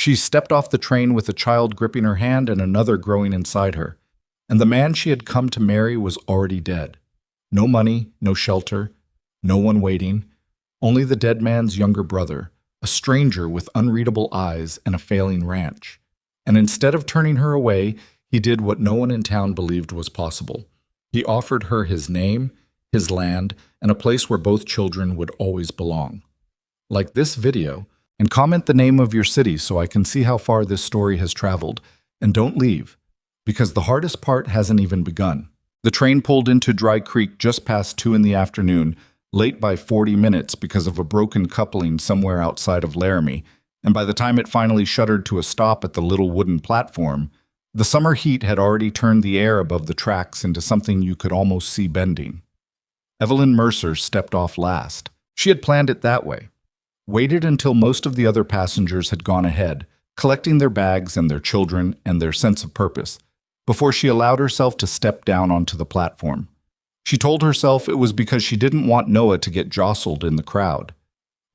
She stepped off the train with a child gripping her hand and another growing inside her. And the man she had come to marry was already dead. No money, no shelter, no one waiting, only the dead man's younger brother, a stranger with unreadable eyes and a failing ranch. And instead of turning her away, he did what no one in town believed was possible. He offered her his name, his land, and a place where both children would always belong. Like this video, and comment the name of your city so I can see how far this story has traveled. And don't leave, because the hardest part hasn't even begun. The train pulled into Dry Creek just past 2 in the afternoon, late by 40 minutes because of a broken coupling somewhere outside of Laramie, and by the time it finally shuddered to a stop at the little wooden platform, the summer heat had already turned the air above the tracks into something you could almost see bending. Evelyn Mercer stepped off last. She had planned it that way. Waited until most of the other passengers had gone ahead, collecting their bags and their children and their sense of purpose, before she allowed herself to step down onto the platform. She told herself it was because she didn't want Noah to get jostled in the crowd.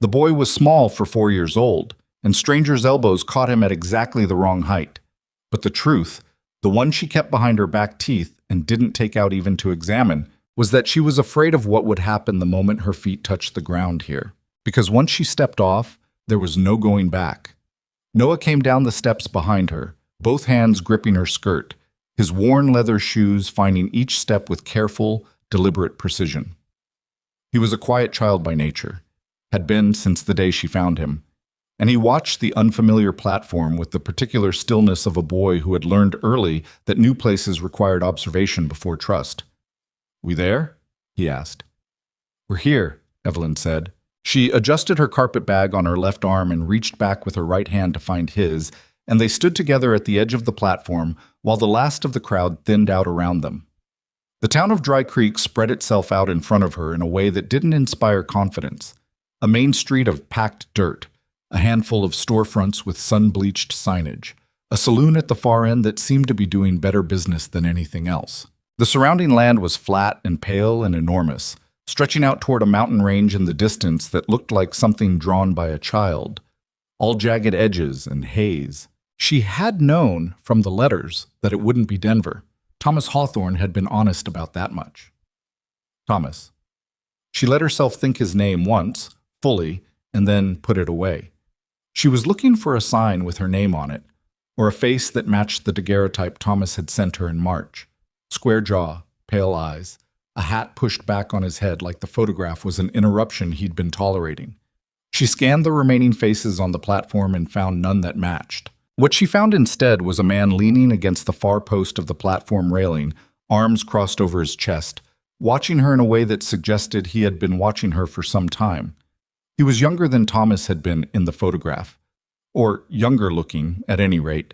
The boy was small for 4 years old, and strangers' elbows caught him at exactly the wrong height. But the truth, the one she kept behind her back teeth and didn't take out even to examine, was that she was afraid of what would happen the moment her feet touched the ground here. Because once she stepped off, there was no going back. Noah came down the steps behind her, both hands gripping her skirt, his worn leather shoes finding each step with careful, deliberate precision. He was a quiet child by nature, had been since the day she found him, and he watched the unfamiliar platform with the particular stillness of a boy who had learned early that new places required observation before trust. "We there?" he asked. "We're here," Evelyn said. She adjusted her carpet bag on her left arm and reached back with her right hand to find his, and they stood together at the edge of the platform while the last of the crowd thinned out around them. The town of Dry Creek spread itself out in front of her in a way that didn't inspire confidence. A main street of packed dirt, a handful of storefronts with sun-bleached signage, a saloon at the far end that seemed to be doing better business than anything else. The surrounding land was flat and pale and enormous, stretching out toward a mountain range in the distance that looked like something drawn by a child, all jagged edges and haze. She had known from the letters that it wouldn't be Denver. Thomas Hawthorne had been honest about that much. Thomas. She let herself think his name once, fully, and then put it away. She was looking for a sign with her name on it, or a face that matched the daguerreotype Thomas had sent her in March. Square jaw, pale eyes, a hat pushed back on his head like the photograph was an interruption he'd been tolerating. She scanned the remaining faces on the platform and found none that matched. What she found instead was a man leaning against the far post of the platform railing, arms crossed over his chest, watching her in a way that suggested he had been watching her for some time. He was younger than Thomas had been in the photograph, or younger looking, at any rate,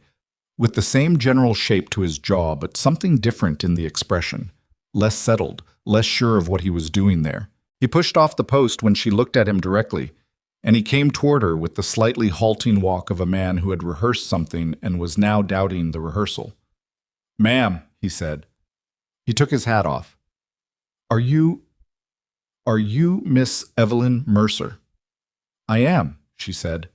with the same general shape to his jaw, but something different in the expression, less settled, less sure of what he was doing there. He pushed off the post when she looked at him directly, and he came toward her with the slightly halting walk of a man who had rehearsed something and was now doubting the rehearsal. "Ma'am," he said. He took his hat off. Are you Miss Evelyn Mercer?" "I am," she said.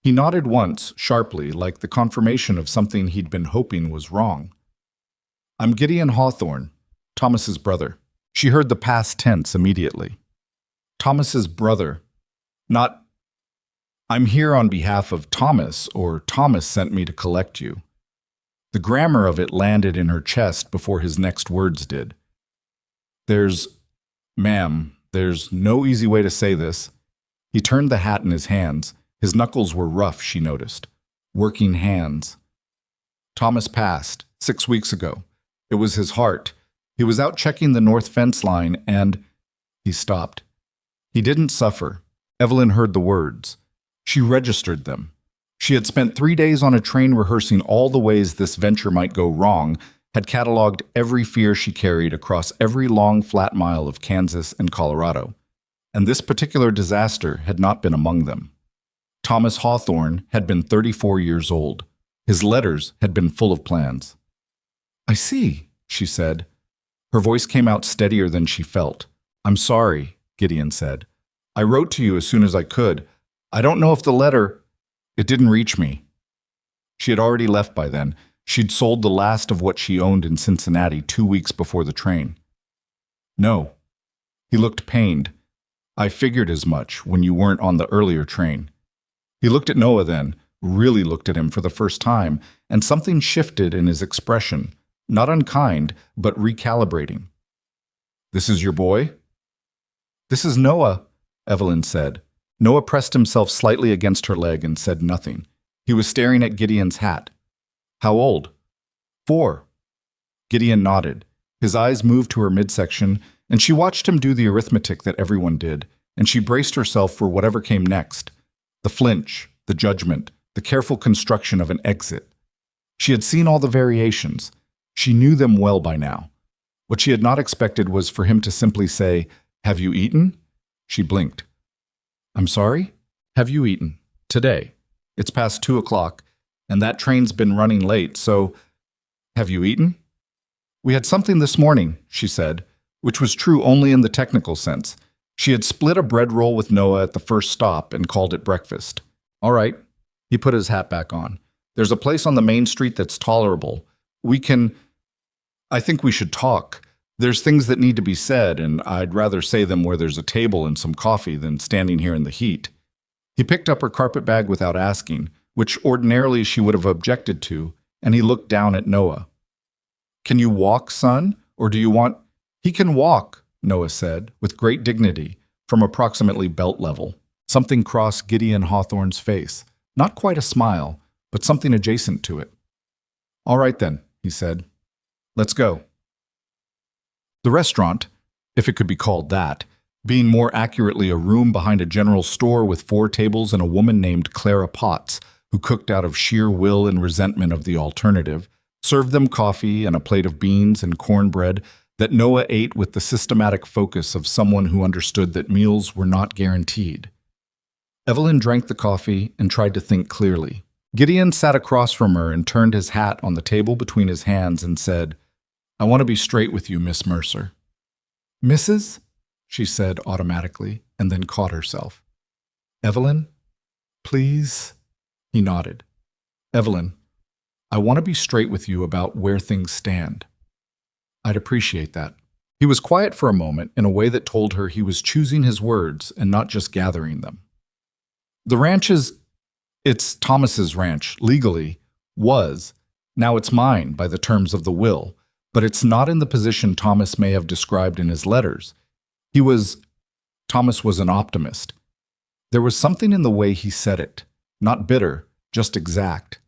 He nodded once, sharply, like the confirmation of something he'd been hoping was wrong. "I'm Gideon Hawthorne, Thomas's brother." She heard the past tense immediately. Thomas's brother. Not, "I'm here on behalf of Thomas," or "Thomas sent me to collect you." The grammar of it landed in her chest before his next words did. Ma'am, there's no easy way to say this." He turned the hat in his hands. His knuckles were rough, she noticed. Working hands. "Thomas passed 6 weeks ago. It was his heart. He was out checking the north fence line and—" He stopped. "He didn't suffer." Evelyn heard the words. She registered them. She had spent 3 days on a train rehearsing all the ways this venture might go wrong, had cataloged every fear she carried across every long flat mile of Kansas and Colorado. And this particular disaster had not been among them. Thomas Hawthorne had been 34 years old. His letters had been full of plans. "I see," she said. Her voice came out steadier than she felt. "I'm sorry," Gideon said. "I wrote to you as soon as I could. I don't know if the letter—" "It didn't reach me," She had already left by then. She'd sold the last of what she owned in Cincinnati 2 weeks before the train. No. He looked pained. I figured as much when you weren't on the earlier train. He looked at Noah then, really looked at him for the first time, and something shifted in his expression, not unkind, but recalibrating. This is your boy? This is Noah, Evelyn said. Noah pressed himself slightly against her leg and said nothing. He was staring at Gideon's hat. How old? 4. Gideon nodded. His eyes moved to her midsection, and she watched him do the arithmetic that everyone did, and she braced herself for whatever came next. The flinch, the judgment, the careful construction of an exit. She had seen all the variations. She knew them well by now. What she had not expected was for him to simply say, "Have you eaten?" She blinked. "I'm sorry? Have you eaten? Today. It's past 2 o'clock, and that train's been running late, so have you eaten?" "We had something this morning," she said, which was true only in the technical sense. She had split a bread roll with Noah at the first stop and called it breakfast. "All right." He put his hat back on. "There's a place on the main street that's tolerable. I think we should talk. There's things that need to be said, and I'd rather say them where there's a table and some coffee than standing here in the heat." He picked up her carpet bag without asking, which ordinarily she would have objected to, and he looked down at Noah. "Can you walk, son, or do you want—" "He can walk," Noah said, with great dignity, from approximately belt level. Something crossed Gideon Hawthorne's face. Not quite a smile, but something adjacent to it. "All right then," he said. "Let's go." The restaurant, if it could be called that, being more accurately a room behind a general store with 4 tables and a woman named Clara Potts, who cooked out of sheer will and resentment of the alternative, served them coffee and a plate of beans and cornbread that Noah ate with the systematic focus of someone who understood that meals were not guaranteed. Evelyn drank the coffee and tried to think clearly. Gideon sat across from her and turned his hat on the table between his hands and said, "I want to be straight with you, Miss Mercer." "Mrs.?" she said automatically, and then caught herself. "Evelyn? Please?" He nodded. "Evelyn, I want to be straight with you about where things stand." "I'd appreciate that." He was quiet for a moment in a way that told her he was choosing his words and not just gathering them. "The ranch it's Thomas's ranch, legally, was. Now it's mine by the terms of the will, but it's not in the position Thomas may have described in his letters. Thomas was an optimist. There was something in the way he said it, not bitter, just exact.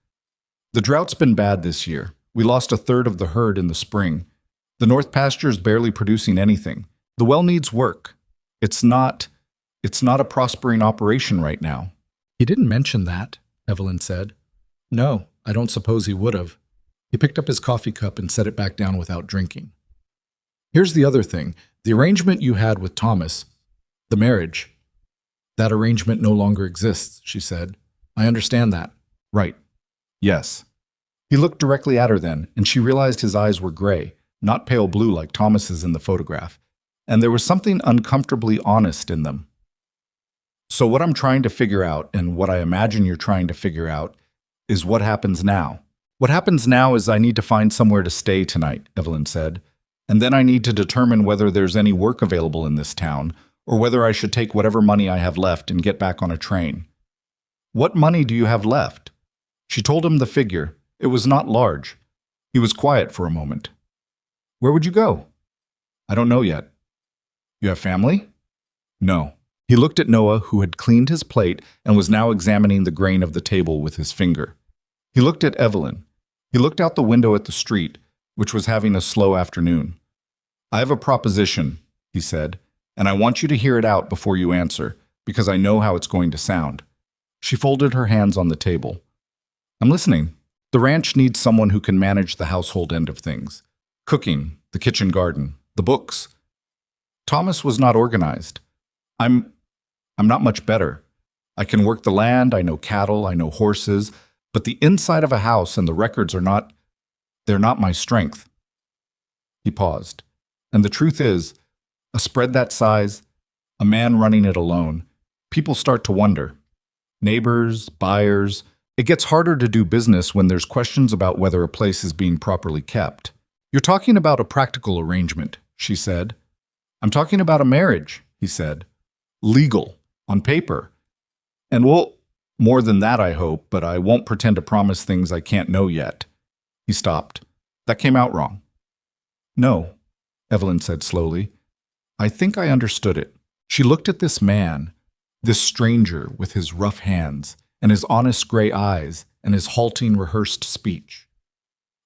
The drought's been bad this year. We lost 1/3 of the herd in the spring. The North Pasture's barely producing anything. The well needs work. It's not a prospering operation right now." "He didn't mention that," Evelyn said. "No, I don't suppose he would have." He picked up his coffee cup and set it back down without drinking. "Here's the other thing. The arrangement you had with Thomas, the marriage, that arrangement no longer exists," she said. "I understand that." "Right. Yes." He looked directly at her then, and she realized his eyes were gray, not pale blue like Thomas's in the photograph, and there was something uncomfortably honest in them. "So what I'm trying to figure out, and what I imagine you're trying to figure out, is what happens now." "What happens now is I need to find somewhere to stay tonight," Evelyn said, "and then I need to determine whether there's any work available in this town, or whether I should take whatever money I have left and get back on a train." "What money do you have left?" She told him the figure. It was not large. He was quiet for a moment. "Where would you go?" "I don't know yet." "You have family?" "No." He looked at Noah, who had cleaned his plate and was now examining the grain of the table with his finger. He looked at Evelyn. He looked out the window at the street, which was having a slow afternoon. "I have a proposition," he said, "and I want you to hear it out before you answer, because I know how it's going to sound." She folded her hands on the table. "I'm listening." "The ranch needs someone who can manage the household end of things. Cooking, the kitchen garden, the books. Thomas was not organized. I'm not much better. I can work the land, I know cattle, I know horses, but the inside of a house and the records they're not my strength." He paused. "And the truth is, a spread that size, a man running it alone, people start to wonder. Neighbors, buyers, It gets harder to do business when there's questions about whether a place is being properly kept. You're talking about a practical arrangement, she said. I'm talking about a marriage, he said. Legal, on paper. And well, more than that, I hope, but I won't pretend to promise things I can't know yet. He stopped. That came out wrong. No, Evelyn said slowly. I think I understood it. She looked at this man, this stranger with his rough hands and his honest gray eyes and his halting, rehearsed speech.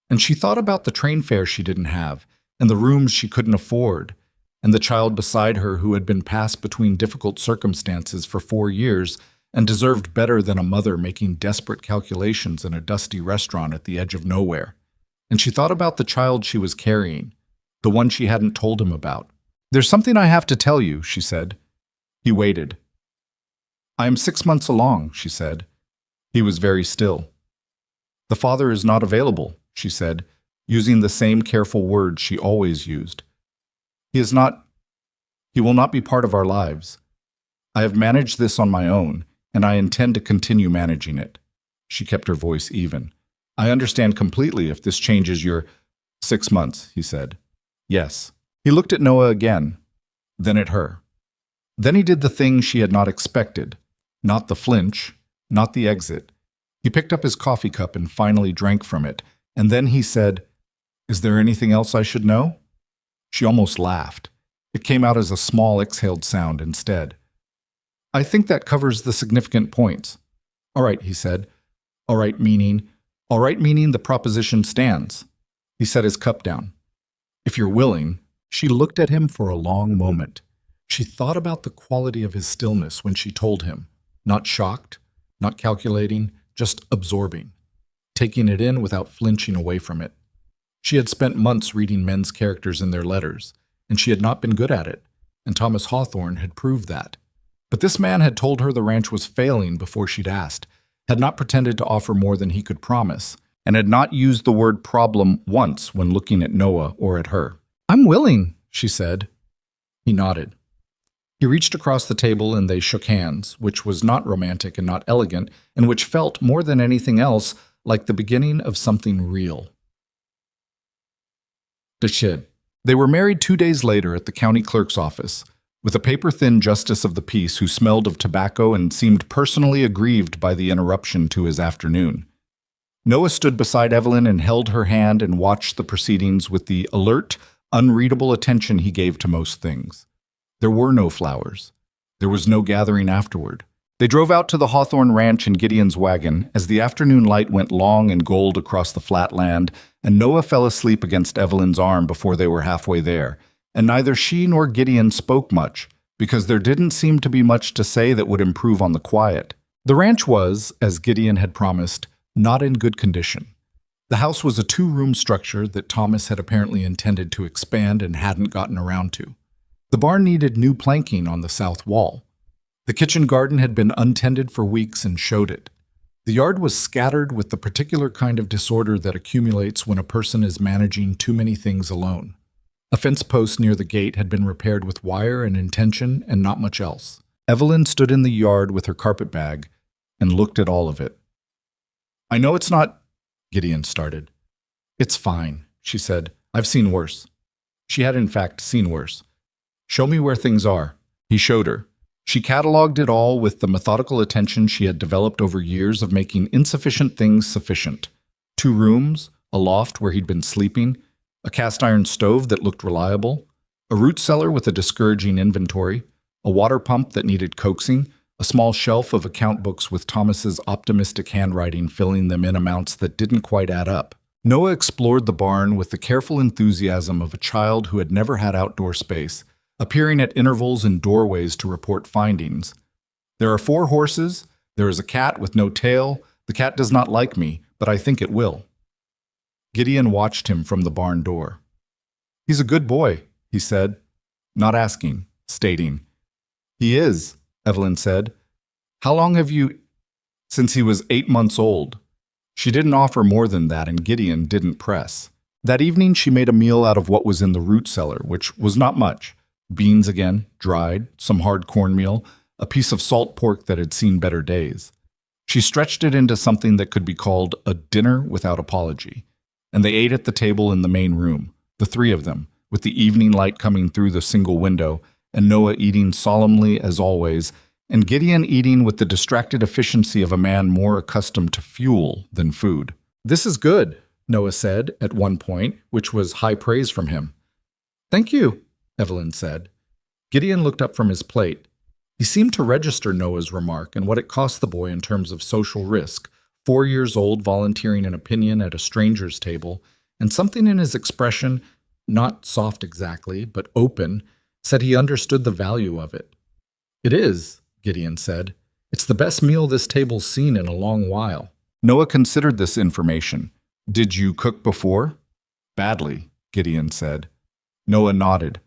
And she thought about the train fare she didn't have and the rooms she couldn't afford and the child beside her who had been passed between difficult circumstances for 4 years and deserved better than a mother making desperate calculations in a dusty restaurant at the edge of nowhere. And she thought about the child she was carrying, the one she hadn't told him about. There's something I have to tell you, she said. He waited. I am 6 months along, she said. He was very still. The father is not available, she said, using the same careful words she always used. He will not be part of our lives. I have managed this on my own, and I intend to continue managing it. She kept her voice even. I understand completely if this changes your 6 months, he said. Yes. He looked at Noah again, then at her. Then he did the thing she had not expected. Not the flinch, not the exit. He picked up his coffee cup and finally drank from it, and then he said, Is there anything else I should know? She almost laughed. It came out as a small exhaled sound instead. I think that covers the significant points. All right, he said. All right meaning the proposition stands. He set his cup down. If you're willing. She looked at him for a long moment. She thought about the quality of his stillness when she told him. Not shocked, not calculating, just absorbing. Taking it in without flinching away from it. She had spent months reading men's characters in their letters, and she had not been good at it, and Thomas Hawthorne had proved that. But this man had told her the ranch was failing before she'd asked, had not pretended to offer more than he could promise, and had not used the word problem once when looking at Noah or at her. I'm willing, she said. He nodded. He reached across the table and they shook hands, which was not romantic and not elegant, and which felt, more than anything else, like the beginning of something real. They were married 2 days later at the county clerk's office, with a paper-thin justice of the peace who smelled of tobacco and seemed personally aggrieved by the interruption to his afternoon. Noah stood beside Evelyn and held her hand and watched the proceedings with the alert, unreadable attention he gave to most things. There were no flowers. There was no gathering afterward. They drove out to the Hawthorne Ranch in Gideon's wagon as the afternoon light went long and gold across the flat land, and Noah fell asleep against Evelyn's arm before they were halfway there, and neither she nor Gideon spoke much, because there didn't seem to be much to say that would improve on the quiet. The ranch was, as Gideon had promised, not in good condition. The house was a 2-room structure that Thomas had apparently intended to expand and hadn't gotten around to. The barn needed new planking on the south wall. The kitchen garden had been untended for weeks and showed it. The yard was scattered with the particular kind of disorder that accumulates when a person is managing too many things alone. A fence post near the gate had been repaired with wire and intention and not much else. Evelyn stood in the yard with her carpet bag and looked at all of it. I know it's not, Gideon started. It's fine, she said. I've seen worse. She had in fact seen worse. Show me where things are. He showed her. She catalogued it all with the methodical attention she had developed over years of making insufficient things sufficient. 2 rooms, a loft where he'd been sleeping, a cast-iron stove that looked reliable, a root cellar with a discouraging inventory, a water pump that needed coaxing, a small shelf of account books with Thomas's optimistic handwriting filling them in amounts that didn't quite add up. Noah explored the barn with the careful enthusiasm of a child who had never had outdoor space, appearing at intervals in doorways to report findings. There are 4 horses, there is a cat with no tail, the cat does not like me, but I think it will. Gideon watched him from the barn door. He's a good boy, he said, not asking, stating. He is, Evelyn said. How long have you... Since he was 8 months old. She didn't offer more than that, and Gideon didn't press. That evening she made a meal out of what was in the root cellar, which was not much. Beans again, dried, some hard cornmeal, a piece of salt pork that had seen better days. She stretched it into something that could be called a dinner without apology, and they ate at the table in the main room, the three of them, with the evening light coming through the single window, and Noah eating solemnly as always, and Gideon eating with the distracted efficiency of a man more accustomed to fuel than food. "This is good," Noah said at one point, which was high praise from him. "Thank you," Evelyn said. Gideon looked up from his plate. He seemed to register Noah's remark and what it cost the boy in terms of social risk, 4 years old volunteering an opinion at a stranger's table, and something in his expression, not soft exactly, but open, said he understood the value of it. "It is," Gideon said. "It's the best meal this table's seen in a long while." Noah considered this information. "Did you cook before?" "Badly," Gideon said. Noah nodded.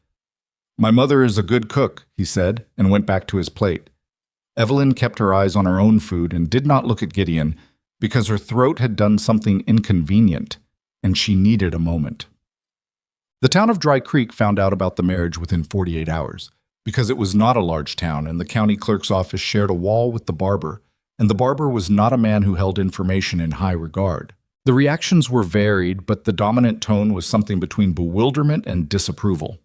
"My mother is a good cook," he said, and went back to his plate. Evelyn kept her eyes on her own food and did not look at Gideon because her throat had done something inconvenient, and she needed a moment. The town of Dry Creek found out about the marriage within 48 hours, because it was not a large town and the county clerk's office shared a wall with the barber, and the barber was not a man who held information in high regard. The reactions were varied, but the dominant tone was something between bewilderment and disapproval.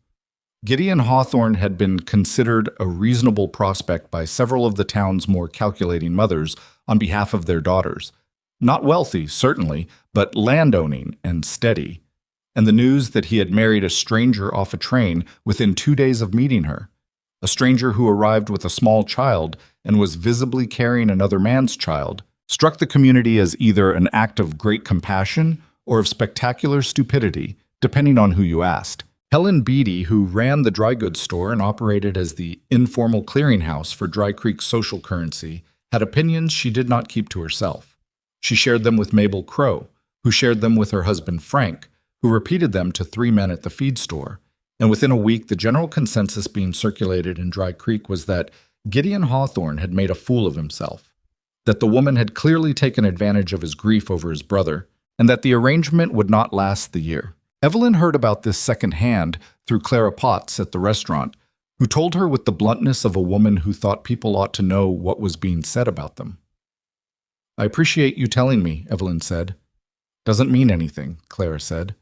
Gideon Hawthorne had been considered a reasonable prospect by several of the town's more calculating mothers on behalf of their daughters. Not wealthy, certainly, but landowning and steady. And the news that he had married a stranger off a train within 2 days of meeting her, a stranger who arrived with a small child and was visibly carrying another man's child, struck the community as either an act of great compassion or of spectacular stupidity, depending on who you asked. Helen Beatty, who ran the dry goods store and operated as the informal clearinghouse for Dry Creek's social currency, had opinions she did not keep to herself. She shared them with Mabel Crow, who shared them with her husband Frank, who repeated them to 3 men at the feed store. And within a week, the general consensus being circulated in Dry Creek was that Gideon Hawthorne had made a fool of himself, that the woman had clearly taken advantage of his grief over his brother, and that the arrangement would not last the year. Evelyn heard about this secondhand through Clara Potts at the restaurant, who told her with the bluntness of a woman who thought people ought to know what was being said about them. "I appreciate you telling me," Evelyn said. "Doesn't mean anything," Clara said.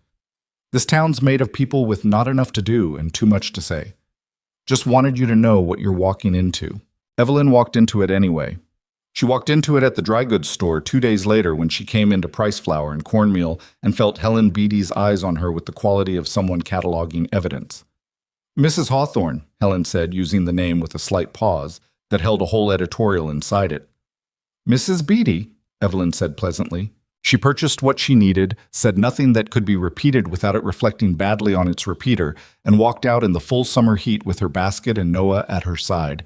"This town's made of people with not enough to do and too much to say. Just wanted you to know what you're walking into." Evelyn walked into it anyway. She walked into it at the dry goods store 2 days later when she came into Price Flour and cornmeal and felt Helen Beatty's eyes on her with the quality of someone cataloging evidence. "Mrs. Hawthorne," Helen said, using the name with a slight pause that held a whole editorial inside it. "Mrs. Beatty," Evelyn said pleasantly. She purchased what she needed, said nothing that could be repeated without it reflecting badly on its repeater, and walked out in the full summer heat with her basket and Noah at her side,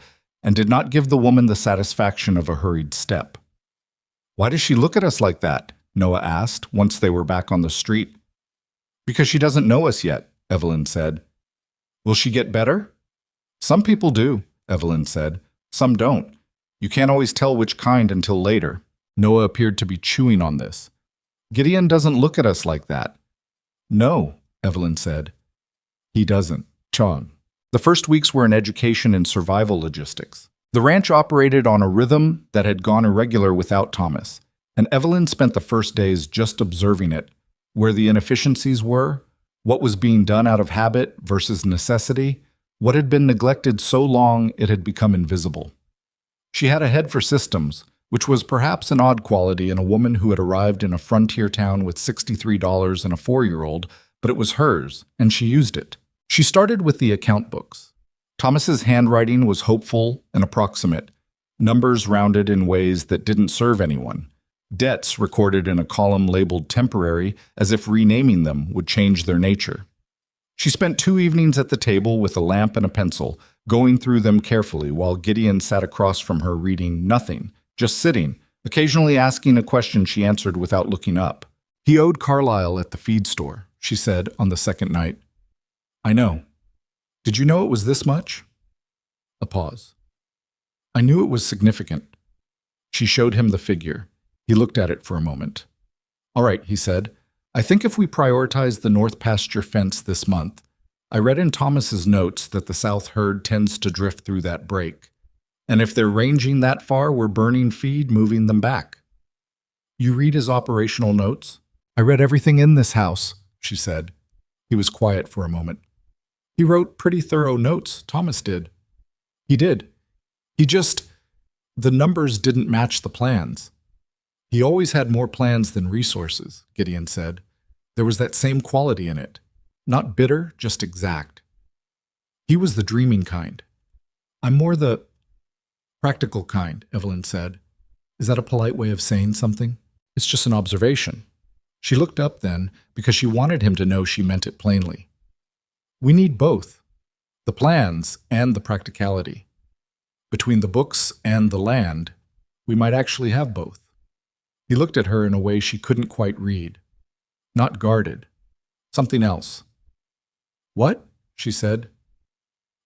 and did not give the woman the satisfaction of a hurried step. "Why does she look at us like that?" Noah asked, once they were back on the street. "Because she doesn't know us yet," Evelyn said. "Will she get better?" "Some people do," Evelyn said. "Some don't. You can't always tell which kind until later." Noah appeared to be chewing on this. "Gideon doesn't look at us like that." "No," Evelyn said. "He doesn't." Chong. The first weeks were an education in survival logistics. The ranch operated on a rhythm that had gone irregular without Thomas, and Evelyn spent the first days just observing it, where the inefficiencies were, what was being done out of habit versus necessity, what had been neglected so long it had become invisible. She had a head for systems, which was perhaps an odd quality in a woman who had arrived in a frontier town with $63 and a 4-year-old, but it was hers, and she used it. She started with the account books. Thomas's handwriting was hopeful and approximate, numbers rounded in ways that didn't serve anyone, debts recorded in a column labeled temporary as if renaming them would change their nature. She spent 2 evenings at the table with a lamp and a pencil, going through them carefully while Gideon sat across from her reading nothing, just sitting, occasionally asking a question she answered without looking up. "He owed Carlisle at the feed store," she said on the second night. "I know. Did you know it was this much?" A pause. "I knew it was significant." She showed him the figure. He looked at it for a moment. "All right," he said. "I think if we prioritize the north pasture fence this month, I read in Thomas's notes that the south herd tends to drift through that break. And if they're ranging that far, we're burning feed, moving them back. You read his operational notes? I read everything in this house, she said. He was quiet for a moment. He wrote pretty thorough notes, Thomas did. He did. The numbers didn't match the plans. He always had more plans than resources, Gideon said. There was that same quality in it. Not bitter, just exact. He was the dreaming kind. I'm more the practical kind, Evelyn said. Is that a polite way of saying something? It's just an observation. She looked up then because she wanted him to know she meant it plainly. We need both, the plans and the practicality. Between the books and the land, we might actually have both. He looked at her in a way she couldn't quite read. Not guarded. Something else. What? She said.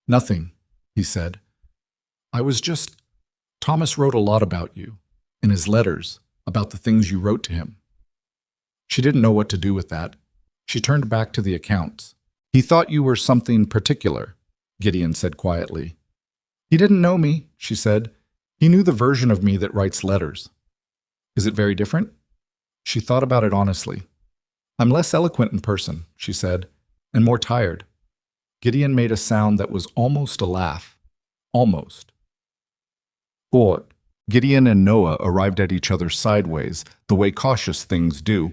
Nothing, he said. Thomas wrote a lot about you, in his letters, about the things you wrote to him. She didn't know what to do with that. She turned back to the accounts. He thought you were something particular, Gideon said quietly. He didn't know me, she said. He knew the version of me that writes letters. Is it very different? She thought about it honestly. I'm less eloquent in person, she said, and more tired. Gideon made a sound that was almost a laugh. Almost. What? Gideon and Noah arrived at each other sideways, the way cautious things do.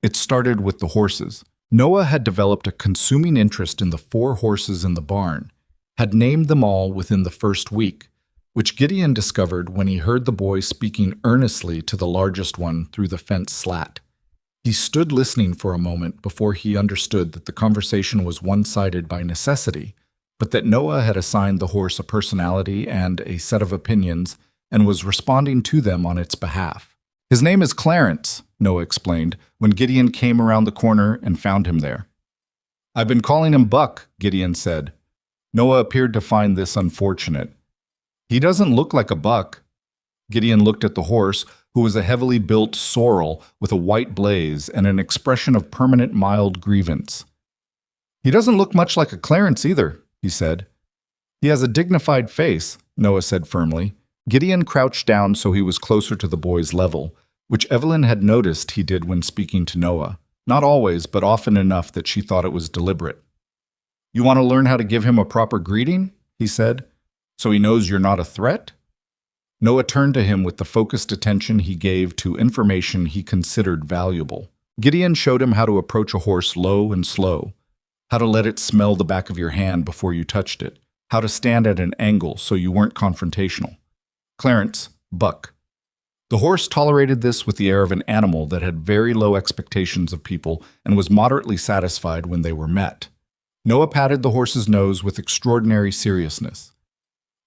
It started with the horses. Noah had developed a consuming interest in the 4 horses in the barn, had named them all within the first week, which Gideon discovered when he heard the boy speaking earnestly to the largest one through the fence slat. He stood listening for a moment before he understood that the conversation was one-sided by necessity, but that Noah had assigned the horse a personality and a set of opinions and was responding to them on its behalf. His name is Clarence, Noah explained, when Gideon came around the corner and found him there. I've been calling him Buck, Gideon said. Noah appeared to find this unfortunate. He doesn't look like a buck. Gideon looked at the horse, who was a heavily built sorrel with a white blaze and an expression of permanent mild grievance. He doesn't look much like a Clarence either, he said. He has a dignified face, Noah said firmly. Gideon crouched down so he was closer to the boy's level, which Evelyn had noticed he did when speaking to Noah. Not always, but often enough that she thought it was deliberate. You want to learn how to give him a proper greeting? He said. So he knows you're not a threat? Noah turned to him with the focused attention he gave to information he considered valuable. Gideon showed him how to approach a horse low and slow, how to let it smell the back of your hand before you touched it, how to stand at an angle so you weren't confrontational. Clarence, Buck. The horse tolerated this with the air of an animal that had very low expectations of people and was moderately satisfied when they were met. Noah patted the horse's nose with extraordinary seriousness.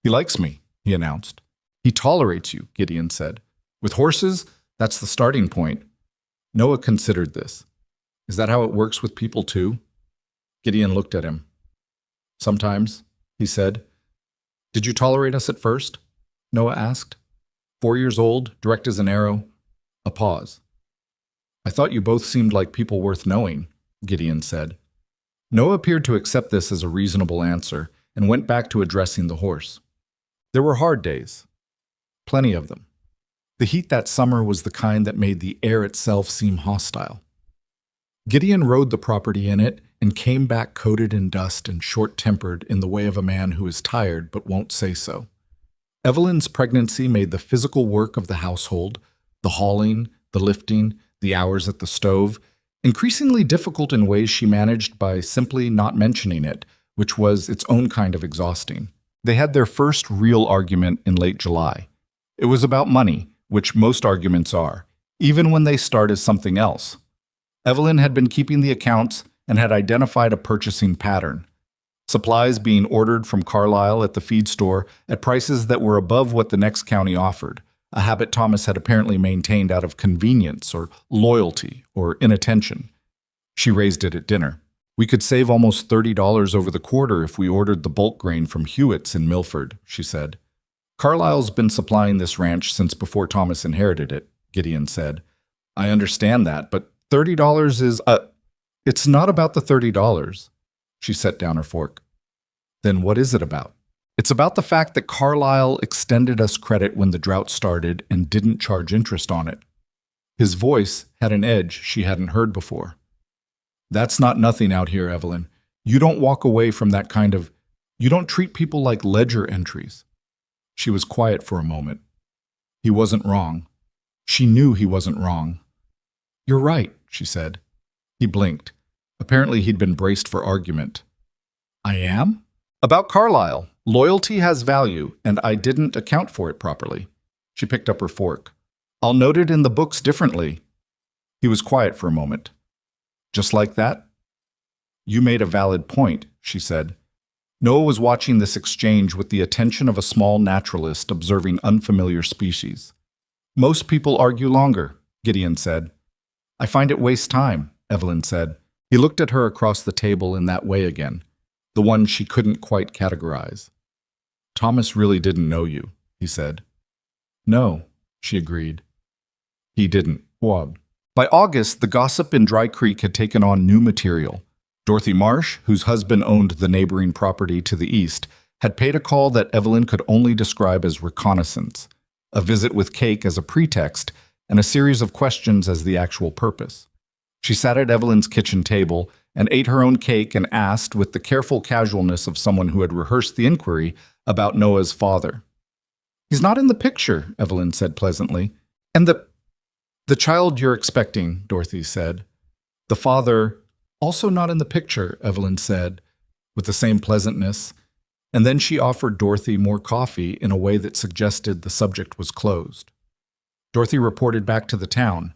He likes me, he announced. He tolerates you, Gideon said. With horses, that's the starting point. Noah considered this. Is that how it works with people too? Gideon looked at him. Sometimes, he said. Did you tolerate us at first? Noah asked. 4 years old, direct as an arrow. A pause. I thought you both seemed like people worth knowing, Gideon said. Noah appeared to accept this as a reasonable answer and went back to addressing the horse. There were hard days. Plenty of them. The heat that summer was the kind that made the air itself seem hostile. Gideon rode the property in it and came back coated in dust and short-tempered in the way of a man who is tired but won't say so. Evelyn's pregnancy made the physical work of the household, the hauling, the lifting, the hours at the stove, increasingly difficult in ways she managed by simply not mentioning it, which was its own kind of exhausting. They had their first real argument in late July. It was about money, which most arguments are, even when they start as something else. Evelyn had been keeping the accounts and had identified a purchasing pattern. Supplies being ordered from Carlisle at the feed store at prices that were above what the next county offered, a habit Thomas had apparently maintained out of convenience or loyalty or inattention. She raised it at dinner. We could save almost $30 over the quarter if we ordered the bulk grain from Hewitt's in Milford, she said. Carlisle's been supplying this ranch since before Thomas inherited it, Gideon said. I understand that, but $30 is It's not about the $30. She set down her fork. Then what is it about? It's about the fact that Carlyle extended us credit when the drought started and didn't charge interest on it. His voice had an edge she hadn't heard before. That's not nothing out here, Evelyn. You don't walk away from that kind of... You don't treat people like ledger entries. She was quiet for a moment. He wasn't wrong. She knew he wasn't wrong. You're right, she said. He blinked. Apparently he'd been braced for argument. I am? About Carlyle. Loyalty has value, and I didn't account for it properly. She picked up her fork. I'll note it in the books differently. He was quiet for a moment. Just like that? You made a valid point, she said. Noah was watching this exchange with the attention of a small naturalist observing unfamiliar species. Most people argue longer, Gideon said. I find it wastes time, Evelyn said. He looked at her across the table in that way again, the one she couldn't quite categorize. Thomas really didn't know you, he said. No, she agreed. He didn't. Wab. By August, the gossip in Dry Creek had taken on new material. Dorothy Marsh, whose husband owned the neighboring property to the east, had paid a call that Evelyn could only describe as reconnaissance, a visit with cake as a pretext, and a series of questions as the actual purpose. She sat at Evelyn's kitchen table and ate her own cake and asked, with the careful casualness of someone who had rehearsed the inquiry, about Noah's father. He's not in the picture, Evelyn said pleasantly. And the child you're expecting, Dorothy said. The father, also not in the picture, Evelyn said, with the same pleasantness. And then she offered Dorothy more coffee in a way that suggested the subject was closed. Dorothy reported back to the town,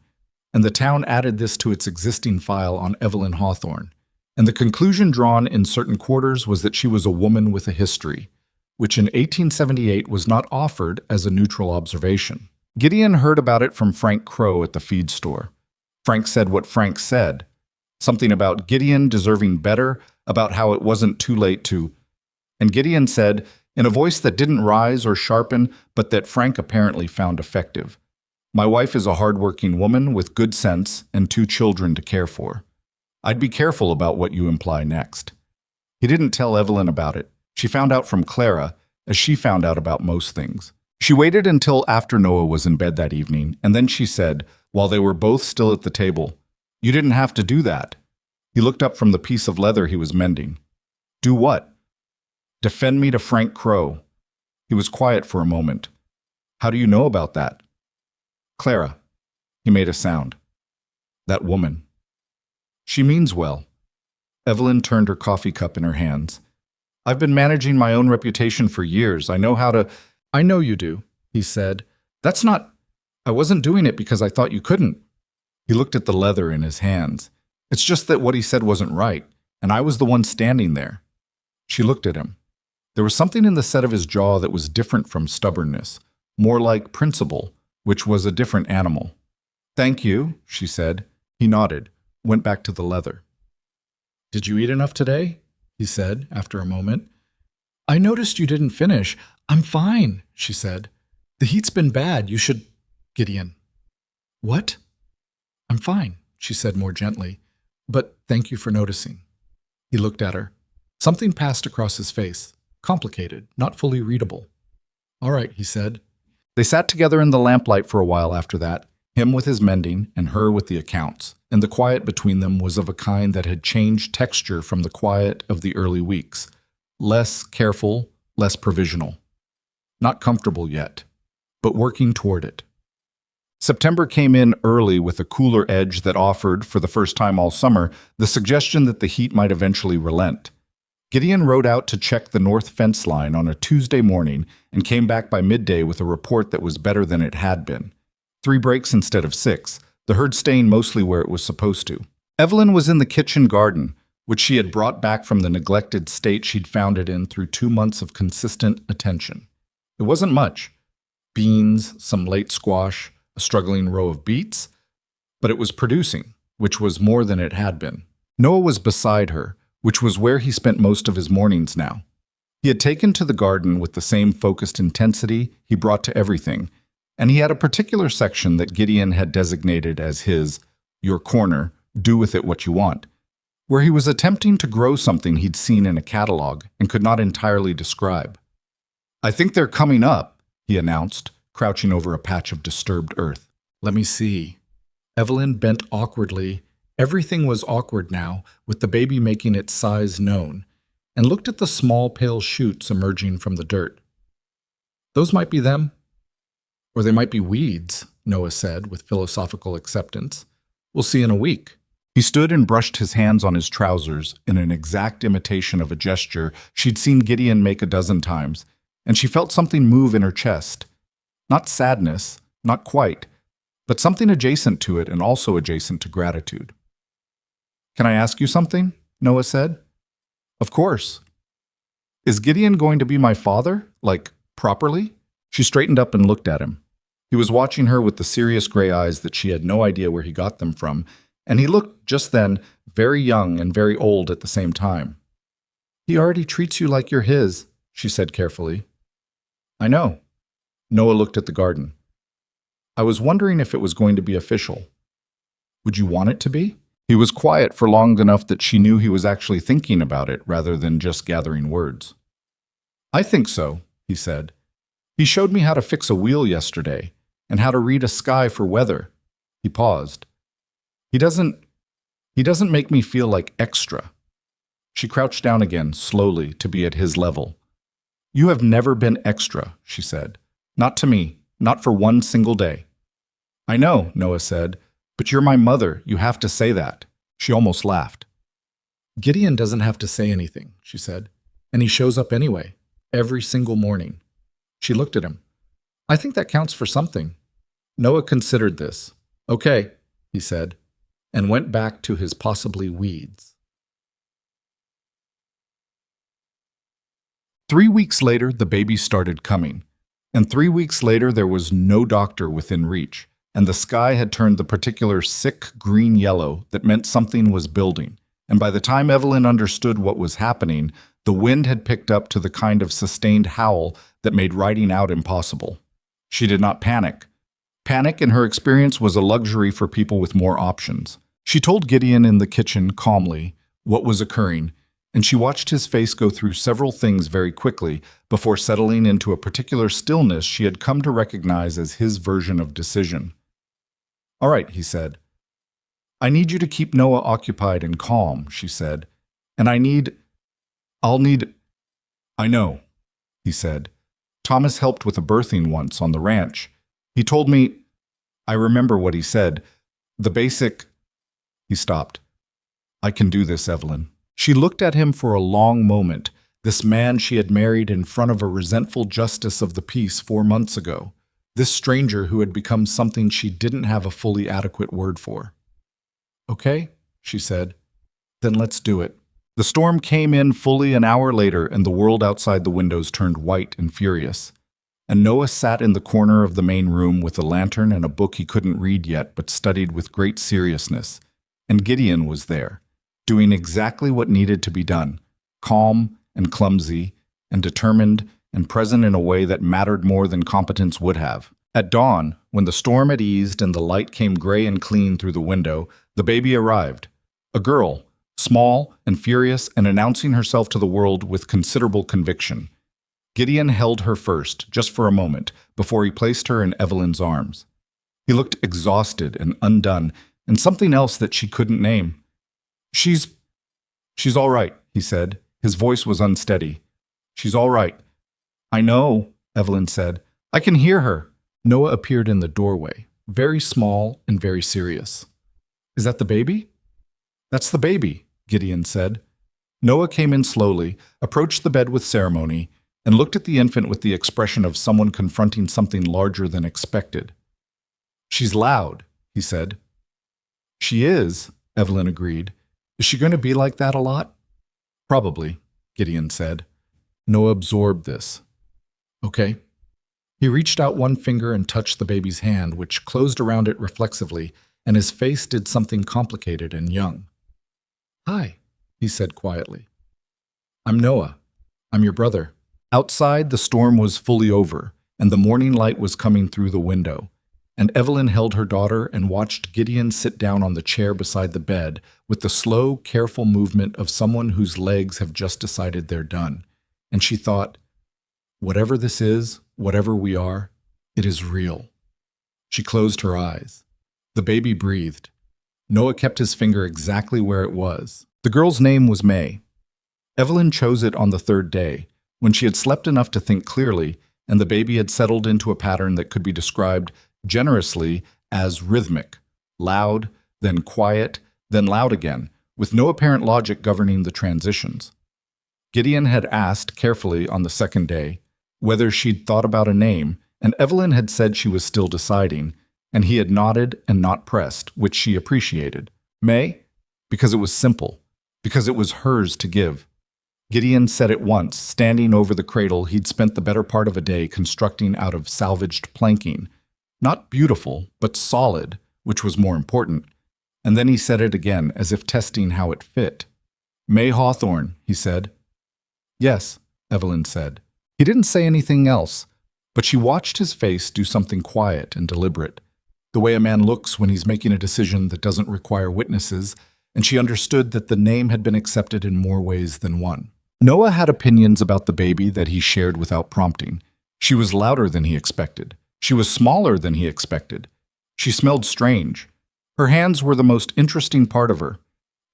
and the town added this to its existing file on Evelyn Hawthorne, and the conclusion drawn in certain quarters was that she was a woman with a history, which in 1878 was not offered as a neutral observation. Gideon heard about it from Frank Crow at the feed store. Frank said what Frank said, something about Gideon deserving better, about how it wasn't too late to... And Gideon said, in a voice that didn't rise or sharpen, but that Frank apparently found effective, My wife is a hard-working woman with good sense and 2 children to care for. I'd be careful about what you imply next. He didn't tell Evelyn about it. She found out from Clara, as she found out about most things. She waited until after Noah was in bed that evening, and then she said, while they were both still at the table, "You didn't have to do that." He looked up from the piece of leather he was mending. "Do what?" "Defend me to Frank Crow." He was quiet for a moment. "How do you know about that?" "Clara." He made a sound. "That woman. She means well." Evelyn turned her coffee cup in her hands. "I've been managing my own reputation for years. I know how to—" "I know you do," he said. "That's not— I wasn't doing it because I thought you couldn't." He looked at the leather in his hands. "It's just that what he said wasn't right, and I was the one standing there." She looked at him. There was something in the set of his jaw that was different from stubbornness, more like principle, which was a different animal. "Thank you," she said. He nodded, went back to the leather. "Did you eat enough today?" he said after a moment. "I noticed you didn't finish." "I'm fine," she said. "The heat's been bad. You should—" "Gideon." "What?" "I'm fine," she said more gently. "But thank you for noticing." He looked at her. Something passed across his face, complicated, not fully readable. "All right," he said. They sat together in the lamplight for a while after that, him with his mending and her with the accounts, and the quiet between them was of a kind that had changed texture from the quiet of the early weeks. Less careful, less provisional. Not comfortable yet, but working toward it. September came in early with a cooler edge that offered, for the first time all summer, the suggestion that the heat might eventually relent. Gideon rode out to check the north fence line on a Tuesday morning and came back by midday with a report that was better than it had been. 3 breaks instead of 6, the herd staying mostly where it was supposed to. Evelyn was in the kitchen garden, which she had brought back from the neglected state she'd found it in through 2 months of consistent attention. It wasn't much. Beans, some late squash, a struggling row of beets, but it was producing, which was more than it had been. Noah was beside her, which was where he spent most of his mornings now. He had taken to the garden with the same focused intensity he brought to everything, and he had a particular section that Gideon had designated as his, your corner, do with it what you want, where he was attempting to grow something he'd seen in a catalog and could not entirely describe. "I think they're coming up," he announced, crouching over a patch of disturbed earth. "Let me see." Evelyn bent awkwardly. Everything was awkward now, with the baby making its size known, and looked at the small pale shoots emerging from the dirt. "Those might be them. Or they might be weeds," Noah said with philosophical acceptance. "We'll see in a week." He stood and brushed his hands on his trousers in an exact imitation of a gesture she'd seen Gideon make a dozen times, and she felt something move in her chest. Not sadness, not quite, but something adjacent to it and also adjacent to gratitude. "Can I ask you something?" Noah said. "Of course." "Is Gideon going to be my father? Like, properly?" She straightened up and looked at him. He was watching her with the serious gray eyes that she had no idea where he got them from, and he looked, just then, very young and very old at the same time. "He already treats you like you're his," she said carefully. "I know." Noah looked at the garden. "I was wondering if it was going to be official. Would you want it to be?" He was quiet for long enough that she knew he was actually thinking about it rather than just gathering words. "I think so," he said. "He showed me how to fix a wheel yesterday, and how to read a sky for weather." He paused. He doesn't make me feel like extra." She crouched down again, slowly, to be at his level. "You have never been extra," she said. "Not to me, not for one single day." "I know," Noah said, "but you're my mother. You have to say that." She almost laughed. "Gideon doesn't have to say anything," she said, "and he shows up anyway, every single morning." She looked at him. "I think that counts for something." Noah considered this. "Okay," he said, and went back to his possibly weeds. 3 weeks later, the baby started coming. And 3 weeks later, there was no doctor within reach, and the sky had turned the particular sick green-yellow that meant something was building. And by the time Evelyn understood what was happening, the wind had picked up to the kind of sustained howl that made riding out impossible. She did not panic. Panic, in her experience, was a luxury for people with more options. She told Gideon in the kitchen, calmly, what was occurring, and she watched his face go through several things very quickly before settling into a particular stillness she had come to recognize as his version of decision. "All right," he said. "I need you to keep Noah occupied and calm," she said. "And I know," he said. "Thomas helped with a birthing once on the ranch. He told me, I remember what he said, the basic—" He stopped. "I can do this, Evelyn." She looked at him for a long moment, this man she had married in front of a resentful justice of the peace 4 months ago, this stranger who had become something she didn't have a fully adequate word for. "Okay," she said. "Then let's do it." The storm came in fully an hour later, and the world outside the windows turned white and furious. And Noah sat in the corner of the main room with a lantern and a book he couldn't read yet but studied with great seriousness. And Gideon was there, doing exactly what needed to be done, calm and clumsy and determined and present in a way that mattered more than competence would have. At dawn, when the storm had eased and the light came gray and clean through the window, the baby arrived. A girl, small and furious and announcing herself to the world with considerable conviction. Gideon held her first, just for a moment, before he placed her in Evelyn's arms. He looked exhausted and undone, and something else that she couldn't name. She's all right," he said. His voice was unsteady. "She's all right." "I know," Evelyn said. "I can hear her." Noah appeared in the doorway, very small and very serious. "Is that the baby?" "That's the baby," Gideon said. Noah came in slowly, approached the bed with ceremony, and looked at the infant with the expression of someone confronting something larger than expected. "She's loud," he said. "She is," Evelyn agreed. "Is she going to be like that a lot?" "Probably," Gideon said. Noah absorbed this. "Okay." He reached out one finger and touched the baby's hand, which closed around it reflexively, and his face did something complicated and young. "Hi," he said quietly. "I'm Noah. I'm your brother." Outside, the storm was fully over, and the morning light was coming through the window, and Evelyn held her daughter and watched Gideon sit down on the chair beside the bed with the slow, careful movement of someone whose legs have just decided they're done. And she thought, Whatever this is, whatever we are, it is real. She closed her eyes. The baby breathed. Noah kept his finger exactly where it was. The girl's name was May. Evelyn chose it on the third day, when she had slept enough to think clearly, and the baby had settled into a pattern that could be described generously as rhythmic, loud, then quiet, then loud again, with no apparent logic governing the transitions. Gideon had asked carefully on the second day whether she'd thought about a name, and Evelyn had said she was still deciding, and he had nodded and not pressed, which she appreciated. May? Because it was simple, because it was hers to give. Gideon said it once, standing over the cradle he'd spent the better part of a day constructing out of salvaged planking. Not beautiful, but solid, which was more important. And then he said it again, as if testing how it fit. May Hawthorne, he said. Yes, Evelyn said. He didn't say anything else, but she watched his face do something quiet and deliberate, the way a man looks when he's making a decision that doesn't require witnesses, and she understood that the name had been accepted in more ways than one. Noah had opinions about the baby that he shared without prompting. She was louder than he expected. She was smaller than he expected. She smelled strange. Her hands were the most interesting part of her.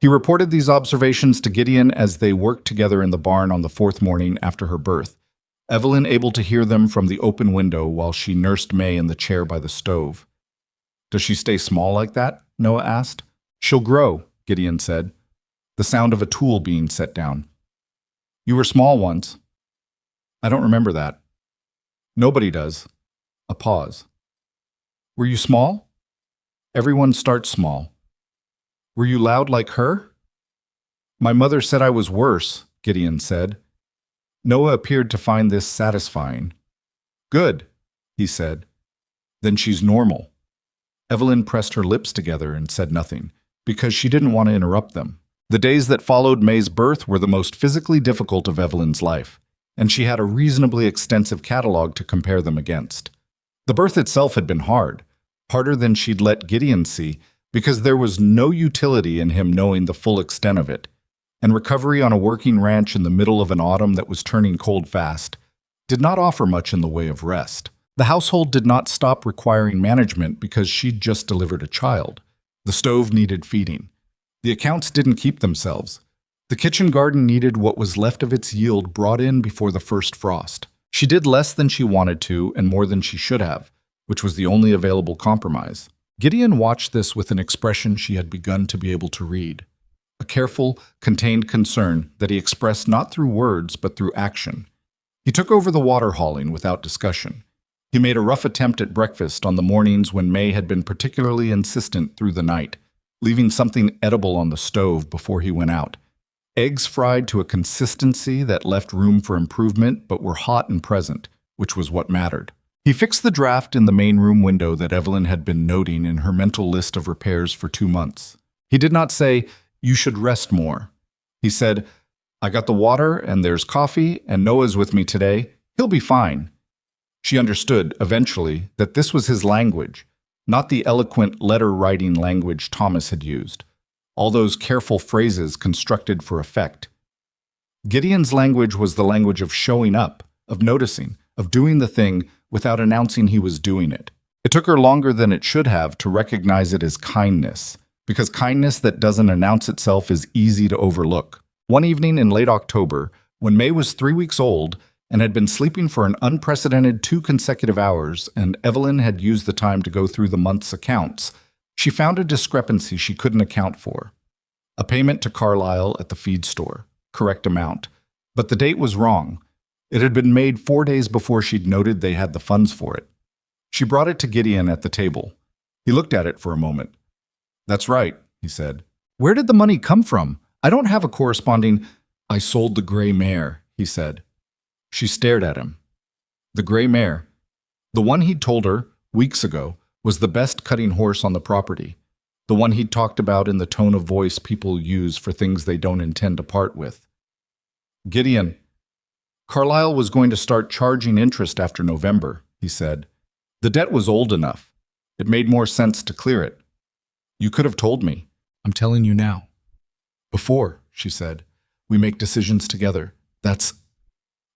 He reported these observations to Gideon as they worked together in the barn on the fourth morning after her birth, Evelyn able to hear them from the open window while she nursed May in the chair by the stove. Does she stay small like that? Noah asked. She'll grow, Gideon said, the sound of a tool being set down. You were small once. I don't remember that. Nobody does. A pause. Were you small? Everyone starts small. Were you loud like her? My mother said I was worse, Gideon said. Noah appeared to find this satisfying. Good, he said. Then she's normal. Evelyn pressed her lips together and said nothing, because she didn't want to interrupt them. The days that followed May's birth were the most physically difficult of Evelyn's life, and she had a reasonably extensive catalog to compare them against. The birth itself had been hard, harder than she'd let Gideon see, because there was no utility in him knowing the full extent of it, and recovery on a working ranch in the middle of an autumn that was turning cold fast did not offer much in the way of rest. The household did not stop requiring management because she'd just delivered a child. The stove needed feeding. The accounts didn't keep themselves. The kitchen garden needed what was left of its yield brought in before the first frost. She did less than she wanted to and more than she should have, which was the only available compromise. Gideon watched this with an expression she had begun to be able to read. A careful, contained concern that he expressed not through words but through action. He took over the water hauling without discussion. He made a rough attempt at breakfast on the mornings when May had been particularly insistent through the night, leaving something edible on the stove before he went out. Eggs fried to a consistency that left room for improvement but were hot and present, which was what mattered. He fixed the draft in the main room window that Evelyn had been noting in her mental list of repairs for 2 months. He did not say, "You should rest more." He said, "I got the water and there's coffee and Noah's with me today. He'll be fine." She understood, eventually, that this was his language, not the eloquent letter-writing language Thomas had used, all those careful phrases constructed for effect. Gideon's language was the language of showing up, of noticing, of doing the thing without announcing he was doing it. It took her longer than it should have to recognize it as kindness, because kindness that doesn't announce itself is easy to overlook. One evening in late October, when May was 3 weeks old, and had been sleeping for an unprecedented 2 consecutive hours, and Evelyn had used the time to go through the month's accounts, she found a discrepancy she couldn't account for. A payment to Carlisle at the feed store, correct amount, but the date was wrong. It had been made 4 days before she'd noted they had the funds for it. She brought it to Gideon at the table. He looked at it for a moment. "That's right," he said. "Where did the money come from? I don't have a corresponding—" "I sold the gray mare," he said. She stared at him. The gray mare, the one he'd told her, weeks ago, was the best cutting horse on the property, the one he'd talked about in the tone of voice people use for things they don't intend to part with. "Gideon, Carlisle was going to start charging interest after November," he said. "The debt was old enough. It made more sense to clear it. You could have told me. I'm telling you now." "Before," she said. "We make decisions together. That's—"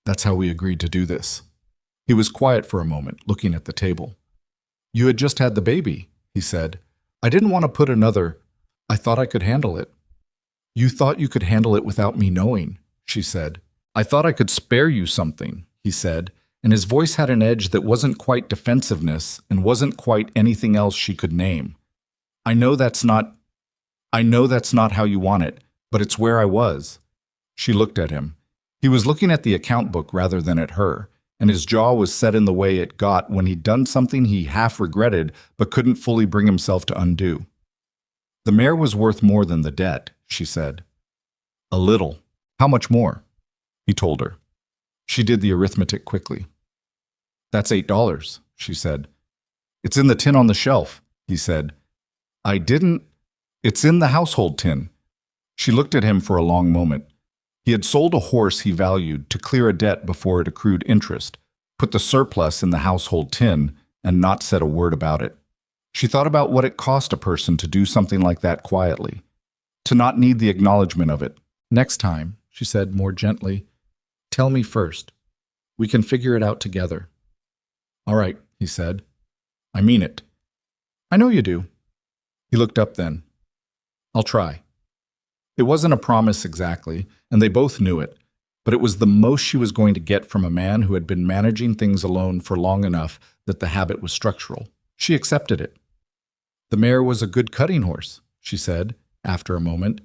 That's how we agreed to do this." He was quiet for a moment, looking at the table. "You had just had the baby," he said. "I didn't want to put another. I thought I could handle it." "You thought you could handle it without me knowing," she said. "I thought I could spare you something," he said, and his voice had an edge that wasn't quite defensiveness and wasn't quite anything else she could name. I know that's not how you want it, but it's where I was." She looked at him. He was looking at the account book rather than at her, and his jaw was set in the way it got when he'd done something he half regretted but couldn't fully bring himself to undo. "The mare was worth more than the debt," she said. "A little. How much more?" he told her. She did the arithmetic quickly. "That's $8, she said. "It's in the tin on the shelf," he said. It's in the household tin." She looked at him for a long moment. He had sold a horse he valued to clear a debt before it accrued interest, put the surplus in the household tin, and not said a word about it. She thought about what it cost a person to do something like that quietly, to not need the acknowledgement of it. "Next time," she said more gently, "tell me first. We can figure it out together." "All right," he said. "I mean it." "I know you do." He looked up then. "I'll try." It wasn't a promise exactly, and they both knew it, but it was the most she was going to get from a man who had been managing things alone for long enough that the habit was structural. She accepted it. "The mare was a good cutting horse," she said, after a moment.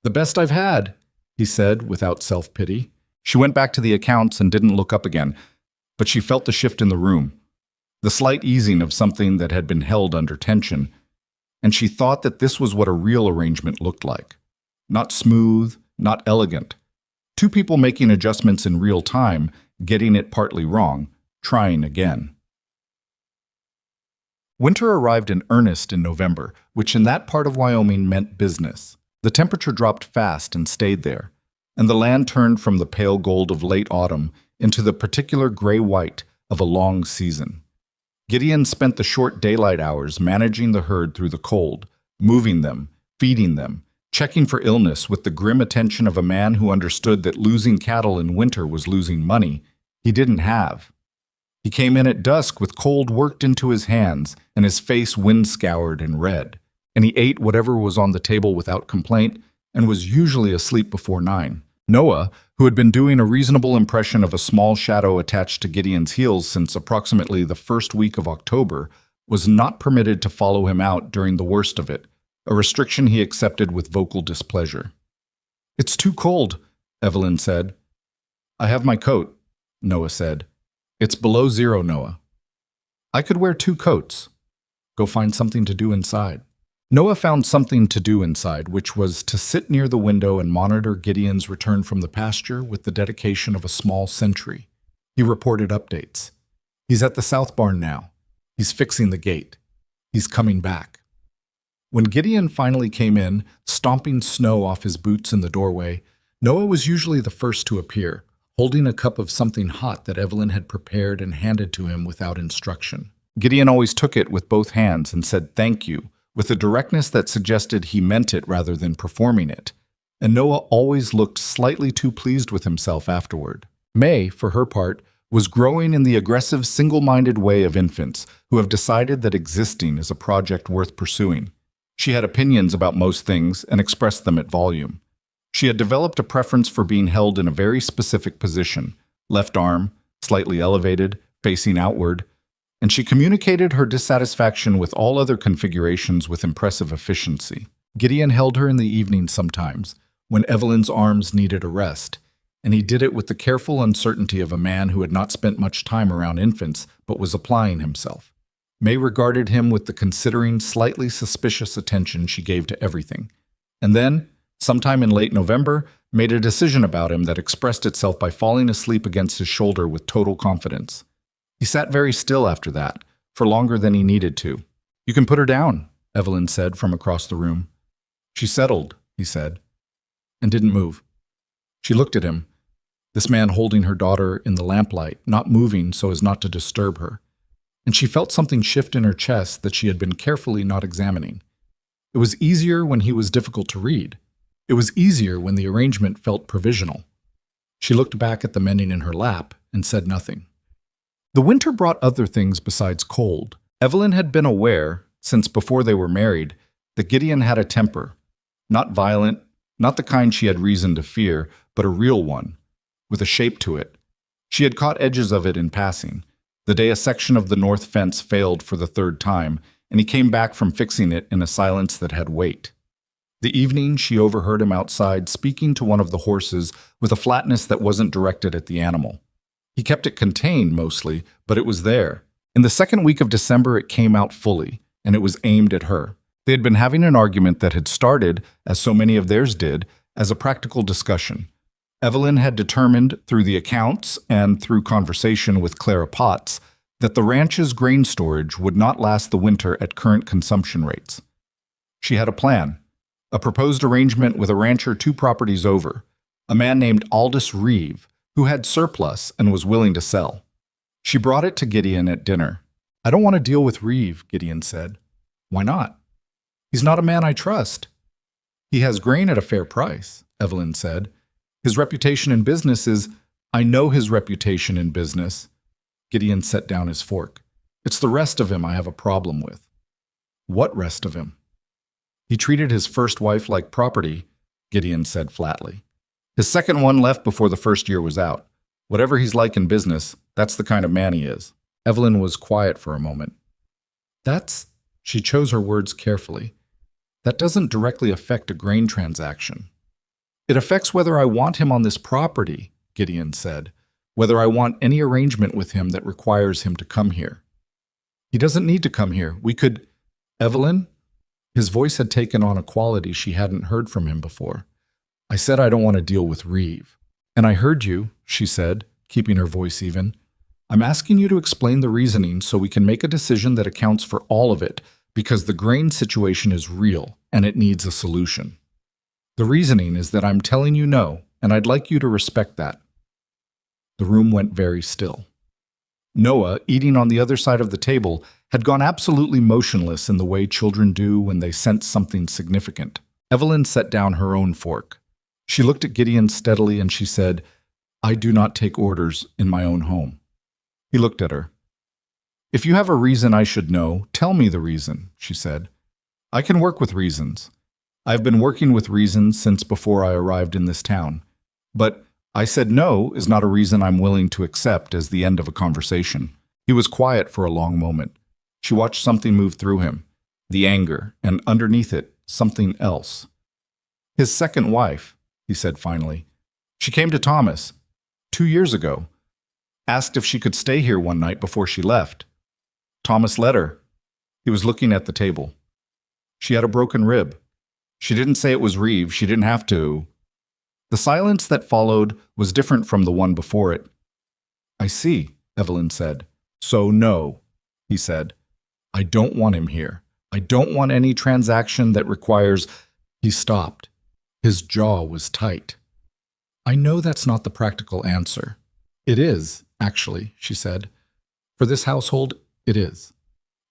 "The best I've had," he said, without self-pity. She went back to the accounts and didn't look up again, but she felt the shift in the room, the slight easing of something that had been held under tension, and she thought that this was what a real arrangement looked like. Not smooth, not elegant. Two people making adjustments in real time, getting it partly wrong, trying again. Winter arrived in earnest in November, which in that part of Wyoming meant business. The temperature dropped fast and stayed there, and the land turned from the pale gold of late autumn into the particular gray-white of a long season. Gideon spent the short daylight hours managing the herd through the cold, moving them, feeding them, checking for illness with the grim attention of a man who understood that losing cattle in winter was losing money he didn't have. He came in at dusk with cold worked into his hands and his face wind-scoured and red, and he ate whatever was on the table without complaint and was usually asleep before 9. Noah, who had been doing a reasonable impression of a small shadow attached to Gideon's heels since approximately the first week of October, was not permitted to follow him out during the worst of it, a restriction he accepted with vocal displeasure. "It's too cold," Evelyn said. "I have my coat," Noah said. "It's below 0, Noah." "I could wear 2 coats. Go find something to do inside." Noah found something to do inside, which was to sit near the window and monitor Gideon's return from the pasture with the dedication of a small sentry. He reported updates. "He's at the south barn now. He's fixing the gate. He's coming back." When Gideon finally came in, stomping snow off his boots in the doorway, Noah was usually the first to appear, holding a cup of something hot that Evelyn had prepared and handed to him without instruction. Gideon always took it with both hands and said thank you, with a directness that suggested he meant it rather than performing it, and Noah always looked slightly too pleased with himself afterward. May, for her part, was growing in the aggressive, single-minded way of infants who have decided that existing is a project worth pursuing. She had opinions about most things and expressed them at volume. She had developed a preference for being held in a very specific position, left arm, slightly elevated, facing outward, and she communicated her dissatisfaction with all other configurations with impressive efficiency. Gideon held her in the evening sometimes, when Evelyn's arms needed a rest, and he did it with the careful uncertainty of a man who had not spent much time around infants but was applying himself. May regarded him with the considering, slightly suspicious attention she gave to everything, and then, sometime in late November, made a decision about him that expressed itself by falling asleep against his shoulder with total confidence. He sat very still after that, for longer than he needed to. "You can put her down," Evelyn said from across the room. "She settled," he said, and didn't move. She looked at him, this man holding her daughter in the lamplight, not moving so as not to disturb her, and she felt something shift in her chest that she had been carefully not examining. It was easier when he was difficult to read. It was easier when the arrangement felt provisional. She looked back at the mending in her lap and said nothing. The winter brought other things besides cold. Evelyn had been aware, since before they were married, that Gideon had a temper. Not violent, not the kind she had reason to fear, but a real one, with a shape to it. She had caught edges of it in passing, the day a section of the north fence failed for the third time, and he came back from fixing it in a silence that had weight. The evening she overheard him outside speaking to one of the horses with a flatness that wasn't directed at the animal. He kept it contained mostly, but it was there. In the second week of December it came out fully, and it was aimed at her. They had been having an argument that had started, as so many of theirs did, as a practical discussion. Evelyn had determined through the accounts and through conversation with Clara Potts that the ranch's grain storage would not last the winter at current consumption rates. She had a plan, a proposed arrangement with a rancher 2 properties over, a man named Aldous Reeve, who had surplus and was willing to sell. She brought it to Gideon at dinner. "I don't want to deal with Reeve," Gideon said. "Why not?" "He's not a man I trust." "He has grain at a fair price," Evelyn said. "His reputation in business is—" "I know his reputation in business." Gideon set down his fork. "It's the rest of him I have a problem with." "What rest of him?" "He treated his first wife like property," Gideon said flatly. "His second one left before the first year was out. Whatever he's like in business, that's the kind of man he is." Evelyn was quiet for a moment. She chose her words carefully. "That doesn't directly affect a grain transaction." "It affects whether I want him on this property," Gideon said, "whether I want any arrangement with him that requires him to come here." "He doesn't need to come here. We could—" "Evelyn?" His voice had taken on a quality she hadn't heard from him before. "I said I don't want to deal with Reeve." "And I heard you," she said, keeping her voice even. "I'm asking you to explain the reasoning so we can make a decision that accounts for all of it, because the grain situation is real and it needs a solution. The reasoning is that I'm telling you no, and I'd like you to respect that." The room went very still. Noah, eating on the other side of the table, had gone absolutely motionless in the way children do when they sense something significant. Evelyn set down her own fork. She looked at Gideon steadily and she said, "I do not take orders in my own home." He looked at her. "If you have a reason I should know, tell me the reason," she said. "I can work with reasons. I've been working with reasons since before I arrived in this town. But I said no is not a reason I'm willing to accept as the end of a conversation." He was quiet for a long moment. She watched something move through him, the anger, and underneath it, something else. "His second wife," he said finally. "She came to Thomas 2 years ago. Asked if she could stay here one night before she left. Thomas let her." He was looking at the table. "She had a broken rib. She didn't say it was Reeve. She didn't have to." The silence that followed was different from the one before it. "I see," Evelyn said. "So no," he said. "I don't want him here. I don't want any transaction that requires—" He stopped. His jaw was tight. "I know that's not the practical answer." "It is, actually," she said. "For this household, it is."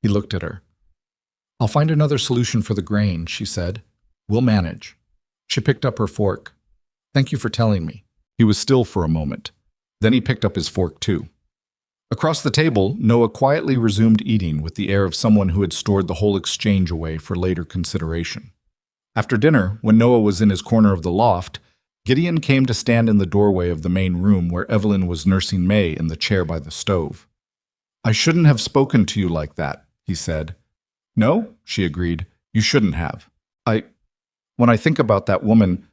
He looked at her. "I'll find another solution for the grain," she said. "We'll manage." She picked up her fork. "Thank you for telling me." He was still for a moment. Then he picked up his fork too. Across the table, Noah quietly resumed eating with the air of someone who had stored the whole exchange away for later consideration. After dinner, when Noah was in his corner of the loft, Gideon came to stand in the doorway of the main room where Evelyn was nursing May in the chair by the stove. "I shouldn't have spoken to you like that," he said. "No," she agreed. "You shouldn't have. When I think about that woman,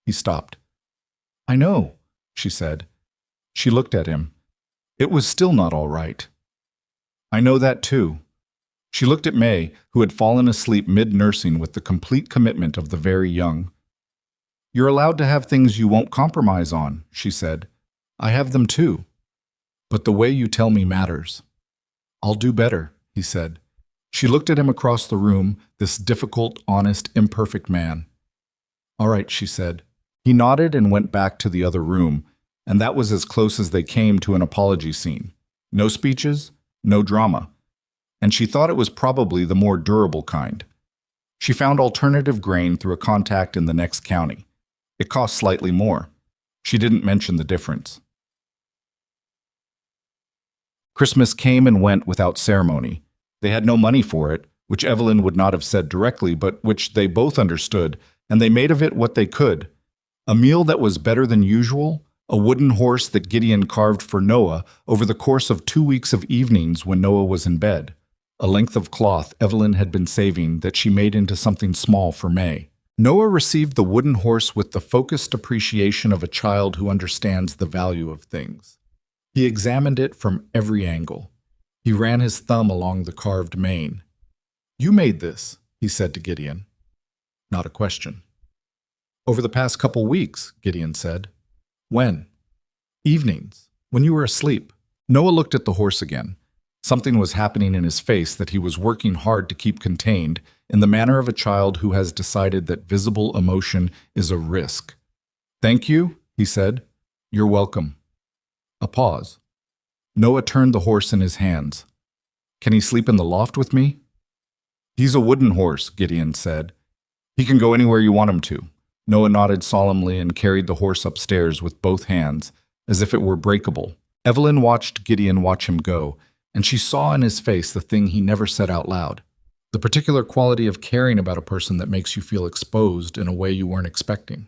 He stopped. "I know," she said. She looked at him. It was still not all right. "I know that too." She looked at May, who had fallen asleep mid-nursing with the complete commitment of the very young. "You're allowed to have things you won't compromise on," she said. "I have them too. But the way you tell me matters." "I'll do better," he said. She looked at him across the room, this difficult, honest, imperfect man. "All right," she said. He nodded and went back to the other room, and that was as close as they came to an apology scene. No speeches, no drama. And she thought it was probably the more durable kind. She found alternative grain through a contact in the next county. It cost slightly more. She didn't mention the difference. Christmas came and went without ceremony. They had no money for it, which Evelyn would not have said directly, but which they both understood, and they made of it what they could. A meal that was better than usual, a wooden horse that Gideon carved for Noah over the course of 2 weeks of evenings when Noah was in bed, a length of cloth Evelyn had been saving that she made into something small for May. Noah received the wooden horse with the focused appreciation of a child who understands the value of things. He examined it from every angle. He ran his thumb along the carved mane. "You made this," he said to Gideon. Not a question. "Over the past couple weeks," Gideon said. "When?" "Evenings, when you were asleep." Noah looked at the horse again. Something was happening in his face that he was working hard to keep contained, in the manner of a child who has decided that visible emotion is a risk. "Thank you," he said. "You're welcome." A pause. Noah turned the horse in his hands. "Can he sleep in the loft with me?" "He's a wooden horse," Gideon said. "He can go anywhere you want him to." Noah nodded solemnly and carried the horse upstairs with both hands, as if it were breakable. Evelyn watched Gideon watch him go, and she saw in his face the thing he never said out loud, the particular quality of caring about a person that makes you feel exposed in a way you weren't expecting.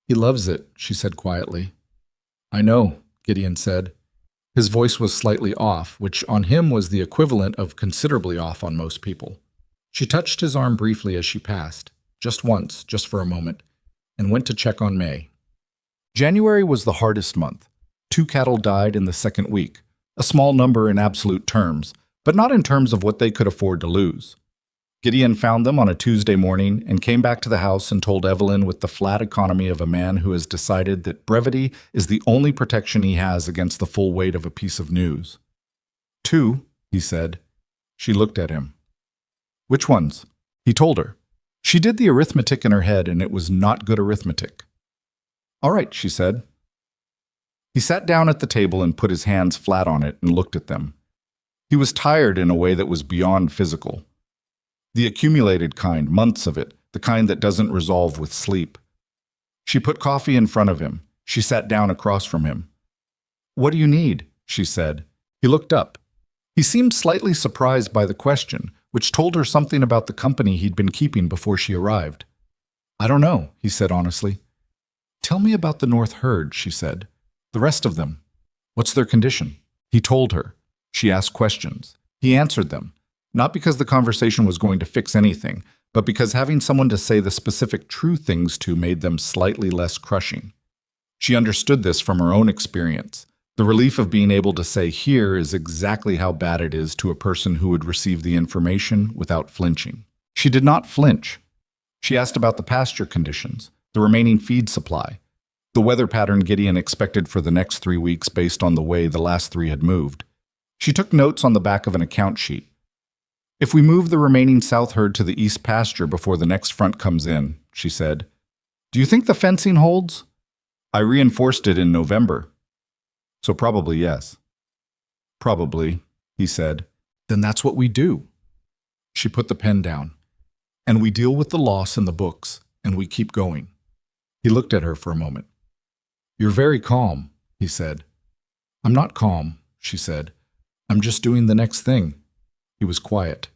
"He loves it," she said quietly. "I know," Gideon said. His voice was slightly off, which on him was the equivalent of considerably off on most people. She touched his arm briefly as she passed, just once, just for a moment, and went to check on May. January was the hardest month. 2 cattle died in the second week, a small number in absolute terms, but not in terms of what they could afford to lose. Gideon found them on a Tuesday morning and came back to the house and told Evelyn with the flat economy of a man who has decided that brevity is the only protection he has against the full weight of a piece of news. 2, he said. She looked at him. "Which ones?" He told her. She did the arithmetic in her head, and it was not good arithmetic. "All right," she said. He sat down at the table and put his hands flat on it and looked at them. He was tired in a way that was beyond physical. The accumulated kind, months of it, the kind that doesn't resolve with sleep. She put coffee in front of him. She sat down across from him. "What do you need?" she said. He looked up. He seemed slightly surprised by the question, which told her something about the company he'd been keeping before she arrived. "I don't know," he said honestly. "Tell me about the North herd," she said. "The rest of them. What's their condition?" He told her. She asked questions. He answered them, not because the conversation was going to fix anything, but because having someone to say the specific true things to made them slightly less crushing. She understood this from her own experience. The relief of being able to say, "Here is exactly how bad it is," to a person who would receive the information without flinching. She did not flinch. She asked about the pasture conditions, the remaining feed supply, the weather pattern Gideon expected for the next 3 weeks based on the way the last 3 had moved. She took notes on the back of an account sheet. "If we move the remaining south herd to the east pasture before the next front comes in," she said, "do you think the fencing holds?" "I reinforced it in November. So probably yes." "Probably," he said. "Then that's what we do." She put the pen down. "And we deal with the loss in the books, and we keep going." He looked at her for a moment. "You're very calm," he said. "I'm not calm," she said. "I'm just doing the next thing." He was quiet.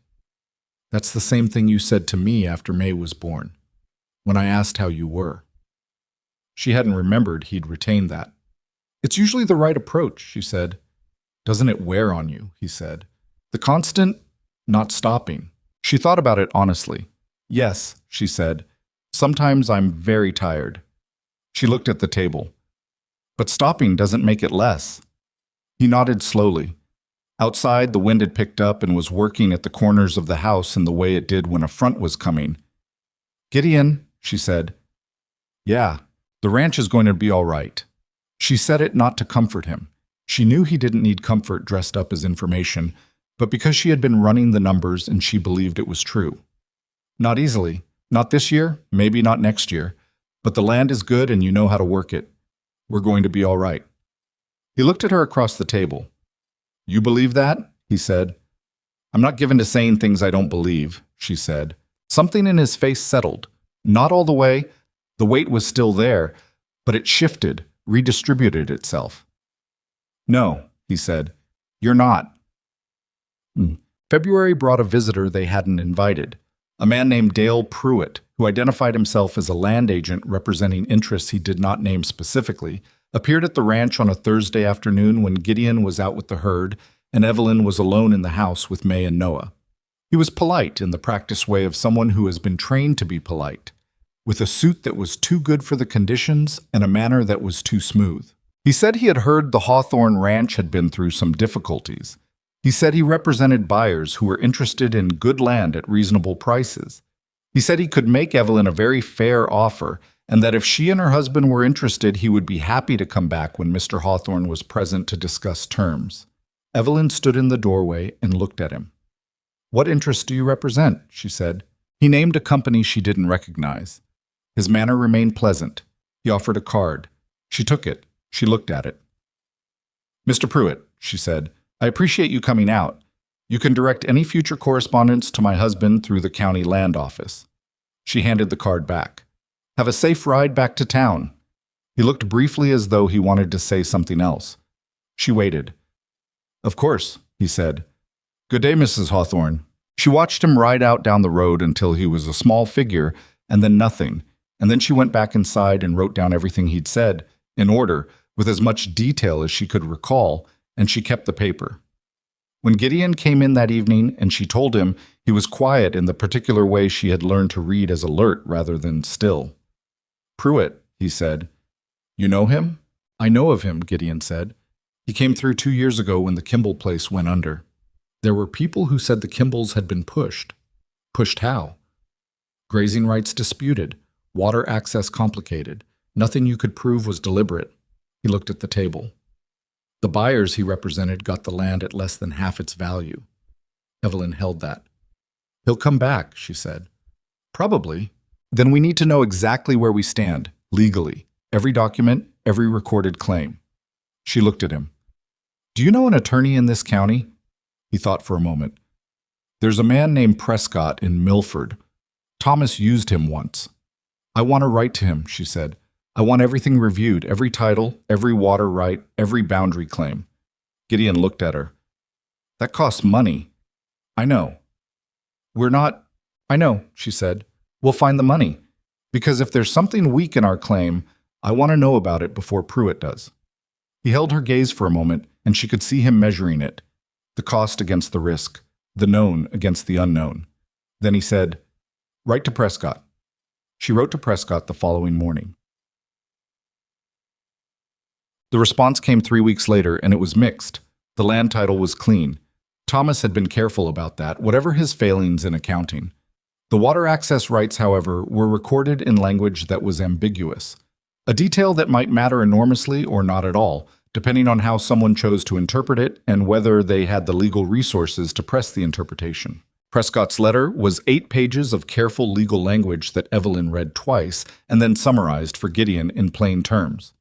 "That's the same thing you said to me after May was born, when I asked how you were." She hadn't remembered he'd retained that. "It's usually the right approach," she said. "Doesn't it wear on you?" he said. "The constant not stopping." She thought about it honestly. "Yes," she said. "Sometimes I'm very tired." She looked at the table. "But stopping doesn't make it less." He nodded slowly. Outside, the wind had picked up and was working at the corners of the house in the way it did when a front was coming. "Gideon," she said. "Yeah, the ranch is going to be all right." She said it not to comfort him. She knew he didn't need comfort dressed up as information, but because she had been running the numbers and she believed it was true. "Not easily. Not this year, maybe not next year. But the land is good and you know how to work it. We're going to be all right." He looked at her across the table. "You believe that?" he said. "I'm not given to saying things I don't believe," she said. Something in his face settled. Not all the way. The weight was still there, but it shifted, redistributed itself. "No," he said, "you're not." February brought a visitor they hadn't invited, a man named Dale Pruitt, who identified himself as a land agent representing interests he did not name specifically, appeared at the ranch on a Thursday afternoon when Gideon was out with the herd and Evelyn was alone in the house with May and Noah. He was polite in the practiced way of someone who has been trained to be polite, with a suit that was too good for the conditions and a manner that was too smooth. He said he had heard the Hawthorne Ranch had been through some difficulties. He said he represented buyers who were interested in good land at reasonable prices. He said he could make Evelyn a very fair offer, and that if she and her husband were interested, he would be happy to come back when Mr. Hawthorne was present to discuss terms. Evelyn stood in the doorway and looked at him. "What interest do you represent?" she said. He named a company she didn't recognize. His manner remained pleasant. He offered a card. She took it. She looked at it. "Mr. Pruitt," she said, "I appreciate you coming out. You can direct any future correspondence to my husband through the county land office." She handed the card back. "Have a safe ride back to town." He looked briefly as though he wanted to say something else. She waited. "Of course," he said. "Good day, Mrs. Hawthorne." She watched him ride out down the road until he was a small figure, and then nothing, and then she went back inside and wrote down everything he'd said, in order, with as much detail as she could recall, and she kept the paper. When Gideon came in that evening and she told him, he was quiet in the particular way she had learned to read as alert rather than still. "Pruitt," he said. "You know him?" "I know of him," Gideon said. "He came through 2 years ago when the Kimball place went under. There were people who said the Kimballs had been pushed. Pushed how? Grazing rights disputed, water access complicated. Nothing you could prove was deliberate." He looked at the table. "The buyers he represented got the land at less than half its value." Evelyn held that. "He'll come back," she said. "Probably. Then we need to know exactly where we stand, legally. Every document, every recorded claim." She looked at him. "Do you know an attorney in this county?" He thought for a moment. "There's a man named Prescott in Milford. Thomas used him once." "I want to write to him," she said. "I want everything reviewed, every title, every water right, every boundary claim." Gideon looked at her. "That costs money." "I know." "I know," she said. "We'll find the money. Because if there's something weak in our claim, I want to know about it before Pruitt does." He held her gaze for a moment, and she could see him measuring it, the cost against the risk, the known against the unknown. Then he said, "Write to Prescott." She wrote to Prescott the following morning. The response came 3 weeks later, and it was mixed. The land title was clean. Thomas had been careful about that, whatever his failings in accounting. The water access rights, however, were recorded in language that was ambiguous, a detail that might matter enormously or not at all, depending on how someone chose to interpret it and whether they had the legal resources to press the interpretation. Prescott's letter was 8 pages of careful legal language that Evelyn read twice and then summarized for Gideon in plain terms.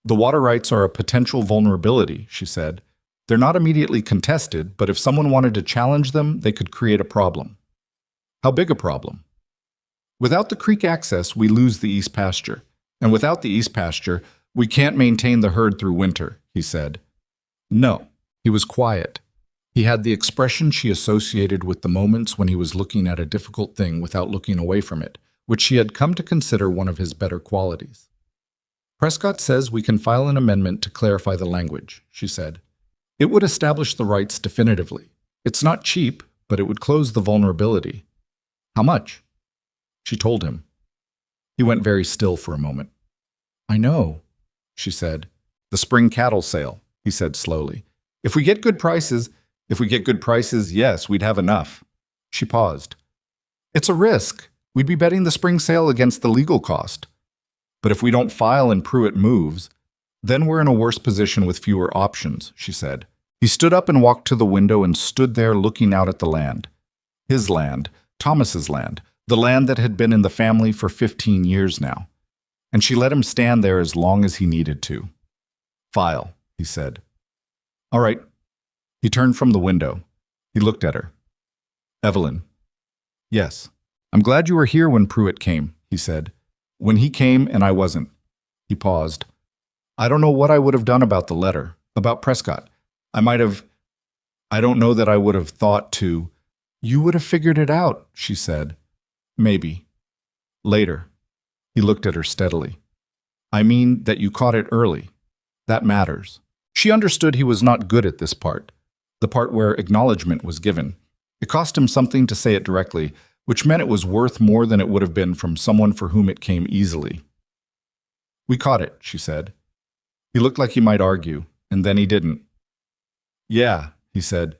"The water rights are a potential vulnerability," she said. "They're not immediately contested, but if someone wanted to challenge them, they could create a problem." "How big a problem?" "Without the creek access, we lose the east pasture. And without the east pasture, we can't maintain the herd through winter," he said. "No." He was quiet. He had the expression she associated with the moments when he was looking at a difficult thing without looking away from it, which she had come to consider one of his better qualities. "Prescott says we can file an amendment to clarify the language," she said. "It would establish the rights definitively. It's not cheap, but it would close the vulnerability." "How much?" She told him. He went very still for a moment. "I know," she said. "The spring cattle sale," he said slowly. If we get good prices, yes, we'd have enough." She paused. "It's a risk. We'd be betting the spring sale against the legal cost. But if we don't file and Pruitt moves, then we're in a worse position with fewer options," she said. He stood up and walked to the window and stood there looking out at the land. His land, Thomas's land, the land that had been in the family for 15 years now. And she let him stand there as long as he needed to. "File," he said. "All right." He turned from the window. He looked at her. "Evelyn." "Yes. I'm glad you were here when Pruitt came," he said. "When he came and I wasn't." He paused. I don't know what I would have done about the letter, about Prescott. I don't know that I would have thought to. You would have figured it out, she said. Maybe. Later. He looked at her steadily. I mean that you caught it early. That matters. She understood he was not good at this part, the part where acknowledgement was given. It cost him something to say it directly, which meant it was worth more than it would have been from someone for whom it came easily. We caught it, she said. He looked like he might argue, and then he didn't. Yeah, he said.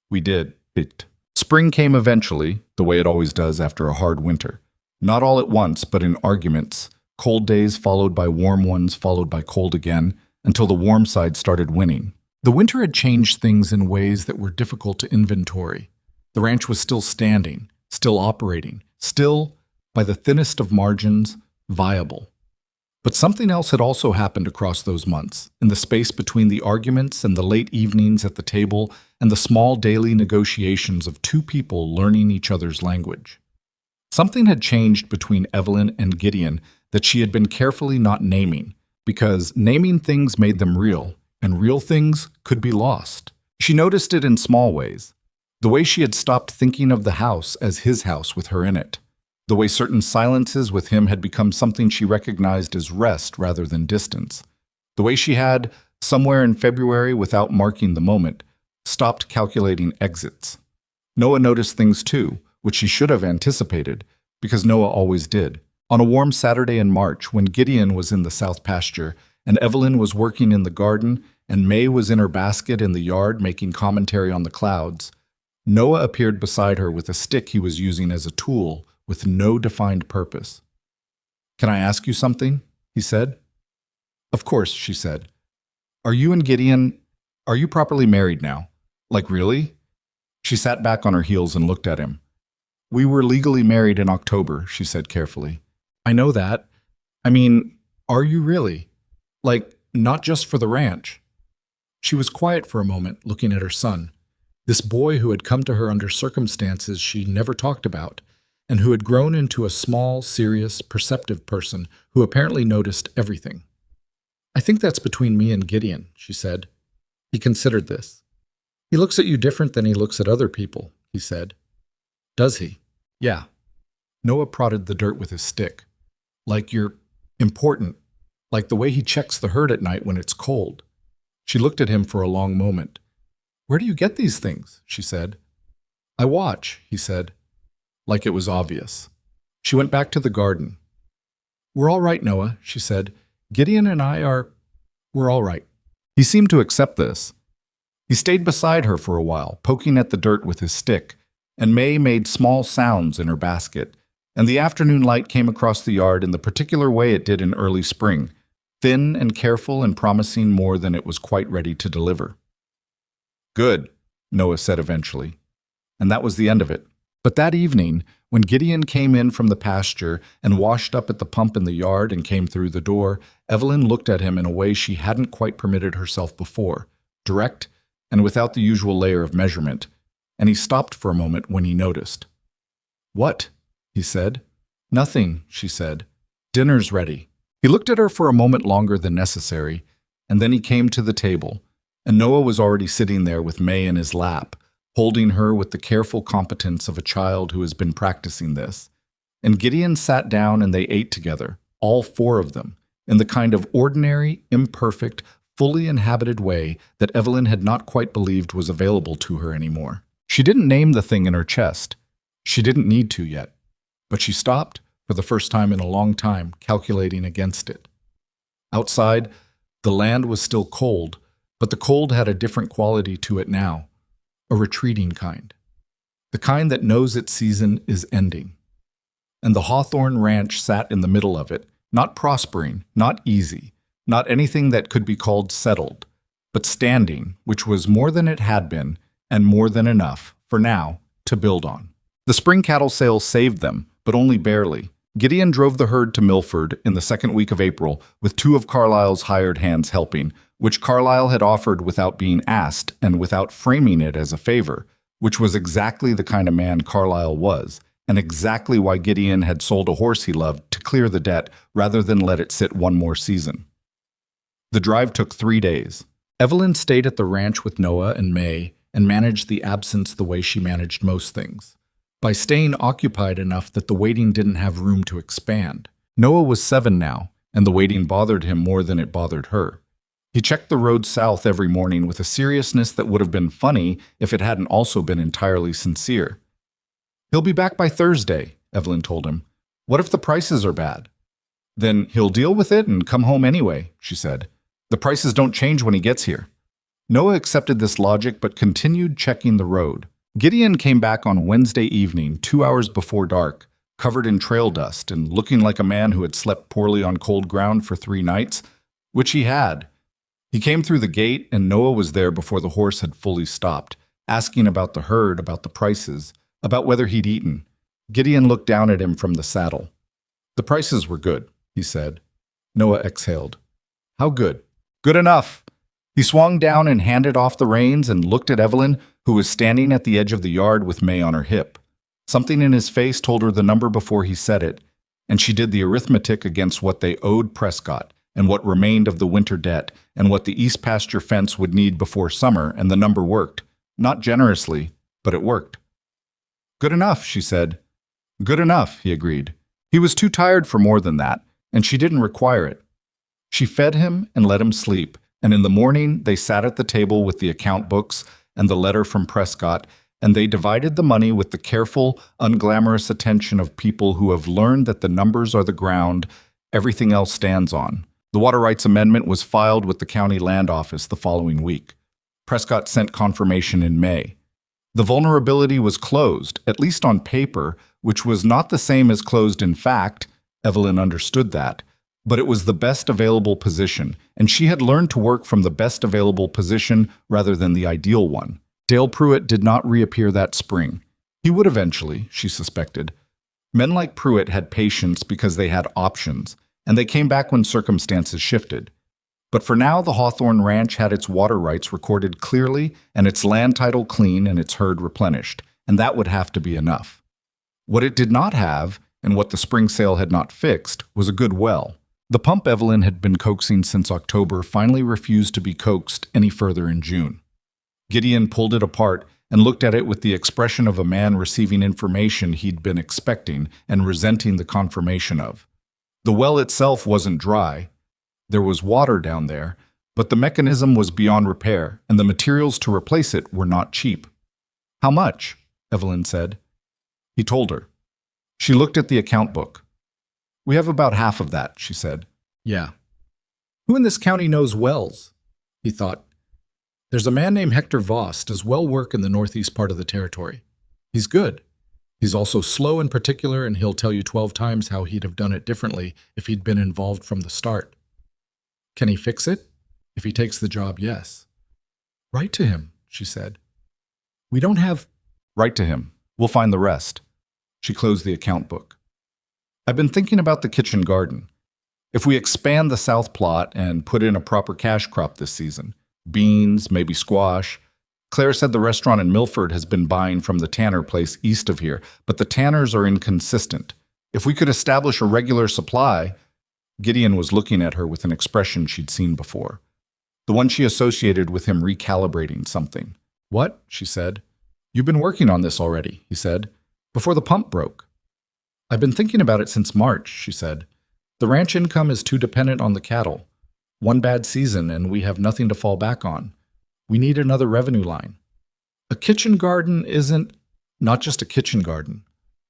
We did. It. Spring came eventually, the way it always does after a hard winter. Not all at once, but in arguments, cold days followed by warm ones followed by cold again, until the warm side started winning. The winter had changed things in ways that were difficult to inventory. The ranch was still standing, still operating, still, by the thinnest of margins, viable. But something else had also happened across those months, in the space between the arguments and the late evenings at the table and the small daily negotiations of two people learning each other's language. Something had changed between Evelyn and Gideon that she had been carefully not naming, because naming things made them real, and real things could be lost. She noticed it in small ways. The way she had stopped thinking of the house as his house with her in it. The way certain silences with him had become something she recognized as rest rather than distance. The way she had, somewhere in February without marking the moment, stopped calculating exits. Noah noticed things too, which she should have anticipated, because Noah always did. On a warm Saturday in March, when Gideon was in the south pasture, and Evelyn was working in the garden, and May was in her basket in the yard making commentary on the clouds, Noah appeared beside her with a stick he was using as a tool, with no defined purpose. Can I ask you something? He said. Of course, she said. Are you and Gideon, are you properly married now? Like really? She sat back on her heels and looked at him. We were legally married in October, she said carefully. I know that. I mean, are you really? Like, not just for the ranch. She was quiet for a moment, looking at her son, this boy who had come to her under circumstances she never talked about, and who had grown into a small, serious, perceptive person who apparently noticed everything. I think that's between me and Gideon, she said. He considered this. He looks at you different than he looks at other people, he said. Does he? Yeah. Noah prodded the dirt with his stick. Like you're important, like the way he checks the herd at night when it's cold. She looked at him for a long moment. Where do you get these things? She said. I watch, he said. Like it was obvious. She went back to the garden. We're all right, Noah, she said. Gideon and we're all right. He seemed to accept this. He stayed beside her for a while, poking at the dirt with his stick, and May made small sounds in her basket, and the afternoon light came across the yard in the particular way it did in early spring, thin and careful and promising more than it was quite ready to deliver. Good, Noah said eventually, and that was the end of it. But that evening, when Gideon came in from the pasture and washed up at the pump in the yard and came through the door, Evelyn looked at him in a way she hadn't quite permitted herself before, direct and without the usual layer of measurement, and he stopped for a moment when he noticed. What? He said. Nothing, she said. Dinner's ready. He looked at her for a moment longer than necessary, and then he came to the table, and Noah was already sitting there with May in his lap, holding her with the careful competence of a child who has been practicing this. And Gideon sat down and they ate together, all four of them, in the kind of ordinary, imperfect, fully inhabited way that Evelyn had not quite believed was available to her anymore. She didn't name the thing in her chest. She didn't need to yet. But she stopped, for the first time in a long time, calculating against it. Outside, the land was still cold, but the cold had a different quality to it now. A retreating kind. The kind that knows its season is ending. And the Hawthorne Ranch sat in the middle of it, not prospering, not easy, not anything that could be called settled, but standing, which was more than it had been, and more than enough, for now, to build on. The spring cattle sale saved them, but only barely. Gideon drove the herd to Milford in the second week of April, with two of Carlisle's hired hands helping, which Carlisle had offered without being asked and without framing it as a favor, which was exactly the kind of man Carlisle was, and exactly why Gideon had sold a horse he loved to clear the debt rather than let it sit one more season. The drive took 3 days. Evelyn stayed at the ranch with Noah and May and managed the absence the way she managed most things, by staying occupied enough that the waiting didn't have room to expand. Noah was 7 now, and the waiting bothered him more than it bothered her. He checked the road south every morning with a seriousness that would have been funny if it hadn't also been entirely sincere. "He'll be back by Thursday," Evelyn told him. "What if the prices are bad?" "Then he'll deal with it and come home anyway," she said. "The prices don't change when he gets here." Noah accepted this logic but continued checking the road. Gideon came back on Wednesday evening, 2 hours before dark, covered in trail dust and looking like a man who had slept poorly on cold ground for 3 nights, which he had. He came through the gate, and Noah was there before the horse had fully stopped, asking about the herd, about the prices, about whether he'd eaten. Gideon looked down at him from the saddle. "The prices were good," he said. Noah exhaled. "How good?" "Good enough." He swung down and handed off the reins and looked at Evelyn, who was standing at the edge of the yard with May on her hip. Something in his face told her the number before he said it, and she did the arithmetic against what they owed Prescott and what remained of the winter debt and what the east pasture fence would need before summer, and the number worked. Not generously, but it worked. "Good enough," she said. "Good enough," he agreed. He was too tired for more than that, and she didn't require it. She fed him and let him sleep, and in the morning they sat at the table with the account books and the letter from Prescott, and they divided the money with the careful, unglamorous attention of people who have learned that the numbers are the ground everything else stands on. The Water Rights Amendment was filed with the county land office the following week. Prescott sent confirmation in May. The vulnerability was closed, at least on paper, which was not the same as closed in fact. Evelyn understood that. But it was the best available position, and she had learned to work from the best available position rather than the ideal one. Dale Pruitt did not reappear that spring. He would eventually, she suspected. Men like Pruitt had patience because they had options, and they came back when circumstances shifted. But for now, the Hawthorne Ranch had its water rights recorded clearly and its land title clean and its herd replenished, and that would have to be enough. What it did not have, and what the spring sale had not fixed, was a good well. The pump Evelyn had been coaxing since October finally refused to be coaxed any further in June. Gideon pulled it apart and looked at it with the expression of a man receiving information he'd been expecting and resenting the confirmation of. The well itself wasn't dry. There was water down there, but the mechanism was beyond repair, and the materials to replace it were not cheap. "How much?" Evelyn said. He told her. She looked at the account book. "We have about half of that," she said. "Yeah. Who in this county knows wells?" He thought. "There's a man named Hector Voss does well work in the northeast part of the territory. He's good. He's also slow and particular, and he'll tell you 12 times how he'd have done it differently if he'd been involved from the start. Can he fix it? If he takes the job, yes." "Write to him," she said. "We don't have—" "Write to him. We'll find the rest." She closed the account book. "I've been thinking about the kitchen garden. If we expand the south plot and put in a proper cash crop this season, beans, maybe squash. Claire said the restaurant in Milford has been buying from the tanner place east of here, but the tanners are inconsistent. If we could establish a regular supply—" Gideon was looking at her with an expression she'd seen before, the one she associated with him recalibrating something. "What?" she said. "You've been working on this already," he said, "before the pump broke." "I've been thinking about it since March," she said. "The ranch income is too dependent on the cattle. One bad season and we have nothing to fall back on. We need another revenue line. A kitchen garden isn't not just a kitchen garden,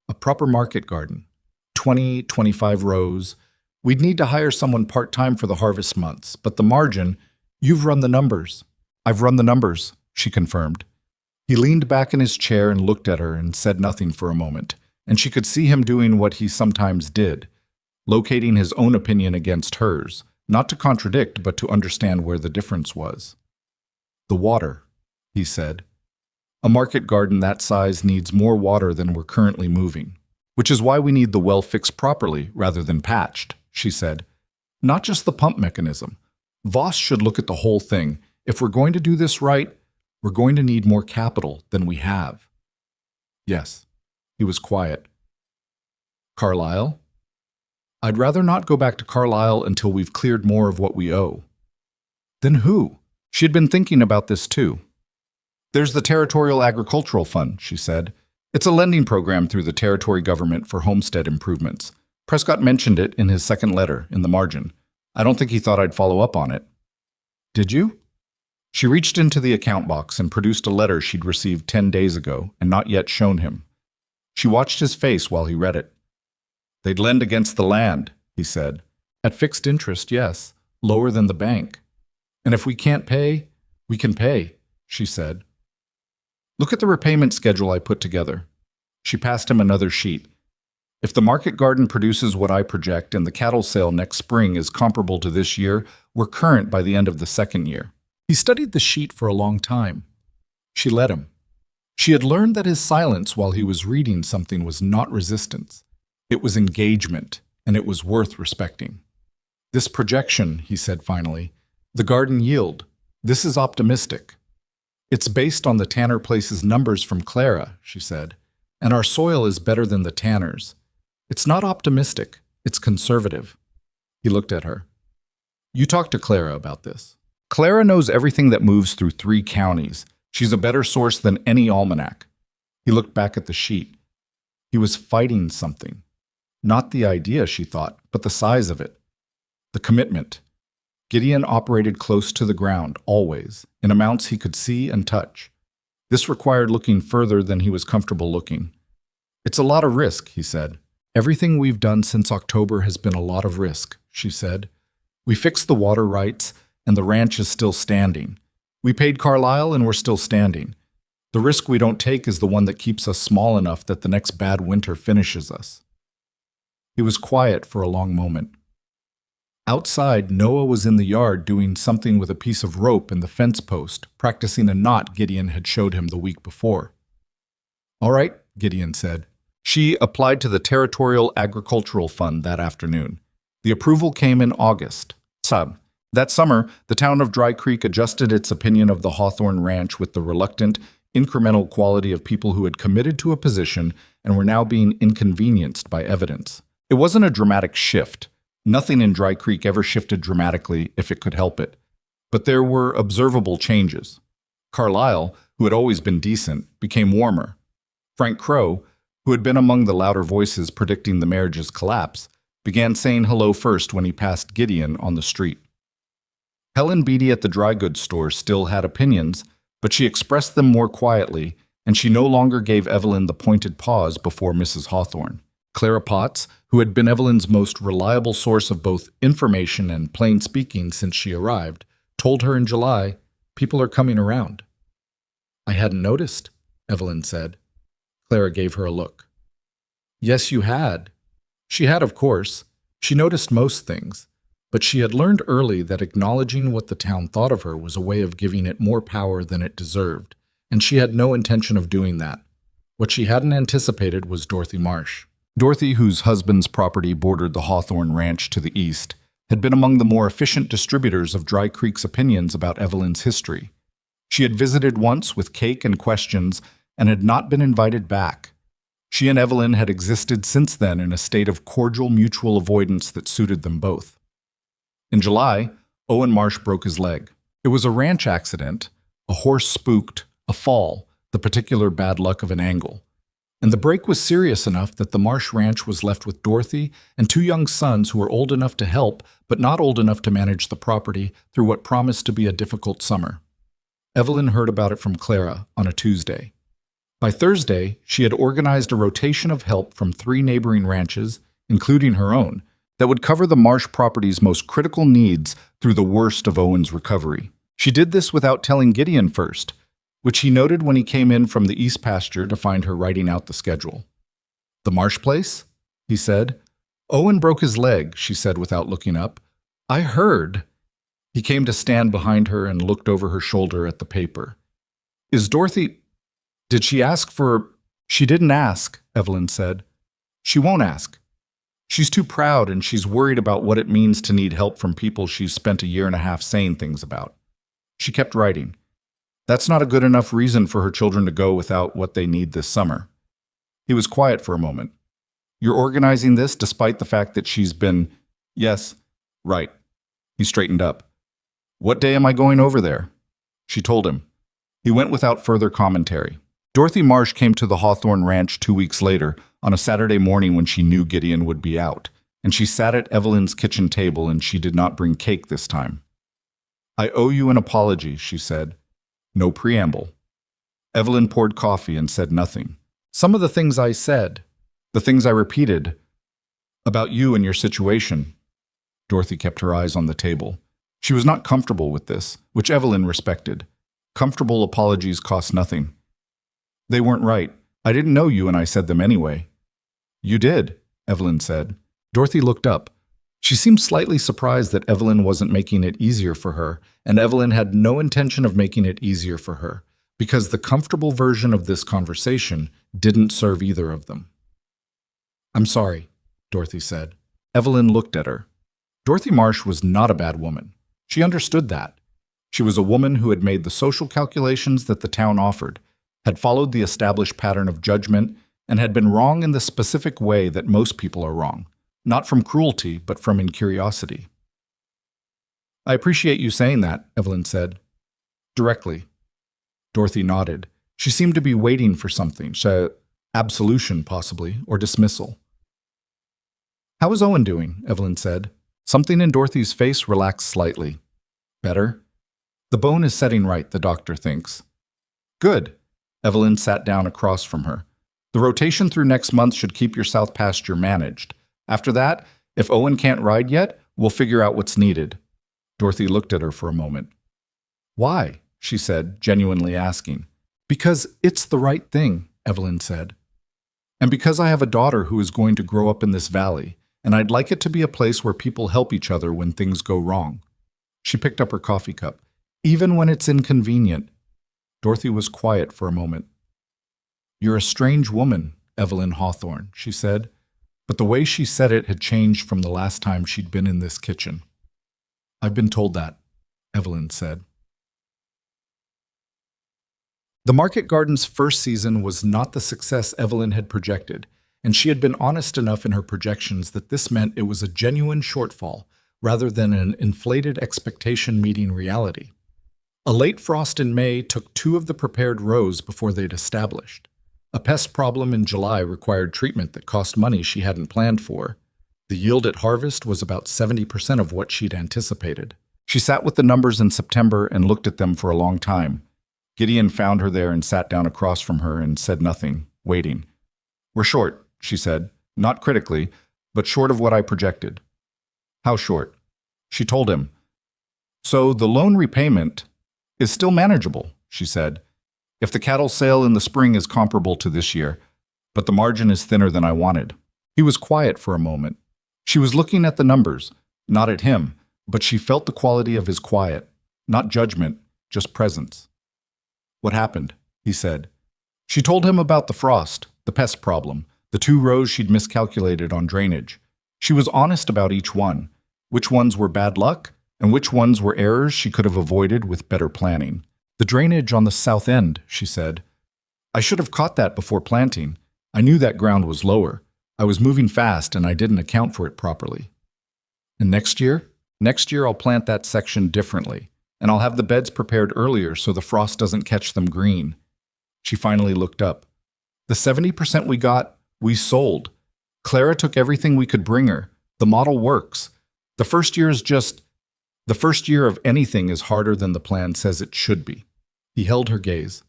a proper market garden. 20, 25 rows. We'd need to hire someone part-time for the harvest months, but the margin, you've run the numbers." "I've run the numbers," she confirmed. He leaned back in his chair and looked at her and said nothing for a moment, and she could see him doing what he sometimes did, locating his own opinion against hers, not to contradict but to understand where the difference was. "The water," he said. "A market garden that size needs more water than we're currently moving, which is why we need the well fixed properly rather than patched," she said. "Not just the pump mechanism. Voss should look at the whole thing. If we're going to do this right, we're going to need more capital than we have." "Yes." He was quiet. "Carlisle?" I'd rather not go back to Carlisle until we've cleared more of what we owe. Then who? She had been thinking about this too. There's the Territorial Agricultural Fund, she said. It's a lending program through the territory government for homestead improvements. Prescott mentioned it in his second letter, in the margin. I don't think he thought I'd follow up on it. Did you? She reached into the account box and produced a letter she'd received 10 days ago and not yet shown him. She watched his face while he read it. They'd lend against the land, he said. At fixed interest, yes, lower than the bank. And if we can't pay, we can pay, she said. Look at the repayment schedule I put together. She passed him another sheet. If the market garden produces what I project and the cattle sale next spring is comparable to this year, we're current by the end of the second year. He studied the sheet for a long time. She let him. She had learned that his silence while he was reading something was not resistance. It was engagement, and it was worth respecting. This projection, he said finally, the garden yield, this is optimistic. It's based on the Tanner Place's numbers from Clara, she said, and our soil is better than the Tanners. It's not optimistic, it's conservative. He looked at her. You talked to Clara about this. Clara knows everything that moves through 3 counties. She's a better source than any almanac. He looked back at the sheet. He was fighting something. Not the idea, she thought, but the size of it. The commitment. Gideon operated close to the ground, always, in amounts he could see and touch. This required looking further than he was comfortable looking. It's a lot of risk, he said. Everything we've done since October has been a lot of risk, she said. We fixed the water rights, and the ranch is still standing. We paid Carlisle, and we're still standing. The risk we don't take is the one that keeps us small enough that the next bad winter finishes us. He was quiet for a long moment. Outside, Noah was in the yard doing something with a piece of rope in the fence post, practicing a knot Gideon had showed him the week before. All right, Gideon said. She applied to the Territorial Agricultural Fund that afternoon. The approval came in August. That summer, the town of Dry Creek adjusted its opinion of the Hawthorne Ranch with the reluctant, incremental quality of people who had committed to a position and were now being inconvenienced by evidence. It wasn't a dramatic shift. Nothing in Dry Creek ever shifted dramatically if it could help it. But there were observable changes. Carlisle, who had always been decent, became warmer. Frank Crow, who had been among the louder voices predicting the marriage's collapse, began saying hello first when he passed Gideon on the street. Helen Beatty at the dry goods store still had opinions, but she expressed them more quietly, and she no longer gave Evelyn the pointed pause before Mrs. Hawthorne. Clara Potts, who had been Evelyn's most reliable source of both information and plain speaking since she arrived, told her in July, "People are coming around." "I hadn't noticed," Evelyn said. Clara gave her a look. "Yes, you had." She had, of course. She noticed most things, but she had learned early that acknowledging what the town thought of her was a way of giving it more power than it deserved, and she had no intention of doing that. What she hadn't anticipated was Dorothy Marsh. Dorothy, whose husband's property bordered the Hawthorne Ranch to the east, had been among the more efficient distributors of Dry Creek's opinions about Evelyn's history. She had visited once with cake and questions and had not been invited back. She and Evelyn had existed since then in a state of cordial mutual avoidance that suited them both. In July, Owen Marsh broke his leg. It was a ranch accident, a horse spooked, a fall, the particular bad luck of an angle. And the break was serious enough that the Marsh Ranch was left with Dorothy and 2 young sons who were old enough to help, but not old enough to manage the property through what promised to be a difficult summer. Evelyn heard about it from Clara on a Tuesday. By Thursday, she had organized a rotation of help from 3 neighboring ranches, including her own, that would cover the Marsh property's most critical needs through the worst of Owen's recovery. She did this without telling Gideon first, which he noted when he came in from the east pasture to find her writing out the schedule. "The Marsh place?" he said. "Owen broke his leg," she said without looking up. "I heard." He came to stand behind her and looked over her shoulder at the paper. "Is Dorothy... Did she ask for..." "She didn't ask," Evelyn said. "She won't ask. She's too proud and she's worried about what it means to need help from people she's spent a year and a half saying things about." She kept writing. "That's not a good enough reason for her children to go without what they need this summer." He was quiet for a moment. You're organizing this despite the fact that she's been... Yes, right. He straightened up. What day am I going over there? She told him. He went without further commentary. Dorothy Marsh came to the Hawthorne Ranch 2 weeks later, on a Saturday morning when she knew Gideon would be out, and she sat at Evelyn's kitchen table and she did not bring cake this time. I owe you an apology, she said. No preamble. Evelyn poured coffee and said nothing. Some of the things I said, the things I repeated, about you and your situation. Dorothy kept her eyes on the table. She was not comfortable with this, which Evelyn respected. Comfortable apologies cost nothing. They weren't right. I didn't know you and I said them anyway. You did, Evelyn said. Dorothy looked up. She seemed slightly surprised that Evelyn wasn't making it easier for her, and Evelyn had no intention of making it easier for her, because the comfortable version of this conversation didn't serve either of them. I'm sorry, Dorothy said. Evelyn looked at her. Dorothy Marsh was not a bad woman. She understood that. She was a woman who had made the social calculations that the town offered, had followed the established pattern of judgment, and had been wrong in the specific way that most people are wrong, not from cruelty, but from incuriosity. I appreciate you saying that, Evelyn said. Directly. Dorothy nodded. She seemed to be waiting for something, absolution possibly, or dismissal. How is Owen doing? Evelyn said. Something in Dorothy's face relaxed slightly. Better? The bone is setting right, the doctor thinks. Good. Evelyn sat down across from her. The rotation through next month should keep your south pasture managed. After that, if Owen can't ride yet, we'll figure out what's needed. Dorothy looked at her for a moment. Why? She said, genuinely asking. Because it's the right thing, Evelyn said. And because I have a daughter who is going to grow up in this valley, and I'd like it to be a place where people help each other when things go wrong. She picked up her coffee cup. Even when it's inconvenient. Dorothy was quiet for a moment. You're a strange woman, Evelyn Hawthorne, she said, but the way she said it had changed from the last time she'd been in this kitchen. I've been told that, Evelyn said. The Market Garden's first season was not the success Evelyn had projected, and she had been honest enough in her projections that this meant it was a genuine shortfall rather than an inflated expectation meeting reality. A late frost in May took 2 of the prepared rows before they'd established. A pest problem in July required treatment that cost money she hadn't planned for. The yield at harvest was about 70% of what she'd anticipated. She sat with the numbers in September and looked at them for a long time. Gideon found her there and sat down across from her and said nothing, waiting. We're short, she said, not critically, but short of what I projected. How short? She told him. So the loan repayment is still manageable, she said, if the cattle sale in the spring is comparable to this year, but the margin is thinner than I wanted. He was quiet for a moment. She was looking at the numbers, not at him, but she felt the quality of his quiet, not judgment, just presence. What happened? He said. She told him about the frost, the pest problem, the 2 rows she'd miscalculated on drainage. She was honest about each one, which ones were bad luck, and which ones were errors she could have avoided with better planning. The drainage on the south end, she said. I should have caught that before planting. I knew that ground was lower. I was moving fast and I didn't account for it properly. And next year? Next year I'll plant that section differently, and I'll have the beds prepared earlier so the frost doesn't catch them green. She finally looked up. The 70% we got, we sold. Clara took everything we could bring her. The model works. The first year of anything is harder than the plan says it should be. He held her gaze.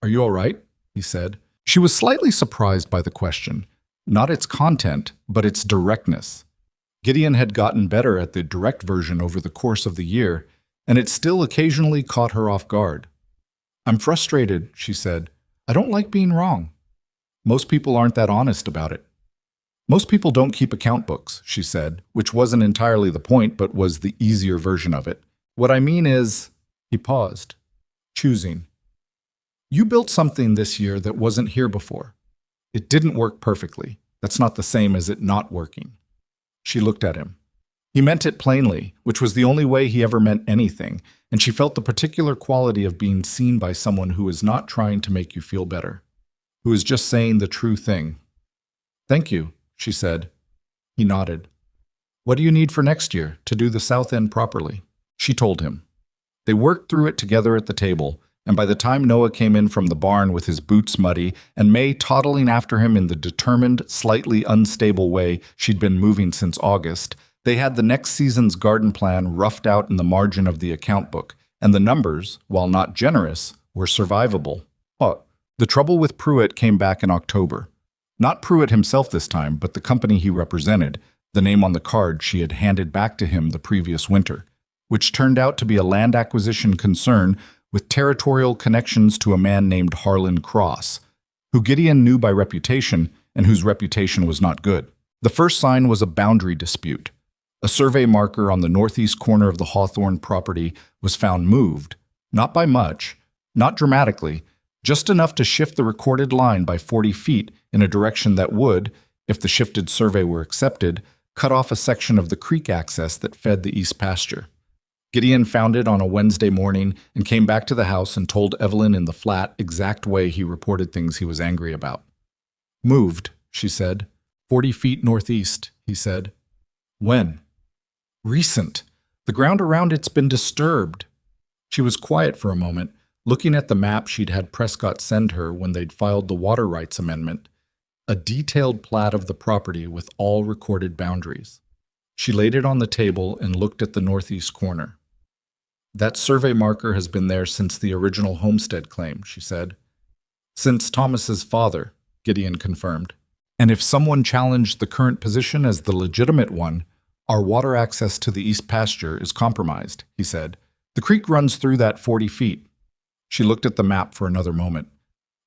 Are you all right? He said. She was slightly surprised by the question, not its content, but its directness. Gideon had gotten better at the direct version over the course of the year, and it still occasionally caught her off guard. I'm frustrated, she said. I don't like being wrong. Most people aren't that honest about it. Most people don't keep account books, she said, which wasn't entirely the point, but was the easier version of it. What I mean is, he paused, choosing. You built something this year that wasn't here before. It didn't work perfectly. That's not the same as it not working. She looked at him. He meant it plainly, which was the only way he ever meant anything, and she felt the particular quality of being seen by someone who is not trying to make you feel better, who is just saying the true thing. Thank you, she said. He nodded. What do you need for next year to do the south end properly? She told him. They worked through it together at the table, and by the time Noah came in from the barn with his boots muddy and May toddling after him in the determined, slightly unstable way she'd been moving since August, they had the next season's garden plan roughed out in the margin of the account book, and the numbers, while not generous, were survivable. The trouble with Pruitt came back in October. Not Pruitt himself this time, but the company he represented, the name on the card she had handed back to him the previous winter, which turned out to be a land acquisition concern with territorial connections to a man named Harlan Cross, who Gideon knew by reputation and whose reputation was not good. The first sign was a boundary dispute. A survey marker on the northeast corner of the Hawthorne property was found moved, not by much, not dramatically, just enough to shift the recorded line by 40 feet in a direction that would, if the shifted survey were accepted, cut off a section of the creek access that fed the east pasture. Gideon found it on a Wednesday morning and came back to the house and told Evelyn in the flat, exact way he reported things he was angry about. Moved, she said. 40 feet northeast, he said. When? Recent. The ground around it's been disturbed. She was quiet for a moment, looking at the map she'd had Prescott send her when they'd filed the water rights amendment, a detailed plat of the property with all recorded boundaries. She laid it on the table and looked at the northeast corner. That survey marker has been there since the original homestead claim, she said. Since Thomas's father, Gideon confirmed. And if someone challenged the current position as the legitimate one, our water access to the east pasture is compromised, he said. The creek runs through that 40 feet. She looked at the map for another moment.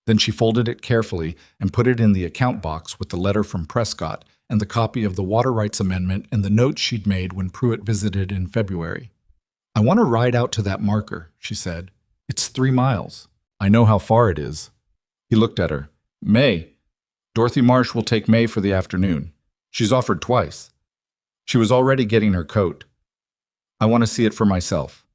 Then she folded it carefully and put it in the account box with the letter from Prescott and the copy of the water rights amendment and the notes she'd made when Pruitt visited in February. I want to ride out to that marker, she said. It's 3 miles. I know how far it is. He looked at her. May. Dorothy Marsh will take May for the afternoon. She's offered twice. She was already getting her coat. I want to see it for myself.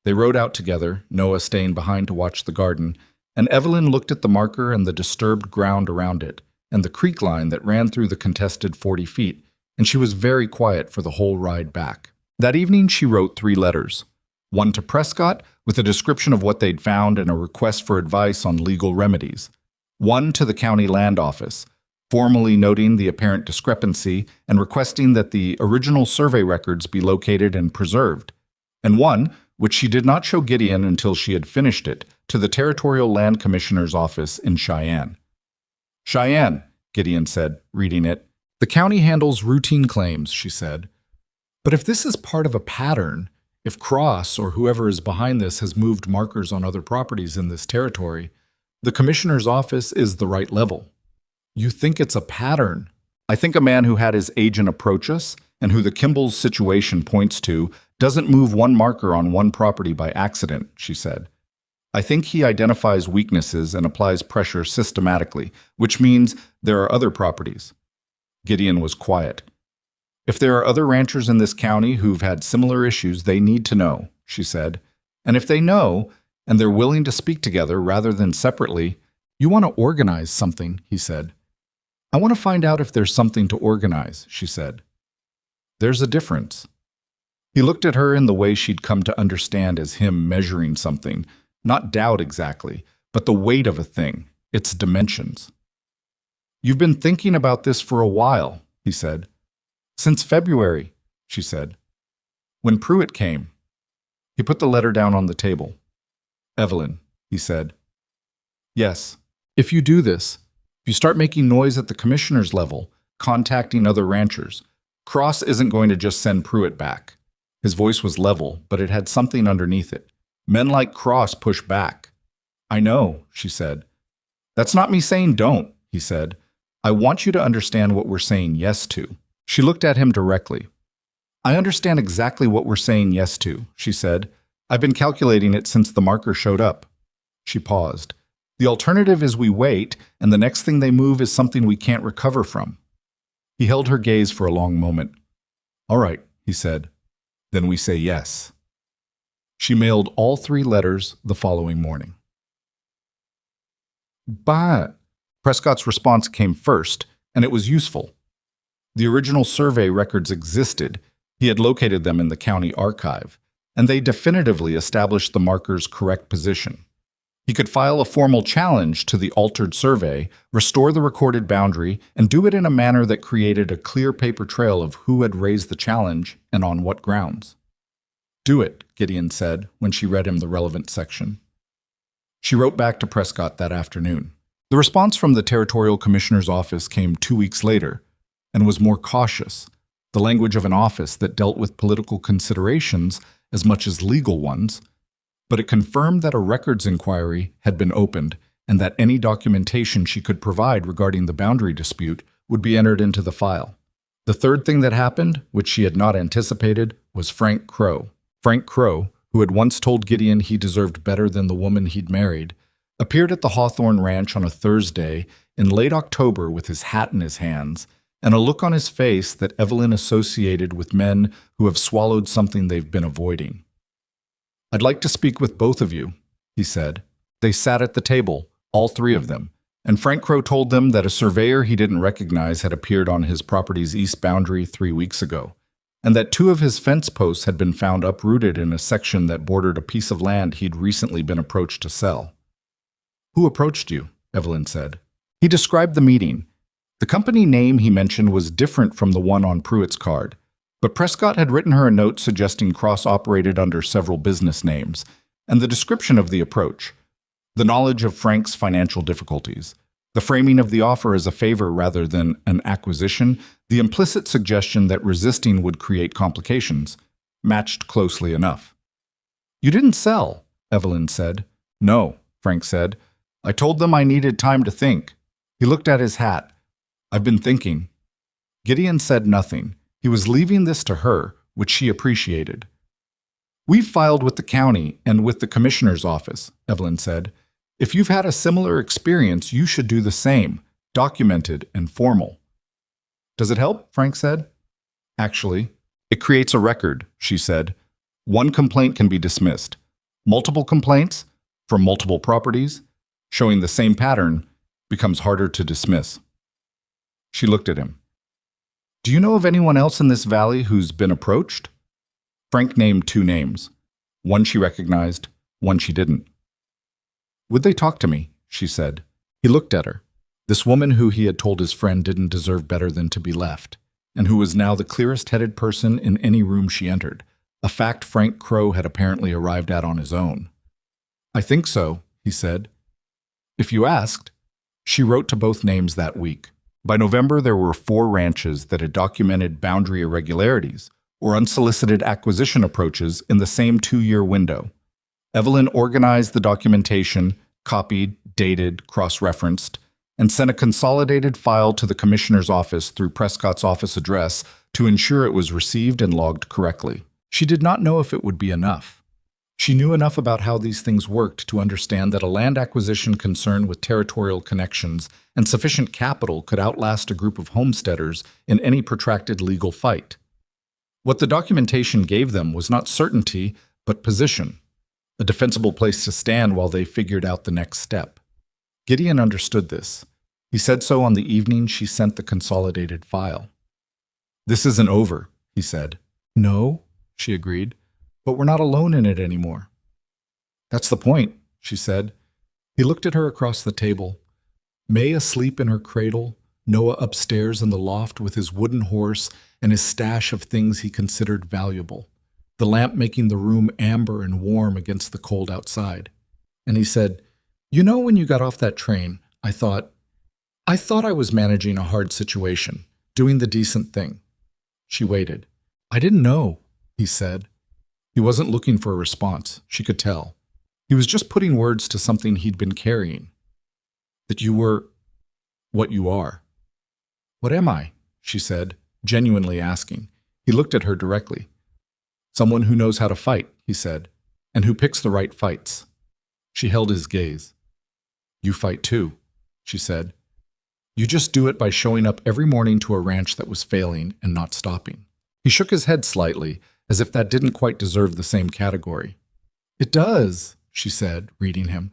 They rode out together, Noah staying behind to watch the garden, and Evelyn looked at the marker and the disturbed ground around it, and the creek line that ran through the contested 40 feet, and she was very quiet for the whole ride back. That evening she wrote 3 letters. One to Prescott, with a description of what they'd found and a request for advice on legal remedies. One to the county land office, formally noting the apparent discrepancy and requesting that the original survey records be located and preserved. And one, which she did not show Gideon until she had finished it, to the Territorial Land Commissioner's office in Cheyenne. Cheyenne, Gideon said, reading it. The county handles routine claims, she said. But if this is part of a pattern, if Cross or whoever is behind this has moved markers on other properties in this territory, the commissioner's office is the right level. You think it's a pattern? I think a man who had his agent approach us, and who the Kimball's situation points to, doesn't move one marker on one property by accident, she said. I think he identifies weaknesses and applies pressure systematically, which means there are other properties. Gideon was quiet. If there are other ranchers in this county who've had similar issues, they need to know, she said. And if they know, and they're willing to speak together rather than separately, you want to organize something, he said. I want to find out if there's something to organize, she said. There's a difference. He looked at her in the way she'd come to understand as him measuring something, not doubt exactly, but the weight of a thing, its dimensions. You've been thinking about this for a while, he said. Since February, she said. When Pruitt came. He put the letter down on the table. Evelyn, he said. Yes, if you do this, if you start making noise at the commissioner's level, contacting other ranchers, Cross isn't going to just send Pruitt back. His voice was level, but it had something underneath it. Men like Cross push back. I know, she said. That's not me saying don't, he said. I want you to understand what we're saying yes to. She looked at him directly. I understand exactly what we're saying yes to, she said. I've been calculating it since the marker showed up. She paused. The alternative is we wait, and the next thing they move is something we can't recover from. He held her gaze for a long moment. All right, he said. Then we say yes. She mailed all 3 letters the following morning. But Prescott's response came first, and it was useful. The original survey records existed. He had located them in the county archive, and they definitively established the marker's correct position. He could file a formal challenge to the altered survey, restore the recorded boundary, and do it in a manner that created a clear paper trail of who had raised the challenge and on what grounds. "Do it," Gideon said when she read him the relevant section. She wrote back to Prescott that afternoon. The response from the Territorial Commissioner's office came 2 weeks later and was more cautious, the language of an office that dealt with political considerations as much as legal ones, but it confirmed that a records inquiry had been opened and that any documentation she could provide regarding the boundary dispute would be entered into the file. The third thing that happened, which she had not anticipated, was Frank Crow. Frank Crow, who had once told Gideon he deserved better than the woman he'd married, appeared at the Hawthorne Ranch on a Thursday in late October with his hat in his hands and a look on his face that Evelyn associated with men who have swallowed something they've been avoiding. "I'd like to speak with both of you," he said. They sat at the table, all three of them, and Frank Crow told them that a surveyor he didn't recognize had appeared on his property's east boundary 3 weeks ago, and that 2 of his fence posts had been found uprooted in a section that bordered a piece of land he'd recently been approached to sell. "Who approached you?" Evelyn said. He described the meeting. The company name he mentioned was different from the one on Pruitt's card, but Prescott had written her a note suggesting Cross operated under several business names, and the description of the approach, the knowledge of Frank's financial difficulties, the framing of the offer as a favor rather than an acquisition, the implicit suggestion that resisting would create complications, matched closely enough. "You didn't sell," Evelyn said. "No," Frank said. "I told them I needed time to think." He looked at his hat. "I've been thinking." Gideon said nothing. He was leaving this to her, which she appreciated. "We've filed with the county and with the commissioner's office," Evelyn said. "If you've had a similar experience, you should do the same, documented and formal." "Does it help?" Frank said. "Actually, it creates a record," she said. "One complaint can be dismissed. Multiple complaints, from multiple properties, showing the same pattern, becomes harder to dismiss." She looked at him. "Do you know of anyone else in this valley who's been approached?" Frank named 2 names. One she recognized, one she didn't. "Would they talk to me?" she said. He looked at her. This woman who he had told his friend didn't deserve better than to be left, and who was now the clearest-headed person in any room she entered, a fact Frank Crow had apparently arrived at on his own. "I think so," he said. "If you asked." She wrote to both names that week. By November, there were 4 ranches that had documented boundary irregularities or unsolicited acquisition approaches in the same 2-year window. Evelyn organized the documentation, copied, dated, cross-referenced, and sent a consolidated file to the commissioner's office through Prescott's office address to ensure it was received and logged correctly. She did not know if it would be enough. She knew enough about how these things worked to understand that a land acquisition concerned with territorial connections and sufficient capital could outlast a group of homesteaders in any protracted legal fight. What the documentation gave them was not certainty, but position, a defensible place to stand while they figured out the next step. Gideon understood this. He said so on the evening she sent the consolidated file. "This isn't over," he said. "No," she agreed. "But we're not alone in it anymore." "That's the point," she said. He looked at her across the table. May asleep in her cradle, Noah upstairs in the loft with his wooden horse and his stash of things he considered valuable, the lamp making the room amber and warm against the cold outside. And he said, "You know, when you got off that train, I thought I was managing a hard situation, doing the decent thing." She waited. "I didn't know," he said. He wasn't looking for a response, she could tell. He was just putting words to something he'd been carrying. "That you were what you are." "What am I?" she said, genuinely asking. He looked at her directly. "Someone who knows how to fight," he said, "and who picks the right fights." She held his gaze. "You fight too," she said. "You just do it by showing up every morning to a ranch that was failing and not stopping." He shook his head slightly, as if that didn't quite deserve the same category. "It does," she said, reading him.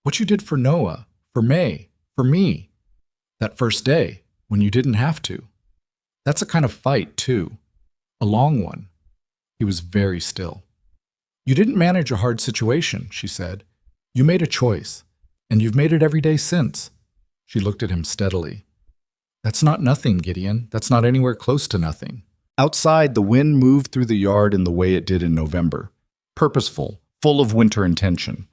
"What you did for Noah, for May, for me. That first day, when you didn't have to. That's a kind of fight, too. A long one. He was very still. You didn't manage a hard situation, she said. You made a choice, and you've made it every day since. She looked at him steadily. That's not nothing, Gideon. That's not anywhere close to nothing. Outside, the wind moved through the yard in the way it did in November. Purposeful, full of winter intention.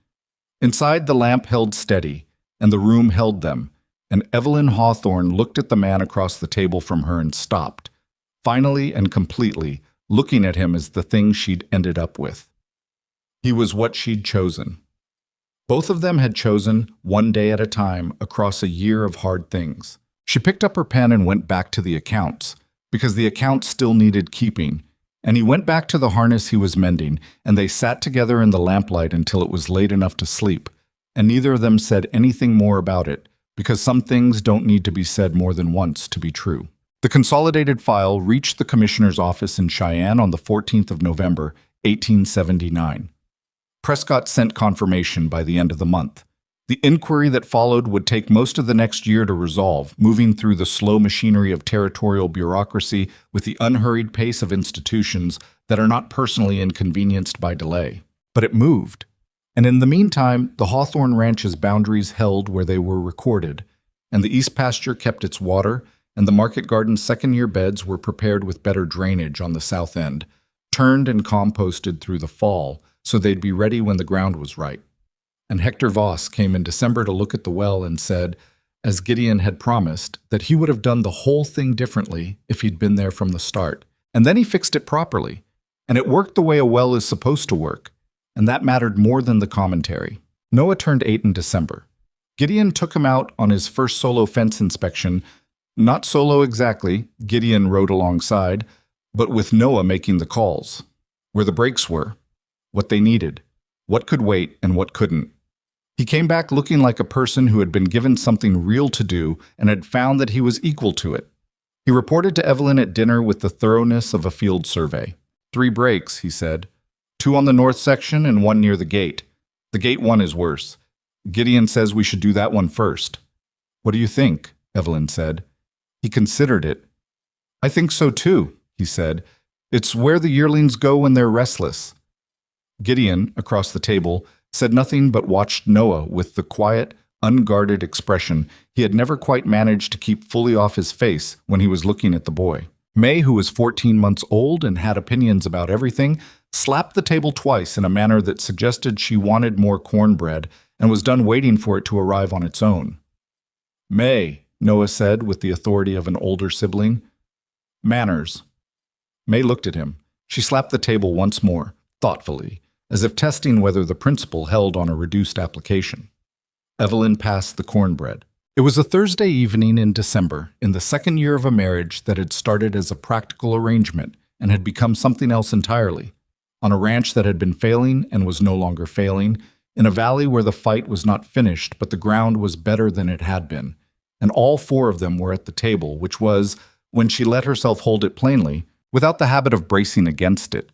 Inside, the lamp held steady, and the room held them, and Evelyn Hawthorne looked at the man across the table from her and stopped, finally and completely, looking at him as the thing she'd ended up with. He was what she'd chosen. Both of them had chosen, one day at a time, across a year of hard things. She picked up her pen and went back to the accounts, because the accounts still needed keeping, and he went back to the harness he was mending, and they sat together in the lamplight until it was late enough to sleep, and neither of them said anything more about it, because some things don't need to be said more than once to be true. The consolidated file reached the commissioner's office in Cheyenne on the 14th of November, 1879. Prescott sent confirmation by the end of the month. The inquiry that followed would take most of the next year to resolve, moving through the slow machinery of territorial bureaucracy with the unhurried pace of institutions that are not personally inconvenienced by delay. But it moved. And in the meantime, the Hawthorne Ranch's boundaries held where they were recorded, and the east pasture kept its water, and the market garden's second-year beds were prepared with better drainage on the south end, turned and composted through the fall, so they'd be ready when the ground was right. And Hector Voss came in December to look at the well and said, as Gideon had promised, that he would have done the whole thing differently if he'd been there from the start. And then he fixed it properly, and it worked the way a well is supposed to work, and that mattered more than the commentary. Noah turned 8 in December. Gideon took him out on his first solo fence inspection, not solo exactly, Gideon rode alongside, but with Noah making the calls, where the breaks were, what they needed, what could wait and what couldn't. He came back looking like a person who had been given something real to do and had found that he was equal to it. He reported to Evelyn at dinner with the thoroughness of a field survey. 3 breaks, he said. 2 on the north section and 1 near the gate. The gate one is worse. Gideon says we should do that one first. What do you think? Evelyn said. He considered it. I think so too, he said. It's where the yearlings go when they're restless. Gideon, across the table, said nothing but watched Noah with the quiet, unguarded expression he had never quite managed to keep fully off his face when he was looking at the boy. May, who was 14 months old and had opinions about everything, slapped the table twice in a manner that suggested she wanted more cornbread and was done waiting for it to arrive on its own. May, Noah said with the authority of an older sibling. Manners. May looked at him. She slapped the table once more, thoughtfully, as if testing whether the principle held on a reduced application. Evelyn passed the cornbread. It was a Thursday evening in December, in the second year of a marriage that had started as a practical arrangement and had become something else entirely, on a ranch that had been failing and was no longer failing, in a valley where the fight was not finished but the ground was better than it had been, and all 4 of them were at the table, which was, when she let herself hold it plainly, without the habit of bracing against it,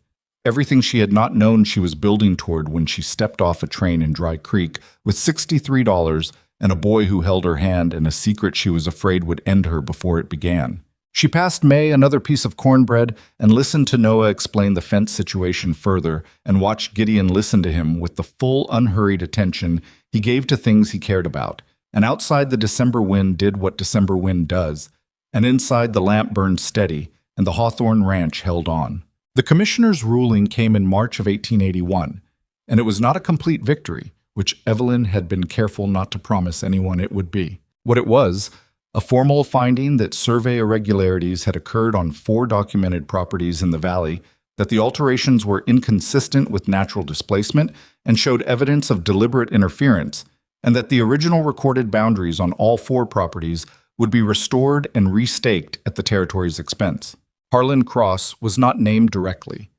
everything she had not known she was building toward when she stepped off a train in Dry Creek with $63 and a boy who held her hand and a secret she was afraid would end her before it began. She passed May another piece of cornbread and listened to Noah explain the fence situation further and watched Gideon listen to him with the full, unhurried attention he gave to things he cared about. And outside, the December wind did what December wind does, and inside the lamp burned steady, and the Hawthorne Ranch held on. The commissioner's ruling came in March of 1881, and it was not a complete victory, which Evelyn had been careful not to promise anyone it would be. What it was, a formal finding that survey irregularities had occurred on 4 documented properties in the valley, that the alterations were inconsistent with natural displacement and showed evidence of deliberate interference, and that the original recorded boundaries on all 4 properties would be restored and restaked at the territory's expense. Harlan Cross was not named directly.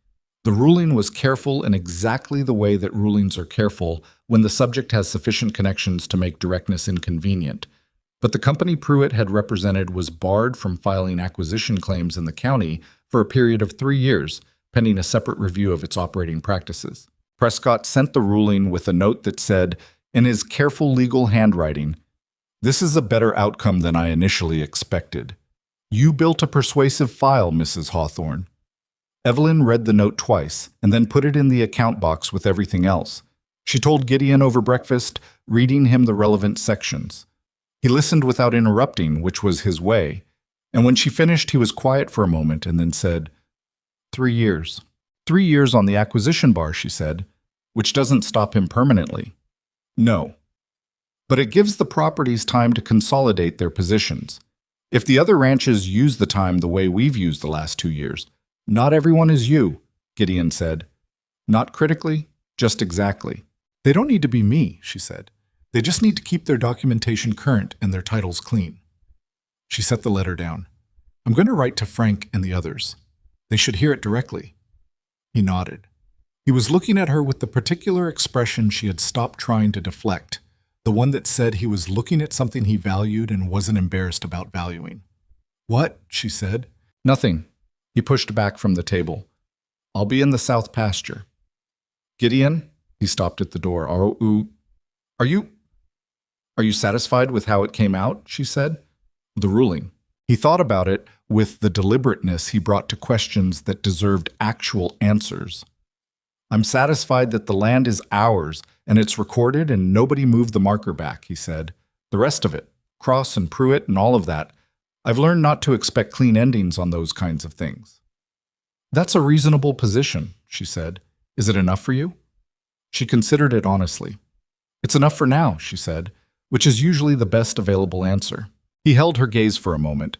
The ruling was careful in exactly the way that rulings are careful when the subject has sufficient connections to make directness inconvenient. But the company Pruitt had represented was barred from filing acquisition claims in the county for a period of 3 years, pending a separate review of its operating practices. Prescott sent the ruling with a note that said, in his careful legal handwriting, "This is a better outcome than I initially expected. "You built a persuasive file, Mrs. Hawthorne." Evelyn read the note twice and then put it in the account box with everything else. She told Gideon over breakfast, reading him the relevant sections. He listened without interrupting, which was his way, and when she finished, he was quiet for a moment and then said, 3 years. 3 years on the acquisition bar, she said, which doesn't stop him permanently. No. But it gives the properties time to consolidate their positions. If the other ranches use the time the way we've used the last 2 years, not everyone is you, Gideon said. Not critically, just exactly. They don't need to be me, she said. They just need to keep their documentation current and their titles clean. She set the letter down. I'm going to write to Frank and the others. They should hear it directly. He nodded. He was looking at her with the particular expression she had stopped trying to deflect, the one that said he was looking at something he valued and wasn't embarrassed about valuing. What? She said. Nothing. He pushed back from the table. I'll be in the south pasture. Gideon? He stopped at the door. Are you satisfied with how it came out? She said. The ruling. He thought about it with the deliberateness he brought to questions that deserved actual answers. I'm satisfied that the land is ours, and it's recorded and nobody moved the marker back, he said. The rest of it, Cross and Pruitt and all of that, I've learned not to expect clean endings on those kinds of things. That's a reasonable position, she said. Is it enough for you? She considered it honestly. It's enough for now, she said, which is usually the best available answer. He held her gaze for a moment.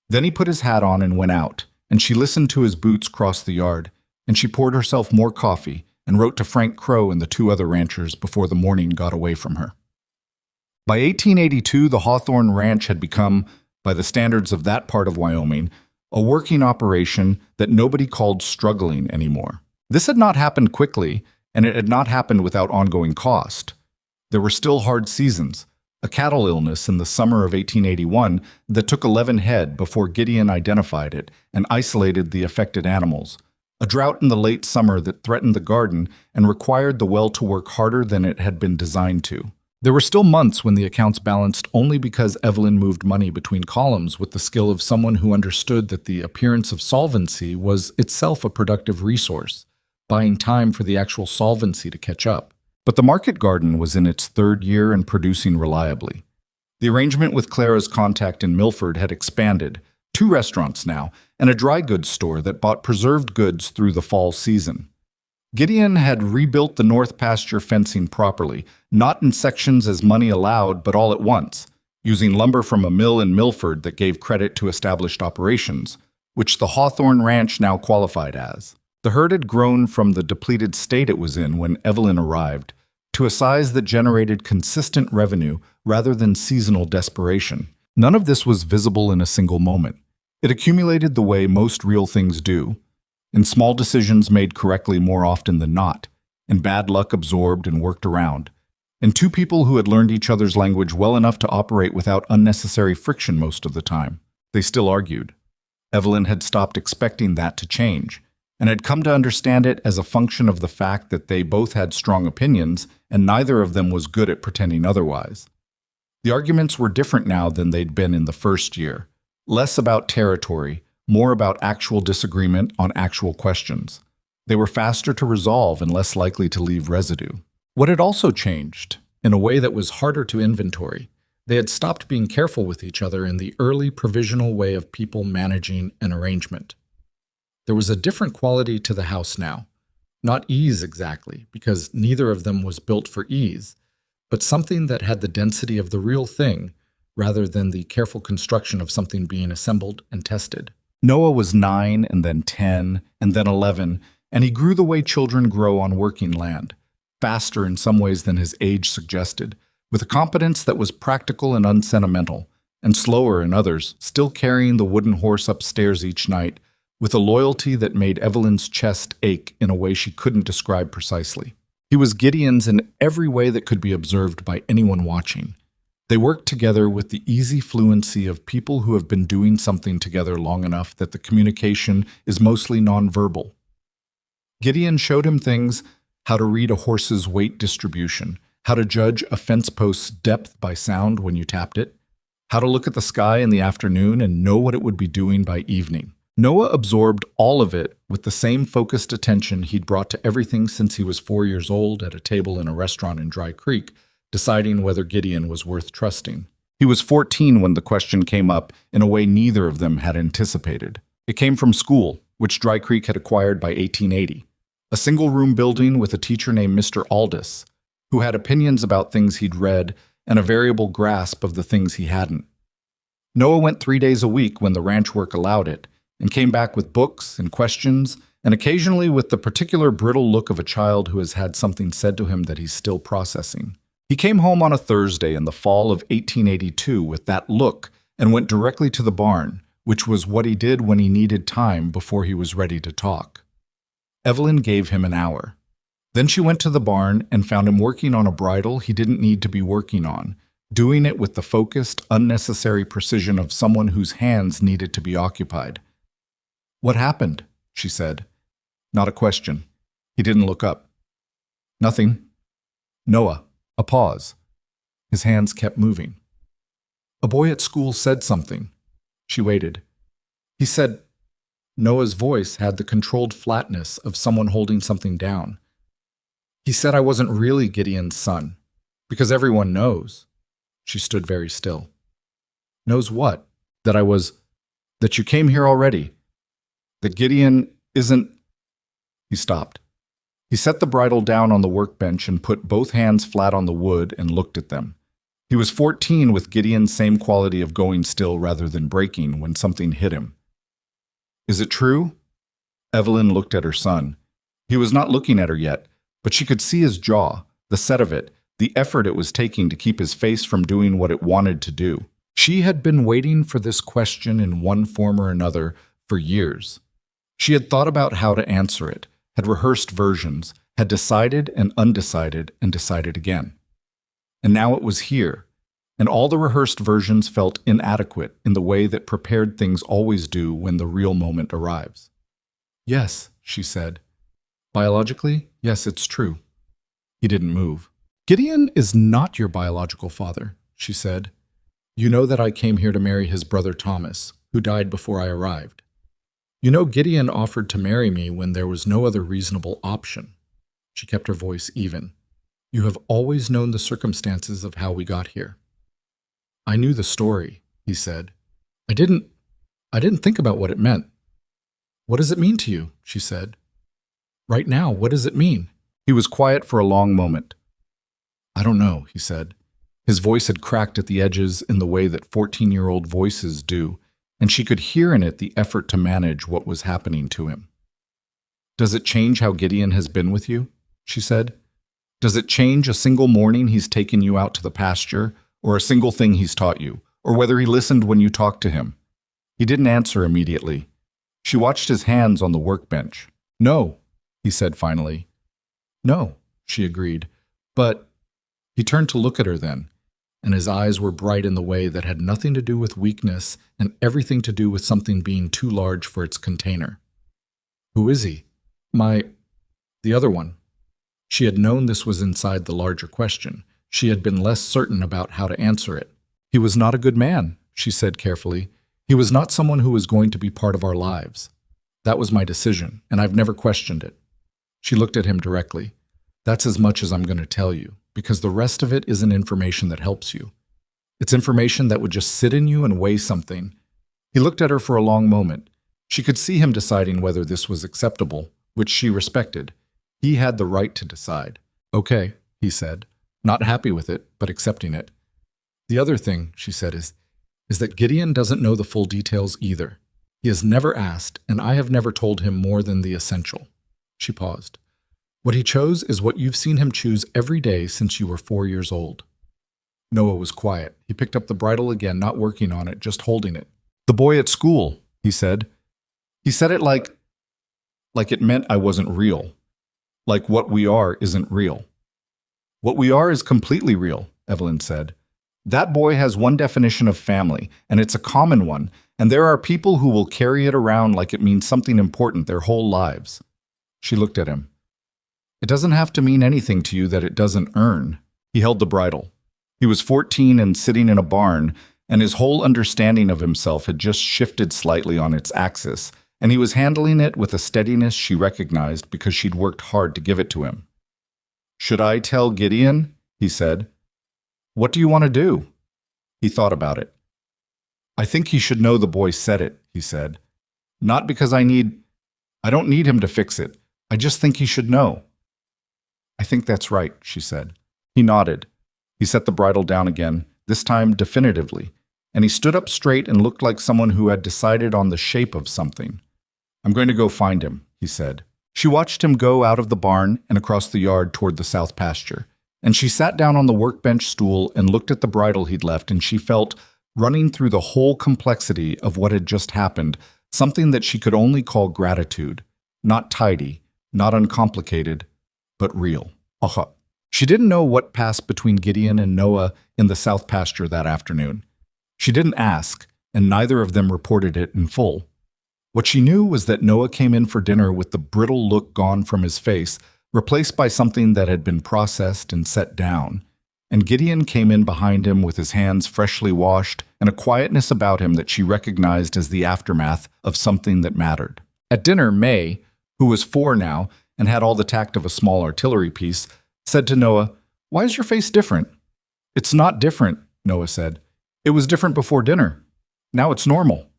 Then he put his hat on and went out, and she listened to his boots cross the yard, and she poured herself more coffee and wrote to Frank Crow and the 2 other ranchers before the morning got away from her. By 1882, the Hawthorne Ranch had become, by the standards of that part of Wyoming, a working operation that nobody called struggling anymore. This had not happened quickly, and it had not happened without ongoing cost. There were still hard seasons, a cattle illness in the summer of 1881 that took 11 head before Gideon identified it and isolated the affected animals, a drought in the late summer that threatened the garden and required the well to work harder than it had been designed to. There were still months when the accounts balanced only because Evelyn moved money between columns with the skill of someone who understood that the appearance of solvency was itself a productive resource, buying time for the actual solvency to catch up. But the market garden was in its 3rd year and producing reliably. The arrangement with Clara's contact in Milford had expanded, 2 restaurants now, and a dry goods store that bought preserved goods through the fall season. Gideon had rebuilt the north pasture fencing properly, not in sections as money allowed, but all at once, using lumber from a mill in Milford that gave credit to established operations, which the Hawthorne Ranch now qualified as. The herd had grown from the depleted state it was in when Evelyn arrived to a size that generated consistent revenue rather than seasonal desperation. None of this was visible in a single moment. It accumulated the way most real things do, in small decisions made correctly more often than not, in bad luck absorbed and worked around, and 2 people who had learned each other's language well enough to operate without unnecessary friction most of the time. They still argued. Evelyn had stopped expecting that to change, and had come to understand it as a function of the fact that they both had strong opinions and neither of them was good at pretending otherwise. The arguments were different now than they'd been in the first year, less about territory, more about actual disagreement on actual questions. They were faster to resolve and less likely to leave residue. What had also changed, in a way that was harder to inventory, they had stopped being careful with each other in the early provisional way of people managing an arrangement. There was a different quality to the house now. Not ease exactly, because neither of them was built for ease, but something that had the density of the real thing, rather than the careful construction of something being assembled and tested. Noah was 9 and then 10 and then 11, and he grew the way children grow on working land, faster in some ways than his age suggested, with a competence that was practical and unsentimental, and slower in others, still carrying the wooden horse upstairs each night, with a loyalty that made Evelyn's chest ache in a way she couldn't describe precisely. He was Gideon's in every way that could be observed by anyone watching. They worked together with the easy fluency of people who have been doing something together long enough that the communication is mostly nonverbal. Gideon showed him things, how to read a horse's weight distribution, how to judge a fence post's depth by sound when you tapped it, how to look at the sky in the afternoon and know what it would be doing by evening. Noah absorbed all of it with the same focused attention he'd brought to everything since he was 4 years old at a table in a restaurant in Dry Creek, deciding whether Gideon was worth trusting. He was 14 when the question came up in a way neither of them had anticipated. It came from school, which Dry Creek had acquired by 1880. A single-room building with a teacher named Mr. Aldous, who had opinions about things he'd read and a variable grasp of the things he hadn't. Noah went 3 days a week when the ranch work allowed it, and came back with books and questions, and occasionally with the particular brittle look of a child who has had something said to him that he's still processing. He came home on a Thursday in the fall of 1882 with that look and went directly to the barn, which was what he did when he needed time before he was ready to talk. Evelyn gave him an hour. Then she went to the barn and found him working on a bridle he didn't need to be working on, doing it with the focused, unnecessary precision of someone whose hands needed to be occupied. "What happened?" she said. Not a question. He didn't look up. "Nothing." "Noah." A pause. His hands kept moving. "A boy at school said something." She waited. "He said..." Noah's voice had the controlled flatness of someone holding something down. "He said I wasn't really Gideon's son, because everyone knows." She stood very still. "Knows what? That I was... that you came here already. That Gideon isn't..." He stopped. He set the bridle down on the workbench and put both hands flat on the wood and looked at them. He was 14 with Gideon's same quality of going still rather than breaking when something hit him. "Is it true?" Evelyn looked at her son. He was not looking at her yet, but she could see his jaw, the set of it, the effort it was taking to keep his face from doing what it wanted to do. She had been waiting for this question in one form or another for years. She had thought about how to answer it, had rehearsed versions, had decided and decided again. And now it was here, and all the rehearsed versions felt inadequate in the way that prepared things always do when the real moment arrives. "Yes," she said. "Biologically, yes, it's true." He didn't move. "Gideon is not your biological father," she said. "You know that I came here to marry his brother Thomas, who died before I arrived. You know Gideon offered to marry me when there was no other reasonable option." She kept her voice even. "You have always known the circumstances of how we got here." "I knew the story," he said. I didn't think about what it meant." "What does it mean to you?" she said. "Right now, what does it mean?" He was quiet for a long moment. "I don't know," he said. His voice had cracked at the edges in the way that 14-year-old voices do, and she could hear in it the effort to manage what was happening to him. "Does it change how Gideon has been with you?" she said. "Does it change a single morning he's taken you out to the pasture, or a single thing he's taught you, or whether he listened when you talked to him?" He didn't answer immediately. She watched his hands on the workbench. "No," he said finally. "No," she agreed. "But..." He turned to look at her then, and his eyes were bright in the way that had nothing to do with weakness and everything to do with something being too large for its container. "Who is he?" The other one." She had known this was inside the larger question. She had been less certain about how to answer it. "He was not a good man," she said carefully. "He was not someone who was going to be part of our lives. That was my decision, and I've never questioned it." She looked at him directly. "That's as much as I'm going to tell you, because the rest of it isn't information that helps you. It's information that would just sit in you and weigh something." He looked at her for a long moment. She could see him deciding whether this was acceptable, which she respected. He had the right to decide. "Okay," he said, not happy with it, but accepting it. "The other thing," she said, is that Gideon doesn't know the full details either. He has never asked, and I have never told him more than the essential." She paused. "What he chose is what you've seen him choose every day since you were 4 years old." Noah was quiet. He picked up the bridle again, not working on it, just holding it. "The boy at school," he said. "He said it like it meant I wasn't real. Like what we are isn't real." "What we are is completely real," Evelyn said. "That boy has one definition of family, and it's a common one, and there are people who will carry it around like it means something important their whole lives." She looked at him. "It doesn't have to mean anything to you that it doesn't earn." He held the bridle. He was 14 and sitting in a barn, and his whole understanding of himself had just shifted slightly on its axis, and he was handling it with a steadiness she recognized because she'd worked hard to give it to him. "Should I tell Gideon?" he said. "What do you want to do?" He thought about it. "I think he should know the boy said it," he said. "Not because I don't need him to fix it. I just think he should know." "I think that's right," she said. He nodded. He set the bridle down again, this time definitively, and he stood up straight and looked like someone who had decided on the shape of something. "I'm going to go find him," he said. She watched him go out of the barn and across the yard toward the south pasture, and she sat down on the workbench stool and looked at the bridle he'd left, and she felt, running through the whole complexity of what had just happened, something that she could only call gratitude. Not tidy, not uncomplicated, but real. Aha. She didn't know what passed between Gideon and Noah in the south pasture that afternoon. She didn't ask, and neither of them reported it in full. What she knew was that Noah came in for dinner with the brittle look gone from his face, replaced by something that had been processed and set down. And Gideon came in behind him with his hands freshly washed and a quietness about him that she recognized as the aftermath of something that mattered. At dinner, May, who was 4 now and had all the tact of a small artillery piece, said to Noah, "Why is your face different?" "It's not different," Noah said. "It was different before dinner. Now it's normal."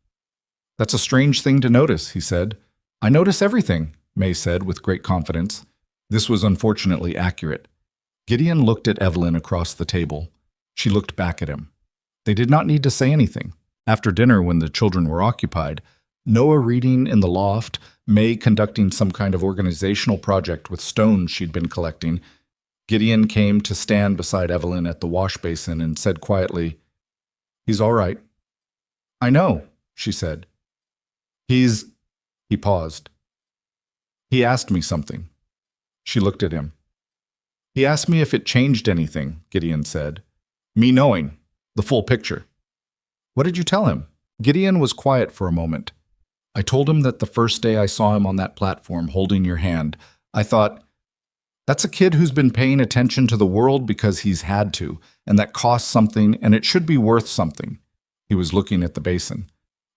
"That's a strange thing to notice," he said. "I notice everything," May said with great confidence. This was unfortunately accurate. Gideon looked at Evelyn across the table. She looked back at him. They did not need to say anything. After dinner, when the children were occupied, Noah reading in the loft, May conducting some kind of organizational project with stones she'd been collecting, Gideon came to stand beside Evelyn at the wash basin and said quietly, "He's all right." "I know," she said. He paused. "He asked me something." She looked at him. "He asked me if it changed anything," Gideon said. "Me knowing, the full picture." "What did you tell him?" Gideon was quiet for a moment. "I told him that the first day I saw him on that platform holding your hand, I thought, that's a kid who's been paying attention to the world because he's had to, and that costs something, and it should be worth something." He was looking at the basin.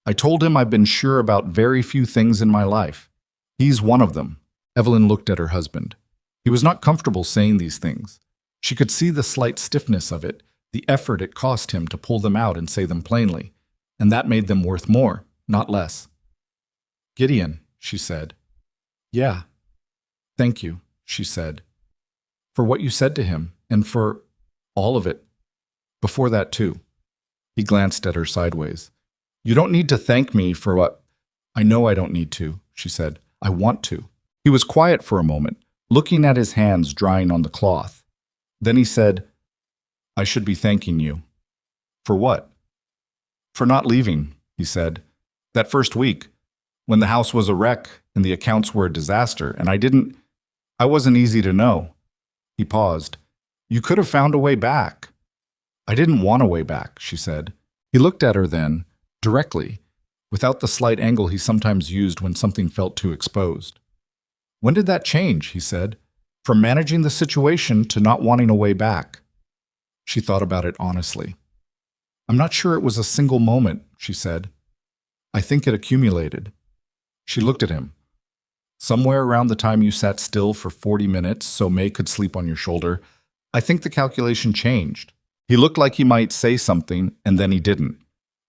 "I told him I've been sure about very few things in my life. He's one of them." Evelyn looked at her husband. He was not comfortable saying these things. She could see the slight stiffness of it, the effort it cost him to pull them out and say them plainly, and that made them worth more, not less. "Gideon," she said. "Yeah." "Thank you," she said, "for what you said to him, and for all of it. Before that, too." He glanced at her sideways. "You don't need to thank me for what—" "I know I don't need to," she said. "I want to." He was quiet for a moment, looking at his hands drying on the cloth. Then he said, "I should be thanking you." "For what?" "For not leaving," he said. "That first week, when the house was a wreck and the accounts were a disaster, and I wasn't easy to know." He paused. "You could have found a way back." "I didn't want a way back," she said. He looked at her then, directly, without the slight angle he sometimes used when something felt too exposed. "When did that change?" he said. "From managing the situation to not wanting a way back." She thought about it honestly. "I'm not sure it was a single moment," she said. "I think it accumulated." She looked at him. "Somewhere around the time you sat still for 40 minutes so May could sleep on your shoulder, I think the calculation changed." He looked like he might say something, and then he didn't.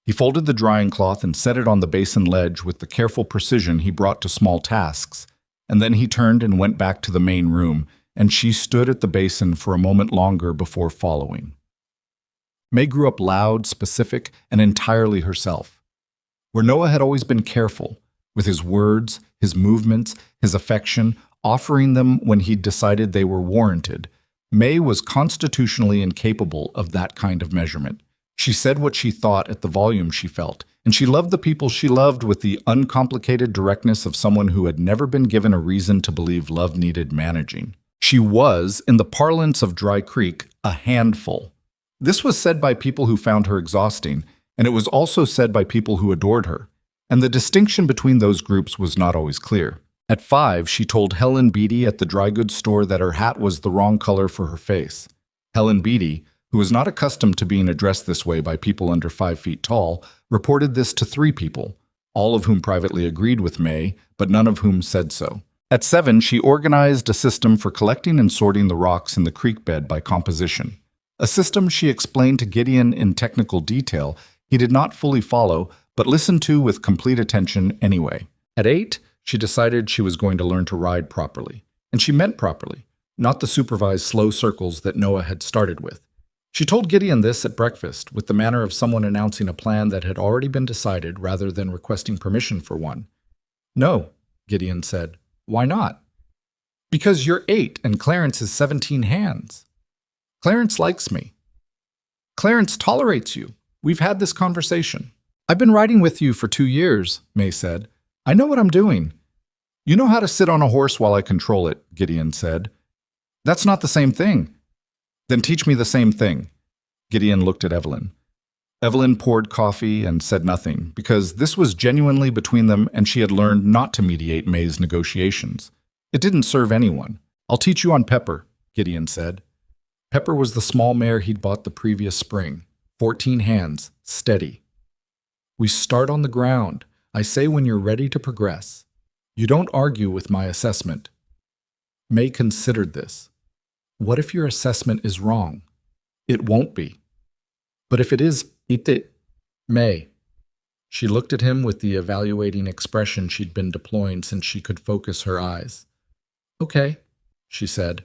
He folded the drying cloth and set it on the basin ledge with the careful precision he brought to small tasks, and then he turned and went back to the main room, and she stood at the basin for a moment longer before following. May grew up loud, specific, and entirely herself. Where Noah had always been careful, with his words, his movements, his affection, offering them when he'd decided they were warranted, May was constitutionally incapable of that kind of measurement. She said what she thought at the volume she felt, and she loved the people she loved with the uncomplicated directness of someone who had never been given a reason to believe love needed managing. She was, in the parlance of Dry Creek, a handful. This was said by people who found her exhausting, and it was also said by people who adored her, and the distinction between those groups was not always clear. At 5, she told Helen Beatty at the dry goods store that her hat was the wrong color for her face. Helen Beatty, who was not accustomed to being addressed this way by people under 5 feet tall, reported this to 3 people, all of whom privately agreed with May, but none of whom said so. At 7, she organized a system for collecting and sorting the rocks in the creek bed by composition. A system she explained to Gideon in technical detail he did not fully follow, but listened to with complete attention anyway. At 8, she decided she was going to learn to ride properly. And she meant properly, not the supervised slow circles that Noah had started with. She told Gideon this at breakfast, with the manner of someone announcing a plan that had already been decided rather than requesting permission for one. "No," Gideon said. "Why not?" "Because you're 8 and Clarence is 17 hands. Clarence likes me. Clarence tolerates you. We've had this conversation." "I've been riding with you for 2 years," May said. "I know what I'm doing." "You know how to sit on a horse while I control it," Gideon said. "That's not the same thing." "Then teach me the same thing." Gideon looked at Evelyn. Evelyn poured coffee and said nothing, because this was genuinely between them and she had learned not to mediate May's negotiations. It didn't serve anyone. "I'll teach you on Pepper," Gideon said. Pepper was the small mare he'd bought the previous spring. 14 hands, steady. "We start on the ground. I say when you're ready to progress. You don't argue with my assessment." May considered this. "What if your assessment is wrong?" "It won't be." "But if it is, May." She looked at him with the evaluating expression she'd been deploying since she could focus her eyes. "Okay," she said,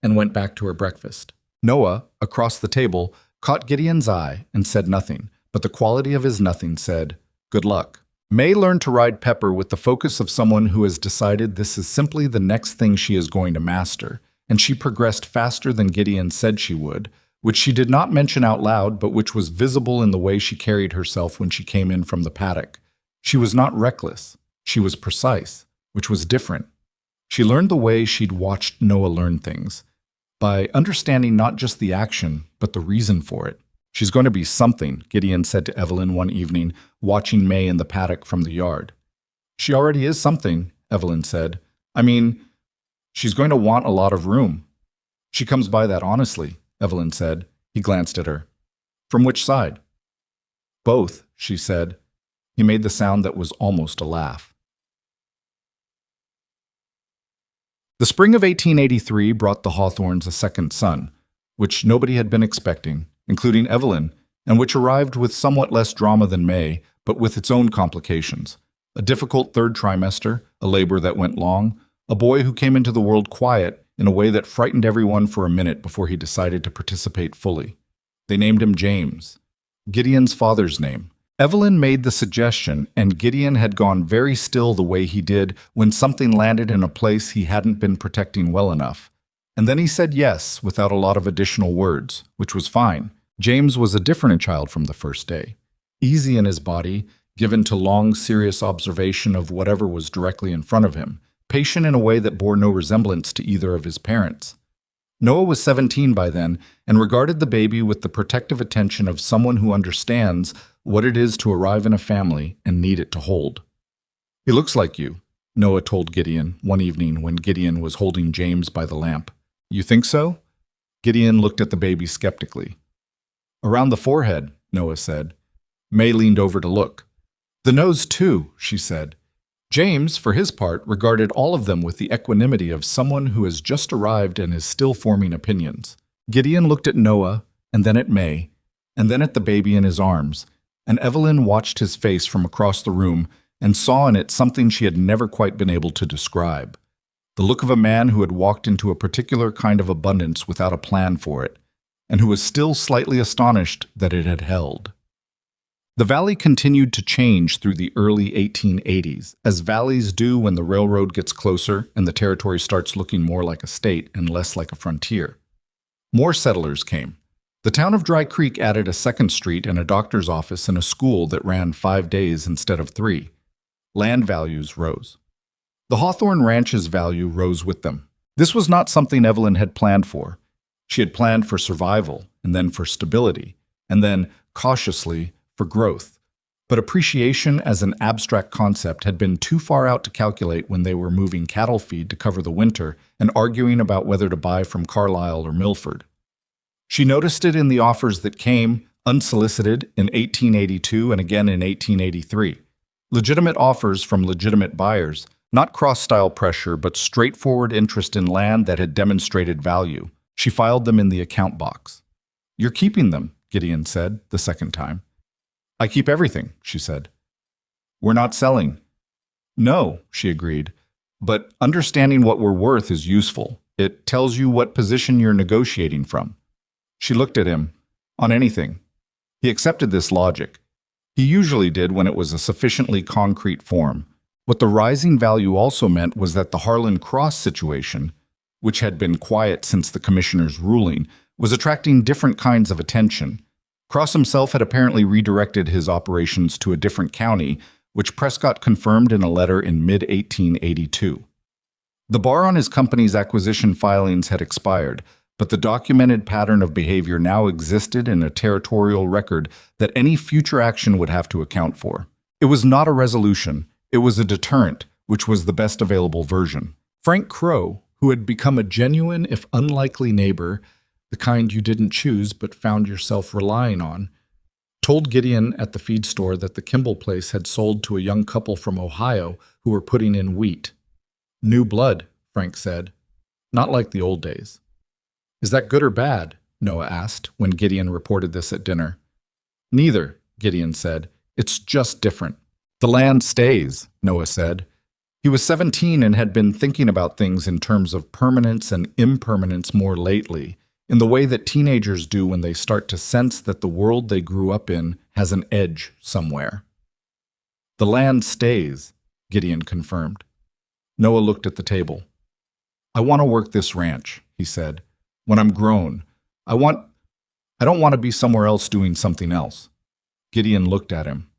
and went back to her breakfast. Noah, across the table, caught Gideon's eye and said nothing, but the quality of his nothing said, "Good luck." May learned to ride Pepper with the focus of someone who has decided this is simply the next thing she is going to master, and she progressed faster than Gideon said she would, which she did not mention out loud, but which was visible in the way she carried herself when she came in from the paddock. She was not reckless. She was precise, which was different. She learned the way she'd watched Noah learn things, by understanding not just the action, but the reason for it. "She's going to be something," Gideon said to Evelyn one evening, watching May in the paddock from the yard. "She already is something," Evelyn said. "I mean, she's going to want a lot of room." "She comes by that honestly," Evelyn said. He glanced at her. "From which side?" "Both," she said. He made the sound that was almost a laugh. The spring of 1883 brought the Hawthorns a second son, which nobody had been expecting, including Evelyn, and which arrived with somewhat less drama than May, but with its own complications. A difficult 3rd trimester, a labor that went long, a boy who came into the world quiet in a way that frightened everyone for a minute before he decided to participate fully. They named him James, Gideon's father's name. Evelyn made the suggestion, and Gideon had gone very still the way he did when something landed in a place he hadn't been protecting well enough. And then he said yes, without a lot of additional words, which was fine. James was a different child from the first day. Easy in his body, given to long, serious observation of whatever was directly in front of him, patient in a way that bore no resemblance to either of his parents. Noah was 17 by then, and regarded the baby with the protective attention of someone who understands what it is to arrive in a family and need it to hold. "He looks like you," Noah told Gideon one evening when Gideon was holding James by the lamp. "You think so?" Gideon looked at the baby skeptically. "Around the forehead," Noah said. May leaned over to look. "The nose, too," she said. James, for his part, regarded all of them with the equanimity of someone who has just arrived and is still forming opinions. Gideon looked at Noah, and then at May, and then at the baby in his arms, and Evelyn watched his face from across the room and saw in it something she had never quite been able to describe. The look of a man who had walked into a particular kind of abundance without a plan for it, and who was still slightly astonished that it had held. The valley continued to change through the early 1880s, as valleys do when the railroad gets closer and the territory starts looking more like a state and less like a frontier. More settlers came. The town of Dry Creek added a 2nd Street and a doctor's office and a school that ran 5 days instead of 3. Land values rose. The Hawthorne Ranch's value rose with them. This was not something Evelyn had planned for. She had planned for survival, and then for stability, and then, cautiously, for growth. But appreciation as an abstract concept had been too far out to calculate when they were moving cattle feed to cover the winter and arguing about whether to buy from Carlisle or Milford. She noticed it in the offers that came, unsolicited, in 1882 and again in 1883. Legitimate offers from legitimate buyers, not cross-style pressure, but straightforward interest in land that had demonstrated value. She filed them in the account box. "You're keeping them," Gideon said, the second time. "I keep everything," she said. "We're not selling." "No," she agreed, "but understanding what we're worth is useful. It tells you what position you're negotiating from." She looked at him. On anything. He accepted this logic. He usually did when it was a sufficiently concrete form. What the rising value also meant was that the Harlan Cross situation, which had been quiet since the commissioner's ruling, was attracting different kinds of attention. Cross himself had apparently redirected his operations to a different county, which Prescott confirmed in a letter in mid-1882. The bar on his company's acquisition filings had expired, but the documented pattern of behavior now existed in a territorial record that any future action would have to account for. It was not a resolution, it was a deterrent, which was the best available version. Frank Crow, who had become a genuine if unlikely neighbor, the kind you didn't choose but found yourself relying on, told Gideon at the feed store that the Kimball place had sold to a young couple from Ohio who were putting in wheat. "New blood," Frank said. "Not like the old days." "Is that good or bad?" Noah asked when Gideon reported this at dinner. "Neither," Gideon said. "It's just different." "The land stays," Noah said. He was 17 and had been thinking about things in terms of permanence and impermanence more lately, in the way that teenagers do when they start to sense that the world they grew up in has an edge somewhere. "The land stays," Gideon confirmed. Noah looked at the table. "I want to work this ranch," he said. "When I'm grown, I don't want to be somewhere else doing something else." Gideon looked at him.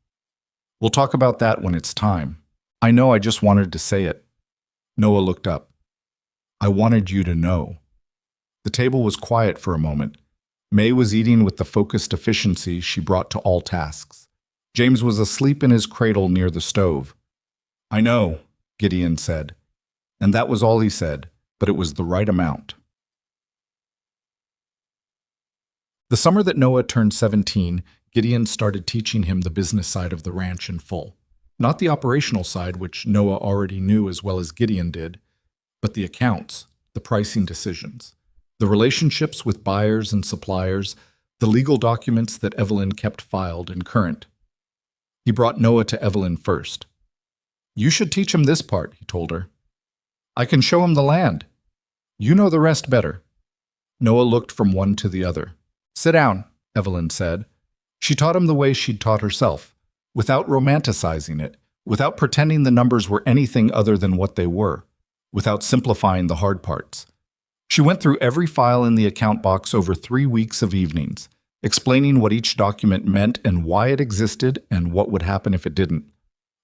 "We'll talk about that when it's time. I know, I just wanted to say it." Noah looked up. "I wanted you to know." The table was quiet for a moment. May was eating with the focused efficiency she brought to all tasks. James was asleep in his cradle near the stove. "I know," Gideon said. And that was all he said, but it was the right amount. The summer that Noah turned 17, Gideon started teaching him the business side of the ranch in full. Not the operational side, which Noah already knew as well as Gideon did, but the accounts, the pricing decisions, the relationships with buyers and suppliers, the legal documents that Evelyn kept filed and current. He brought Noah to Evelyn first. "You should teach him this part," he told her. "I can show him the land. You know the rest better." Noah looked from one to the other. "Sit down," Evelyn said. She taught him the way she'd taught herself, without romanticizing it, without pretending the numbers were anything other than what they were, without simplifying the hard parts. She went through every file in the account box over 3 weeks of evenings, explaining what each document meant and why it existed and what would happen if it didn't.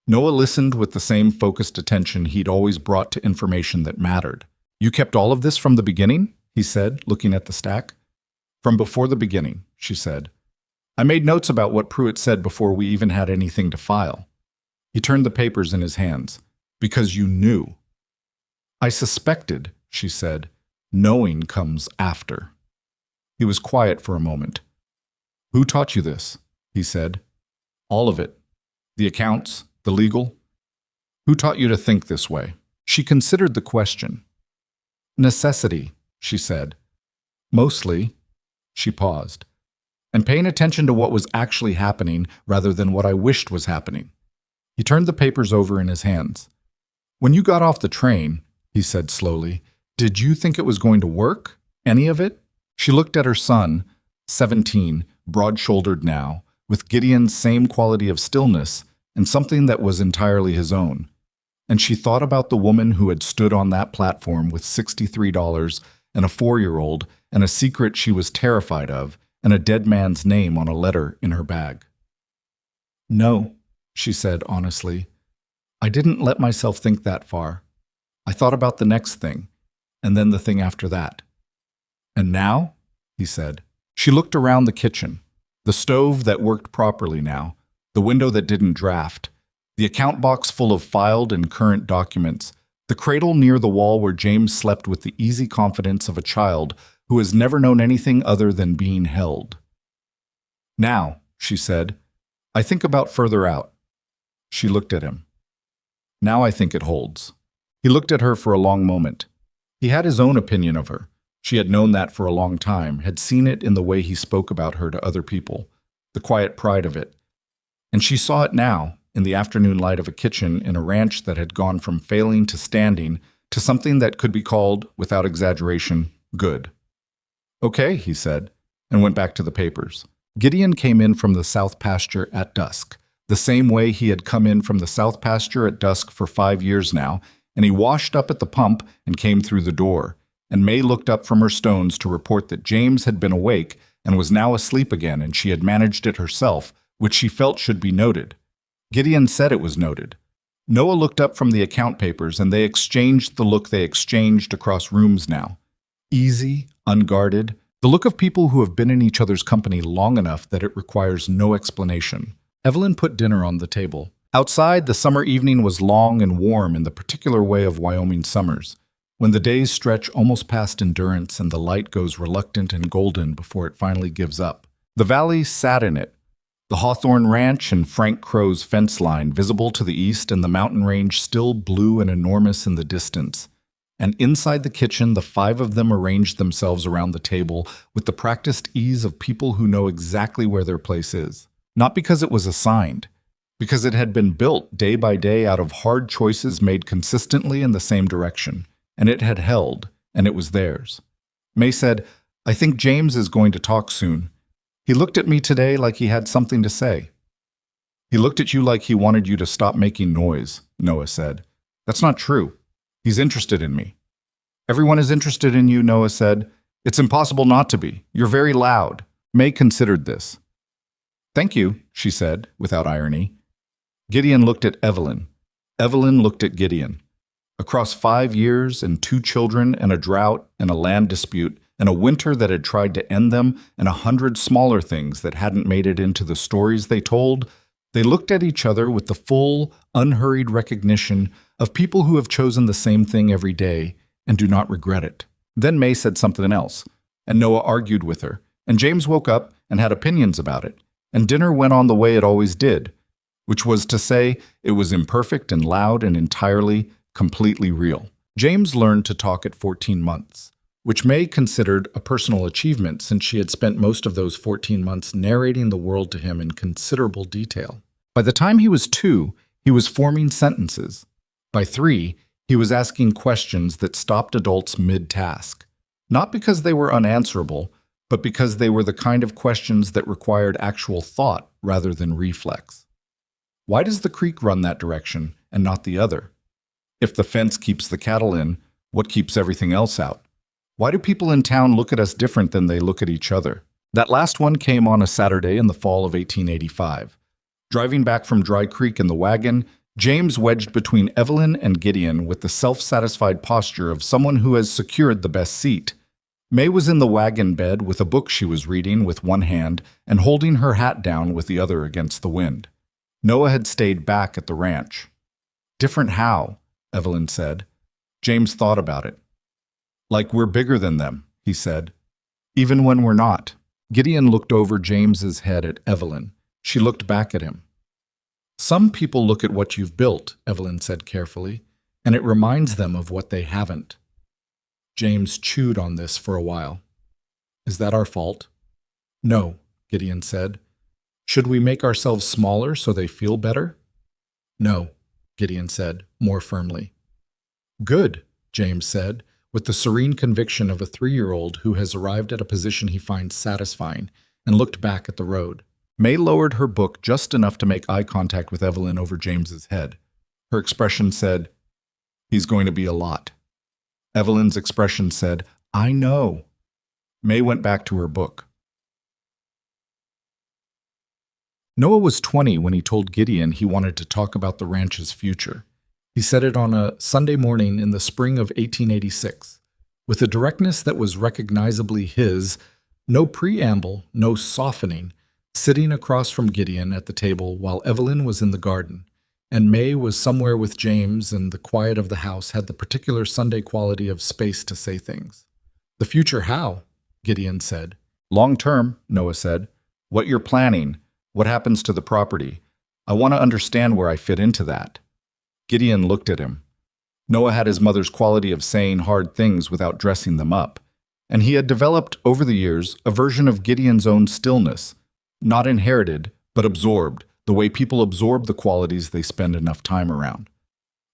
Noah listened with the same focused attention he'd always brought to information that mattered. "You kept all of this from the beginning?" he said, looking at the stack. "From before the beginning," she said. "I made notes about what Pruitt said before we even had anything to file." He turned the papers in his hands. "Because you knew." "I suspected," she said. "Knowing comes after." He was quiet for a moment. "Who taught you this?" he said. "All of it. The accounts, the legal. Who taught you to think this way?" She considered the question. "Necessity," she said. "Mostly." She paused. "And paying attention to what was actually happening rather than what I wished was happening." He turned the papers over in his hands. "When you got off the train," he said slowly, "did you think it was going to work? Any of it?" She looked at her son, 17, broad-shouldered now, with Gideon's same quality of stillness and something that was entirely his own. And she thought about the woman who had stood on that platform with $63 and a 4-year-old and a secret she was terrified of and a dead man's name on a letter in her bag. "No," she said honestly. "I didn't let myself think that far. I thought about the next thing, and then the thing after that." "And now?" he said. She looked around the kitchen. The stove that worked properly now, the window that didn't draft, the account box full of filed and current documents, the cradle near the wall where James slept with the easy confidence of a child who has never known anything other than being held. Now, she said, I think about further out. She looked at him. Now I think it holds. He looked at her for a long moment. He had his own opinion of her. She had known that for a long time, had seen it in the way he spoke about her to other people, the quiet pride of it. And she saw it now, in the afternoon light of a kitchen in a ranch that had gone from failing to standing to something that could be called, without exaggeration, good. Okay, he said, and went back to the papers. Gideon came in from the south pasture at dusk, the same way he had come in from the south pasture at dusk for 5 years now, and he washed up at the pump and came through the door. And May looked up from her stones to report that James had been awake and was now asleep again, and she had managed it herself, which she felt should be noted. Gideon said it was noted. Noah looked up from the account papers, and they exchanged the look they exchanged across rooms now. Easy, unguarded, the look of people who have been in each other's company long enough that it requires no explanation. Evelyn put dinner on the table. Outside, the summer evening was long and warm in the particular way of Wyoming summers, when the days stretch almost past endurance and the light goes reluctant and golden before it finally gives up. The valley sat in it, the Hawthorne Ranch and Frank Crow's fence line visible to the east and the mountain range still blue and enormous in the distance. And inside the kitchen, the 5 of them arranged themselves around the table with the practiced ease of people who know exactly where their place is. Not because it was assigned, because it had been built day by day out of hard choices made consistently in the same direction, and it had held, and it was theirs. May said, I think James is going to talk soon. He looked at me today like he had something to say. He looked at you like he wanted you to stop making noise, Noah said. That's not true. He's interested in me. Everyone is interested in you, Noah said. It's impossible not to be. You're very loud. May considered this. Thank you, she said, without irony. Gideon looked at Evelyn. Evelyn looked at Gideon. Across 5 years and 2 children and a drought and a land dispute and a winter that had tried to end them and 100 smaller things that hadn't made it into the stories they told, they looked at each other with the full, unhurried recognition of people who have chosen the same thing every day and do not regret it. Then May said something else, and Noah argued with her, and James woke up and had opinions about it, and dinner went on the way it always did, which was to say it was imperfect and loud and entirely, completely real. James learned to talk at 14 months, which May considered a personal achievement since she had spent most of those 14 months narrating the world to him in considerable detail. By the time he was 2, he was forming sentences. By 3, he was asking questions that stopped adults mid-task, not because they were unanswerable, but because they were the kind of questions that required actual thought rather than reflex. Why does the creek run that direction and not the other? If the fence keeps the cattle in, what keeps everything else out? Why do people in town look at us different than they look at each other? That last one came on a Saturday in the fall of 1885. Driving back from Dry Creek in the wagon, James wedged between Evelyn and Gideon with the self-satisfied posture of someone who has secured the best seat. May was in the wagon bed with a book she was reading with one hand and holding her hat down with the other against the wind. Noah had stayed back at the ranch. Different how? Evelyn said. James thought about it. Like we're bigger than them, he said. Even when we're not. Gideon looked over James's head at Evelyn. She looked back at him. Some people look at what you've built, Evelyn said carefully, and it reminds them of what they haven't. James chewed on this for a while. Is that our fault? No, Gideon said. Should we make ourselves smaller so they feel better? No, Gideon said, more firmly. Good, James said, with the serene conviction of a 3-year-old who has arrived at a position he finds satisfying, and looked back at the road. May lowered her book just enough to make eye contact with Evelyn over James's head. Her expression said, He's going to be a lot. Evelyn's expression said, I know. May went back to her book. Noah was 20 when he told Gideon he wanted to talk about the ranch's future. He said it on a Sunday morning in the spring of 1886, with a directness that was recognizably his, no preamble, no softening, sitting across from Gideon at the table while Evelyn was in the garden, and May was somewhere with James, and the quiet of the house had the particular Sunday quality of space to say things. The future how? Gideon said. Long term, Noah said. What you're planning, what happens to the property. I want to understand where I fit into that. Gideon looked at him. Noah had his mother's quality of saying hard things without dressing them up, and he had developed, over the years, a version of Gideon's own stillness, not inherited, but absorbed, the way people absorb the qualities they spend enough time around.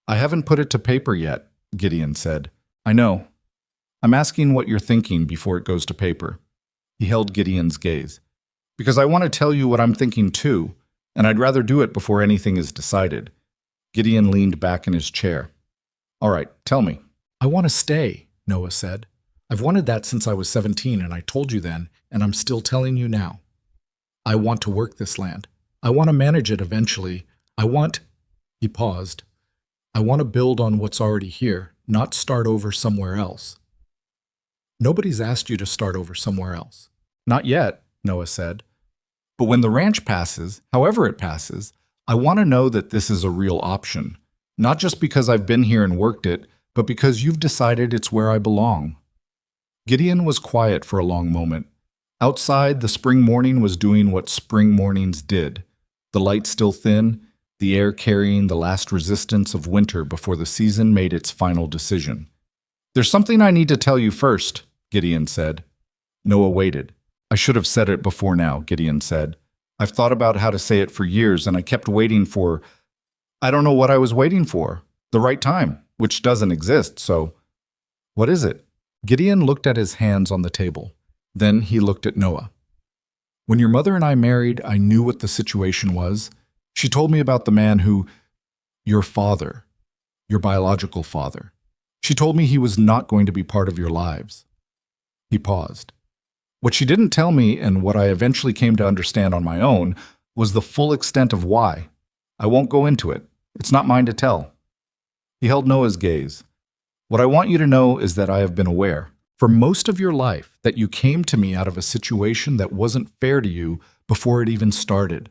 I haven't put it to paper yet, Gideon said. I know. I'm asking what you're thinking before it goes to paper. He held Gideon's gaze. Because I want to tell you what I'm thinking too, and I'd rather do it before anything is decided. Gideon leaned back in his chair. All right, tell me. I want to stay, Noah said. I've wanted that since I was 17, and I told you then, and I'm still telling you now. I want to work this land. I want to manage it eventually. He paused. I want to build on what's already here, not start over somewhere else. Nobody's asked you to start over somewhere else. Not yet, Noah said. But when the ranch passes, however it passes, I want to know that this is a real option. Not just because I've been here and worked it, but because you've decided it's where I belong. Gideon was quiet for a long moment. Outside, the spring morning was doing what spring mornings did. The light still thin, the air carrying the last resistance of winter before the season made its final decision. There's something I need to tell you first, Gideon said. Noah waited. I should have said it before now, Gideon said. I've thought about how to say it for years, and I kept waiting for... I don't know what I was waiting for. The right time, which doesn't exist, so... What is it? Gideon looked at his hands on the table. Then he looked at Noah. When your mother and I married, I knew what the situation was. She told me about the man who... Your father. Your biological father. She told me he was not going to be part of your lives. He paused. What she didn't tell me, and what I eventually came to understand on my own, was the full extent of why. I won't go into it. It's not mine to tell. He held Noah's gaze. What I want you to know is that I have been aware, for most of your life, that you came to me out of a situation that wasn't fair to you before it even started,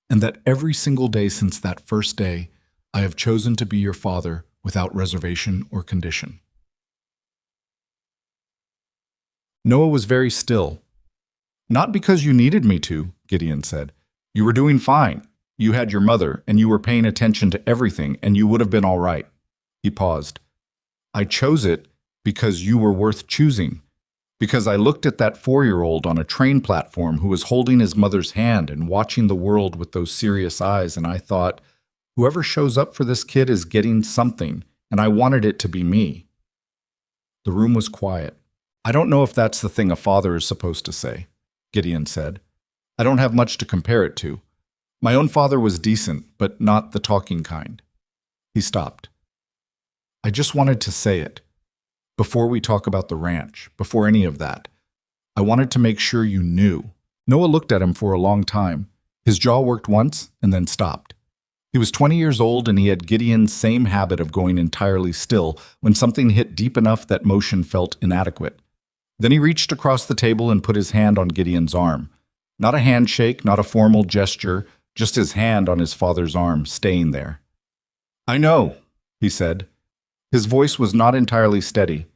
and that every single day since that first day, I have chosen to be your father without reservation or condition. Noah was very still. Not because you needed me to, Gideon said. You were doing fine. You had your mother, and you were paying attention to everything, and you would have been all right. He paused. I chose it because you were worth choosing. Because I looked at that 4-year-old on a train platform who was holding his mother's hand and watching the world with those serious eyes, and I thought, whoever shows up for this kid is getting something, and I wanted it to be me. The room was quiet. I don't know if that's the thing a father is supposed to say, Gideon said. I don't have much to compare it to. My own father was decent, but not the talking kind. He stopped. I just wanted to say it. Before we talk about the ranch, before any of that, I wanted to make sure you knew. Noah looked at him for a long time. His jaw worked once and then stopped. He was 20 years old and he had Gideon's same habit of going entirely still when something hit deep enough that motion felt inadequate. Then he reached across the table and put his hand on Gideon's arm. Not a handshake, not a formal gesture, just his hand on his father's arm, staying there. I know, he said. His voice was not entirely steady.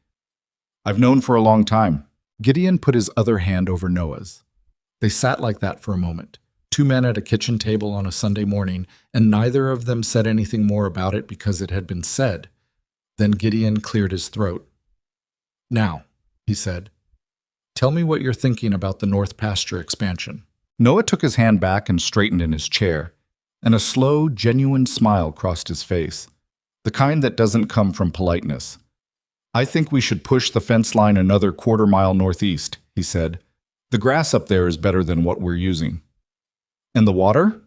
I've known for a long time. Gideon put his other hand over Noah's. They sat like that for a moment, 2 men at a kitchen table on a Sunday morning, and neither of them said anything more about it because it had been said. Then Gideon cleared his throat. Now, he said, tell me what you're thinking about the North Pasture expansion. Noah took his hand back and straightened in his chair, and a slow, genuine smile crossed his face. The kind that doesn't come from politeness. I think we should push the fence line another 1/4 mile northeast, he said. The grass up there is better than what we're using. And the water?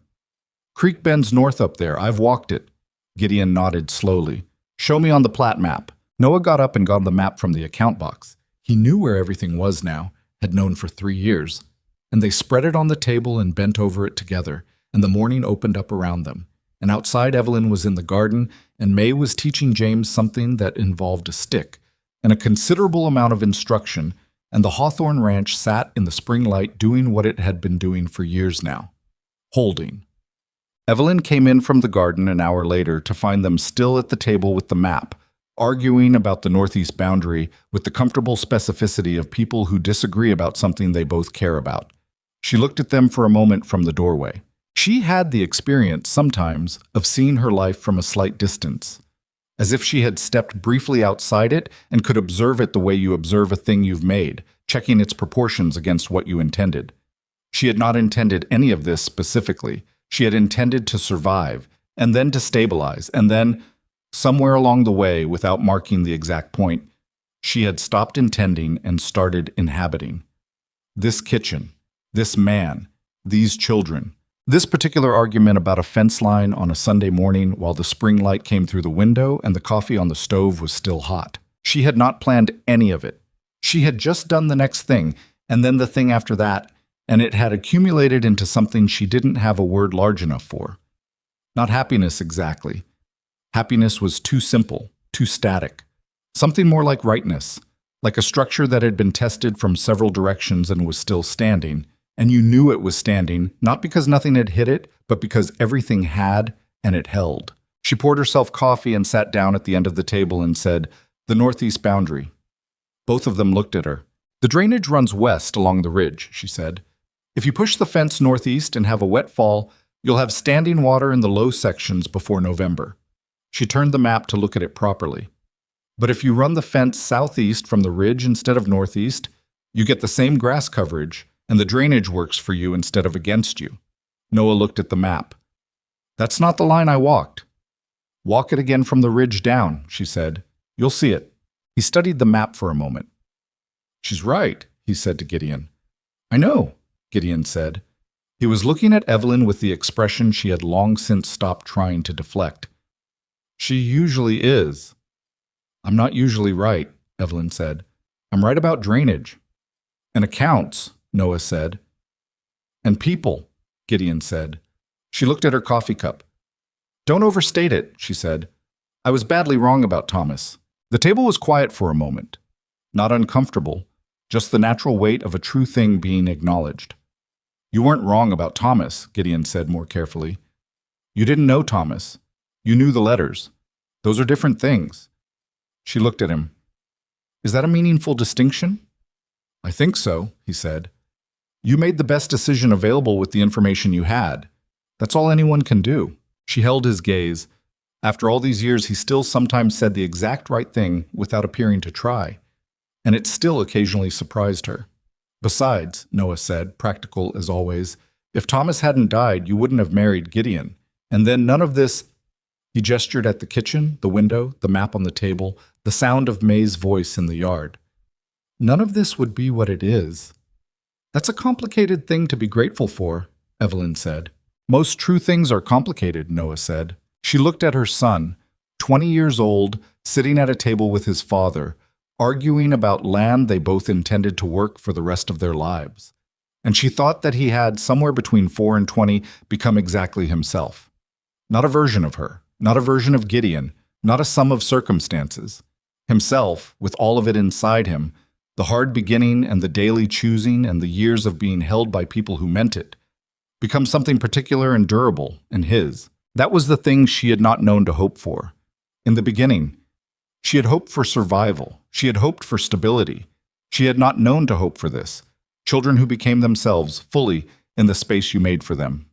Creek bends north up there. I've walked it. Gideon nodded slowly. Show me on the plat map. Noah got up and got the map from the account box. He knew where everything was now, had known for 3 years. And they spread it on the table and bent over it together, and the morning opened up around them. And outside Evelyn was in the garden, and May was teaching James something that involved a stick, and a considerable amount of instruction, and the Hawthorne Ranch sat in the spring light doing what it had been doing for years now. Holding. Evelyn came in from the garden an hour later to find them still at the table with the map, arguing about the northeast boundary with the comfortable specificity of people who disagree about something they both care about. She looked at them for a moment from the doorway. She had the experience, sometimes, of seeing her life from a slight distance, as if she had stepped briefly outside it and could observe it the way you observe a thing you've made, checking its proportions against what you intended. She had not intended any of this specifically. She had intended to survive, and then to stabilize, and then, somewhere along the way, without marking the exact point, she had stopped intending and started inhabiting. This kitchen, this man, these children. This particular argument about a fence line on a Sunday morning while the spring light came through the window and the coffee on the stove was still hot. She had not planned any of it. She had just done the next thing, and then the thing after that, and it had accumulated into something she didn't have a word large enough for. Not happiness exactly. Happiness was too simple, too static. Something more like rightness, like a structure that had been tested from several directions and was still standing, and you knew it was standing, not because nothing had hit it, but because everything had, and it held. She poured herself coffee and sat down at the end of the table and said, "The northeast boundary." Both of them looked at her. "The drainage runs west along the ridge," she said. "If you push the fence northeast and have a wet fall, you'll have standing water in the low sections before November." She turned the map to look at it properly. "But if you run the fence southeast from the ridge instead of northeast, you get the same grass coverage, and the drainage works for you instead of against you." Noah looked at the map. "That's not the line I walked." "Walk it again from the ridge down," she said. "You'll see it." He studied the map for a moment. "She's right," he said to Gideon. "I know," Gideon said. He was looking at Evelyn with the expression she had long since stopped trying to deflect. "She usually is." "I'm not usually right," Evelyn said. "I'm right about drainage." "And accounts," Noah said. "And people," Gideon said. She looked at her coffee cup. "Don't overstate it," she said. "I was badly wrong about Thomas." The table was quiet for a moment. Not uncomfortable, just the natural weight of a true thing being acknowledged. "You weren't wrong about Thomas," Gideon said more carefully. "You didn't know Thomas. You knew the letters. Those are different things." She looked at him. "Is that a meaningful distinction?" "I think so," he said. "You made the best decision available with the information you had. That's all anyone can do." She held his gaze. After all these years, he still sometimes said the exact right thing without appearing to try, and it still occasionally surprised her. "Besides," Noah said, practical as always, "if Thomas hadn't died, you wouldn't have married Gideon. And then none of this—" He gestured at the kitchen, the window, the map on the table, the sound of May's voice in the yard. "None of this would be what it is." "That's a complicated thing to be grateful for," Evelyn said. "Most true things are complicated," Noah said. She looked at her son, 20 years old, sitting at a table with his father, arguing about land they both intended to work for the rest of their lives. And she thought that he had, somewhere between 4 and 20, become exactly himself. Not a version of her, not a version of Gideon, not a sum of circumstances. Himself, with all of it inside him, the hard beginning and the daily choosing and the years of being held by people who meant it, become something particular and durable and his. That was the thing she had not known to hope for. In the beginning, she had hoped for survival. She had hoped for stability. She had not known to hope for this. Children who became themselves fully in the space you made for them.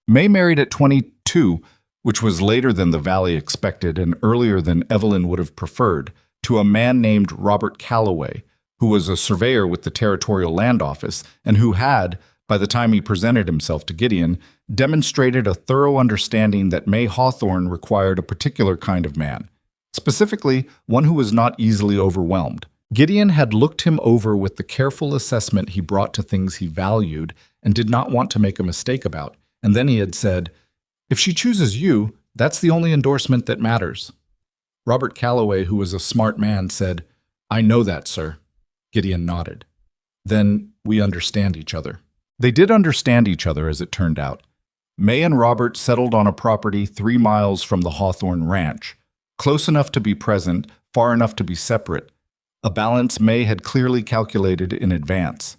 May married at 22, which was later than the Valley expected and earlier than Evelyn would have preferred, to a man named Robert Calloway, who was a surveyor with the Territorial Land Office and who had, by the time he presented himself to Gideon, demonstrated a thorough understanding that May Hawthorne required a particular kind of man, specifically one who was not easily overwhelmed. Gideon had looked him over with the careful assessment he brought to things he valued and did not want to make a mistake about, and then he had said, "If she chooses you, that's the only endorsement that matters." Robert Calloway, who was a smart man, said, "I know that, sir." Gideon nodded. "Then we understand each other." They did understand each other, as it turned out. May and Robert settled on a property 3 miles from the Hawthorne Ranch, close enough to be present, far enough to be separate, a balance May had clearly calculated in advance.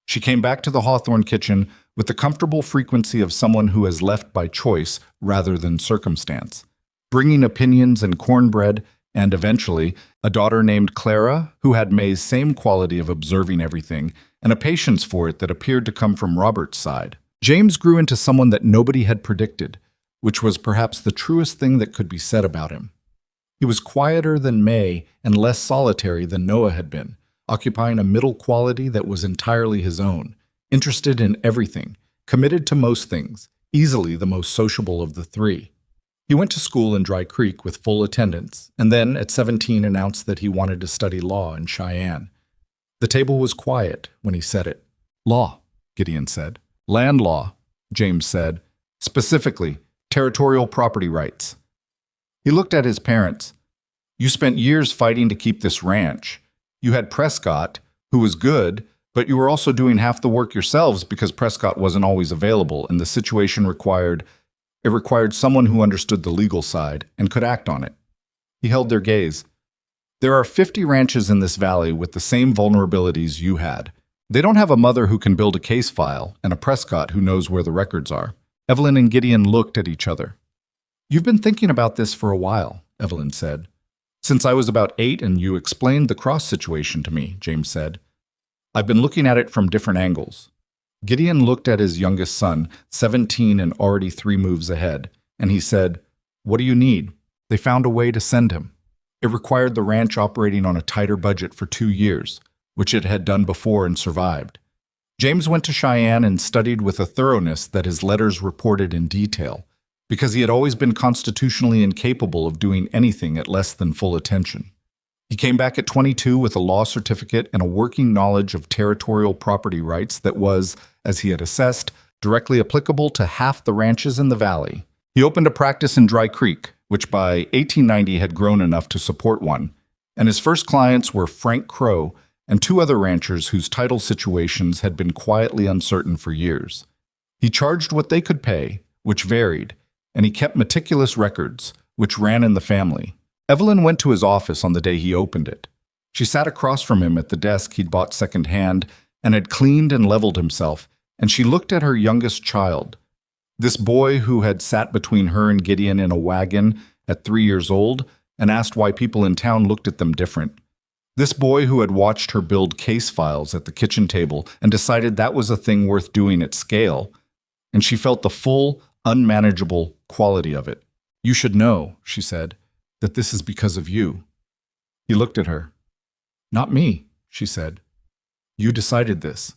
She came back to the Hawthorne kitchen with the comfortable frequency of someone who has left by choice rather than circumstance, bringing opinions and cornbread and eventually, a daughter named Clara, who had May's same quality of observing everything and a patience for it that appeared to come from Robert's side. James grew into someone that nobody had predicted, which was perhaps the truest thing that could be said about him. He was quieter than May and less solitary than Noah had been, occupying a middle quality that was entirely his own, interested in everything, committed to most things, easily the most sociable of the three. He went to school in Dry Creek with full attendance, and then at 17 announced that he wanted to study law in Cheyenne. The table was quiet when he said it. "Law," Gideon said. "Land law," James said. "Specifically, territorial property rights." He looked at his parents. "You spent years fighting to keep this ranch. You had Prescott, who was good, but you were also doing half the work yourselves because Prescott wasn't always available, and the situation required someone who understood the legal side and could act on it." He held their gaze. "There are 50 ranches in this valley with the same vulnerabilities you had. They don't have a mother who can build a case file and a Prescott who knows where the records are." Evelyn and Gideon looked at each other. "You've been thinking about this for a while," Evelyn said. "Since I was about 8 and you explained the cross situation to me," James said. "I've been looking at it from different angles." Gideon looked at his youngest son, 17 and already 3 moves ahead, and he said, "What do you need?" They found a way to send him. It required the ranch operating on a tighter budget for 2 years, which it had done before and survived. James went to Cheyenne and studied with a thoroughness that his letters reported in detail, because he had always been constitutionally incapable of doing anything at less than full attention. He came back at 22 with a law certificate and a working knowledge of territorial property rights that was, as he had assessed, directly applicable to half the ranches in the valley. He opened a practice in Dry Creek, which by 1890 had grown enough to support one, and his first clients were Frank Crow and 2 other ranchers whose title situations had been quietly uncertain for years. He charged what they could pay, which varied, and he kept meticulous records, which ran in the family. Evelyn went to his office on the day he opened it. She sat across from him at the desk he'd bought secondhand and had cleaned and leveled himself, and she looked at her youngest child, this boy who had sat between her and Gideon in a wagon at 3 years old and asked why people in town looked at them different. This boy who had watched her build case files at the kitchen table and decided that was a thing worth doing at scale, and she felt the full, unmanageable quality of it. "You should know," she said, "that this is because of you." He looked at her. "Not me," she said. "You decided this.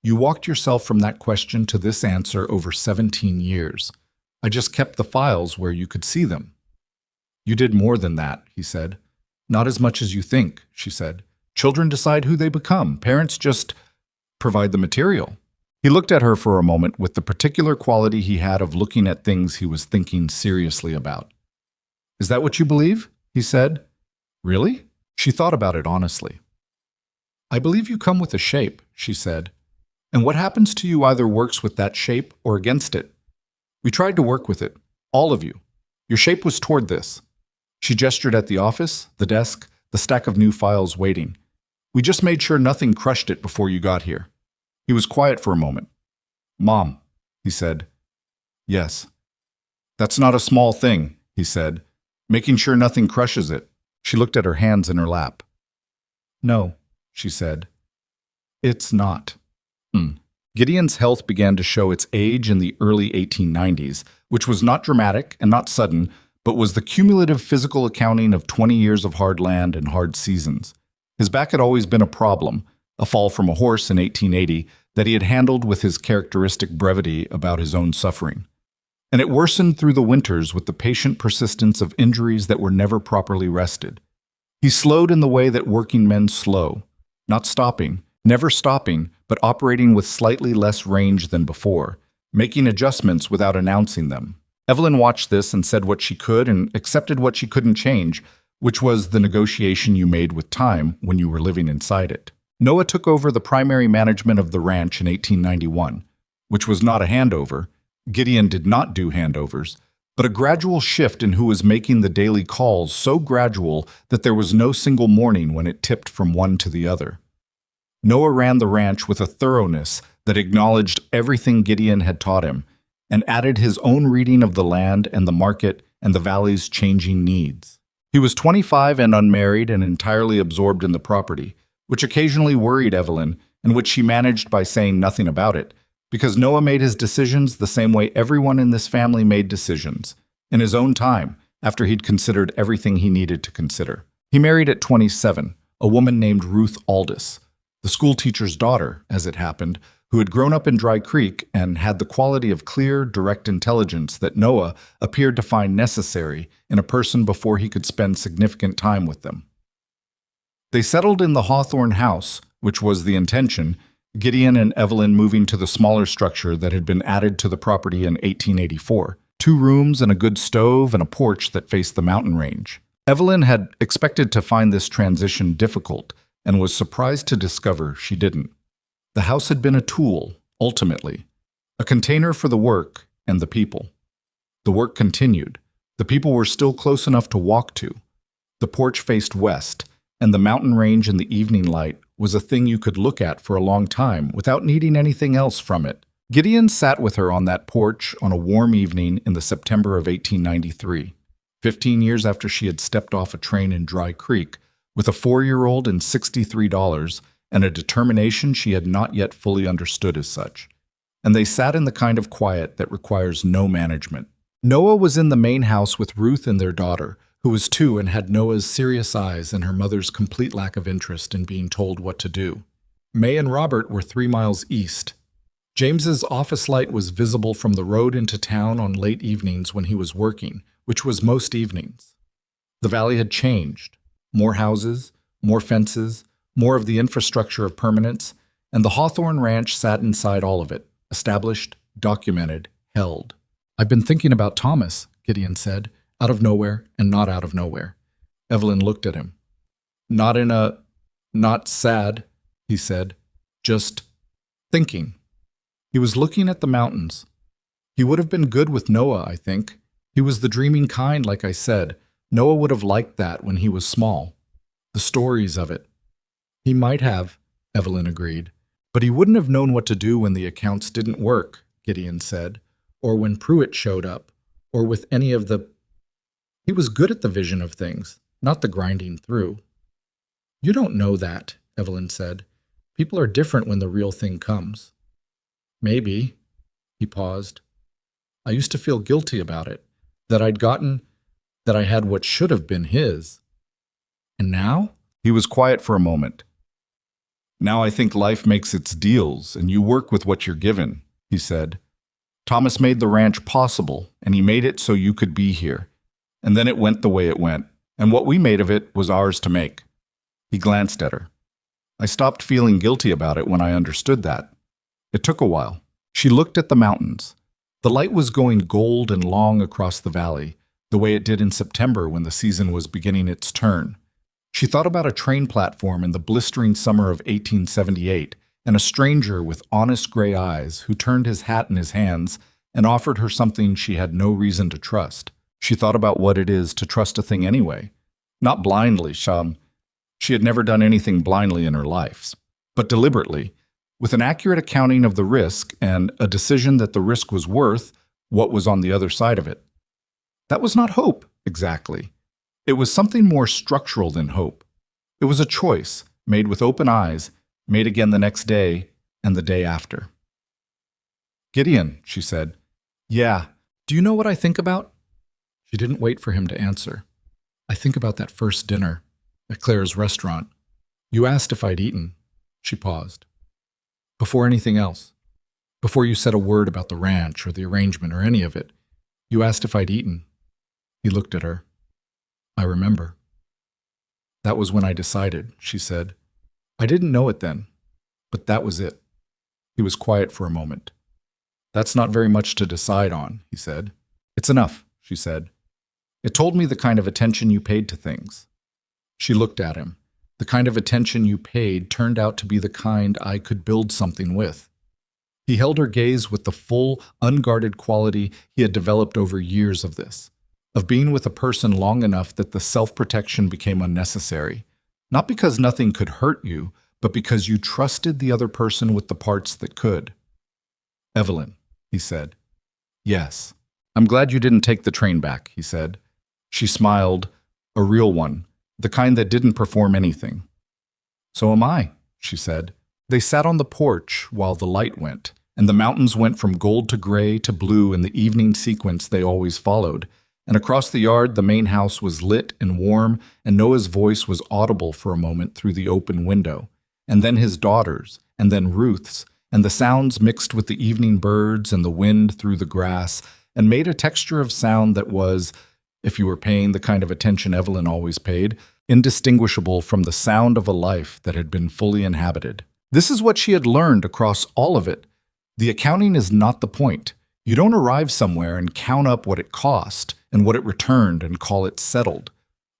You walked yourself from that question to this answer over 17 years. I just kept the files where you could see them." "You did more than that," he said. "Not as much as you think," she said. "Children decide who they become. Parents just provide the material." He looked at her for a moment with the particular quality he had of looking at things he was thinking seriously about. "Is that what you believe?" he said. "Really?" She thought about it honestly. "I believe you come with a shape," she said. "And what happens to you either works with that shape or against it. We tried to work with it, all of you. Your shape was toward this." She gestured at the office, the desk, the stack of new files waiting. "We just made sure nothing crushed it before you got here." He was quiet for a moment. "Mom," he said. "Yes." "That's not a small thing," he said. "Making sure nothing crushes it." She looked at her hands in her lap. "No," she said. "It's not." Gideon's health began to show its age in the early 1890s, which was not dramatic and not sudden, but was the cumulative physical accounting of 20 years of hard land and hard seasons. His back had always been a problem, a fall from a horse in 1880 that he had handled with his characteristic brevity about his own suffering. And it worsened through the winters with the patient persistence of injuries that were never properly rested. He slowed in the way that working men slow, not stopping, never stopping, but operating with slightly less range than before, making adjustments without announcing them. Evelyn watched this and said what she could and accepted what she couldn't change, which was the negotiation you made with time when you were living inside it. Noah took over the primary management of the ranch in 1891, which was not a handover. Gideon did not do handovers, but a gradual shift in who was making the daily calls, so gradual that there was no single morning when it tipped from one to the other. Noah ran the ranch with a thoroughness that acknowledged everything Gideon had taught him and added his own reading of the land and the market and the valley's changing needs. He He was 25 and unmarried and entirely absorbed in the property, which occasionally worried Evelyn, and which she managed by saying nothing about it, because Noah made his decisions the same way everyone in this family made decisions, in his own time, after he'd considered everything he needed to consider. He married at 27, a woman named Ruth Aldis, the schoolteacher's daughter, as it happened, who had grown up in Dry Creek and had the quality of clear, direct intelligence that Noah appeared to find necessary in a person before he could spend significant time with them. They settled in the Hawthorne house, which was the intention, Gideon and Evelyn moving to the smaller structure that had been added to the property in 1884. 2 rooms and a good stove and a porch that faced the mountain range. Evelyn had expected to find this transition difficult and was surprised to discover she didn't. The house had been a tool, ultimately, a container for the work and the people. The work continued. The people were still close enough to walk to. The porch faced west, and the mountain range in the evening light was a thing you could look at for a long time without needing anything else from it. Gideon sat with her on that porch on a warm evening in the September of 1893, 15 years after she had stepped off a train in Dry Creek, with a 4-year-old and $63 and a determination she had not yet fully understood as such. And they sat in the kind of quiet that requires no management. Noah was in the main house with Ruth and their daughter, who was 2 and had Noah's serious eyes and her mother's complete lack of interest in being told what to do. May and Robert were 3 miles east. James's office light was visible from the road into town on late evenings when he was working, which was most evenings. The valley had changed. More houses, more fences, more of the infrastructure of permanence, and the Hawthorne Ranch sat inside all of it, established, documented, held. "I've been thinking about Thomas," Gideon said, out of nowhere and not out of nowhere. Evelyn looked at him. Not sad," he said, "just thinking." He was looking at the mountains. He would have been good with Noah, I think. He was the dreaming kind, like I said. Noah would have liked that when he was small. The stories of it. He might have, Evelyn agreed. But he wouldn't have known what to do when the accounts didn't work, Gideon said, or when Pruitt showed up, or with any of the... He was good at the vision of things, not the grinding through. "You don't know that," Evelyn said. "People are different when the real thing comes." "Maybe." He paused. "I used to feel guilty about it, that I had what should have been his. And now?" He was quiet for a moment. "Now I think life makes its deals, and you work with what you're given," he said. "Thomas made the ranch possible, and he made it so you could be here. And then it went the way it went, and what we made of it was ours to make." He glanced at her. "I stopped feeling guilty about it when I understood that. It took a while." She looked at the mountains. The light was going gold and long across the valley, the way it did in September when the season was beginning its turn. She thought about a train platform in the blistering summer of 1878, and a stranger with honest gray eyes who turned his hat in his hands and offered her something she had no reason to trust. She thought about what it is to trust a thing anyway. Not blindly, she had never done anything blindly in her life, but deliberately, with an accurate accounting of the risk and a decision that the risk was worth what was on the other side of it. That was not hope, exactly. It was something more structural than hope. It was a choice, made with open eyes, made again the next day and the day after. "Gideon," she said. "Yeah, do you know what I think about?" She didn't wait for him to answer. "I think about that first dinner at Claire's restaurant. You asked if I'd eaten." She paused. "Before anything else. Before you said a word about the ranch or the arrangement or any of it. You asked if I'd eaten." He looked at her. "I remember." "That was when I decided," she said. "I didn't know it then, but that was it." He was quiet for a moment. "That's not very much to decide on," he said. "It's enough," she said. "It told me the kind of attention you paid to things." She looked at him. "The kind of attention you paid turned out to be the kind I could build something with." He held her gaze with the full, unguarded quality he had developed over years of this, of being with a person long enough that the self-protection became unnecessary, not because nothing could hurt you, but because you trusted the other person with the parts that could. "Evelyn," he said. "Yes. I'm glad you didn't take the train back," he said. She smiled, a real one, the kind that didn't perform anything. "So am I," she said. They sat on the porch while the light went, and the mountains went from gold to gray to blue in the evening sequence they always followed. And across the yard, the main house was lit and warm, and Noah's voice was audible for a moment through the open window. And then his daughter's, and then Ruth's, and the sounds mixed with the evening birds and the wind through the grass, and made a texture of sound that was, if you were paying the kind of attention Evelyn always paid, indistinguishable from the sound of a life that had been fully inhabited. This is what she had learned across all of it. The accounting is not the point. You don't arrive somewhere and count up what it cost and what it returned and call it settled.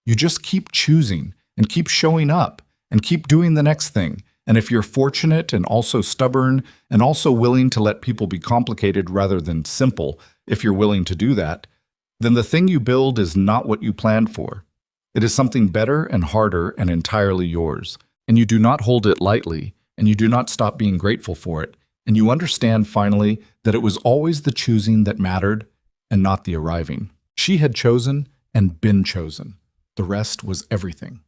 You just keep choosing and keep showing up and keep doing the next thing. And if you're fortunate and also stubborn and also willing to let people be complicated rather than simple, if you're willing to do that, then the thing you build is not what you planned for. It is something better and harder and entirely yours. And you do not hold it lightly, and you do not stop being grateful for it. And you understand finally that it was always the choosing that mattered and not the arriving. She had chosen and been chosen. The rest was everything.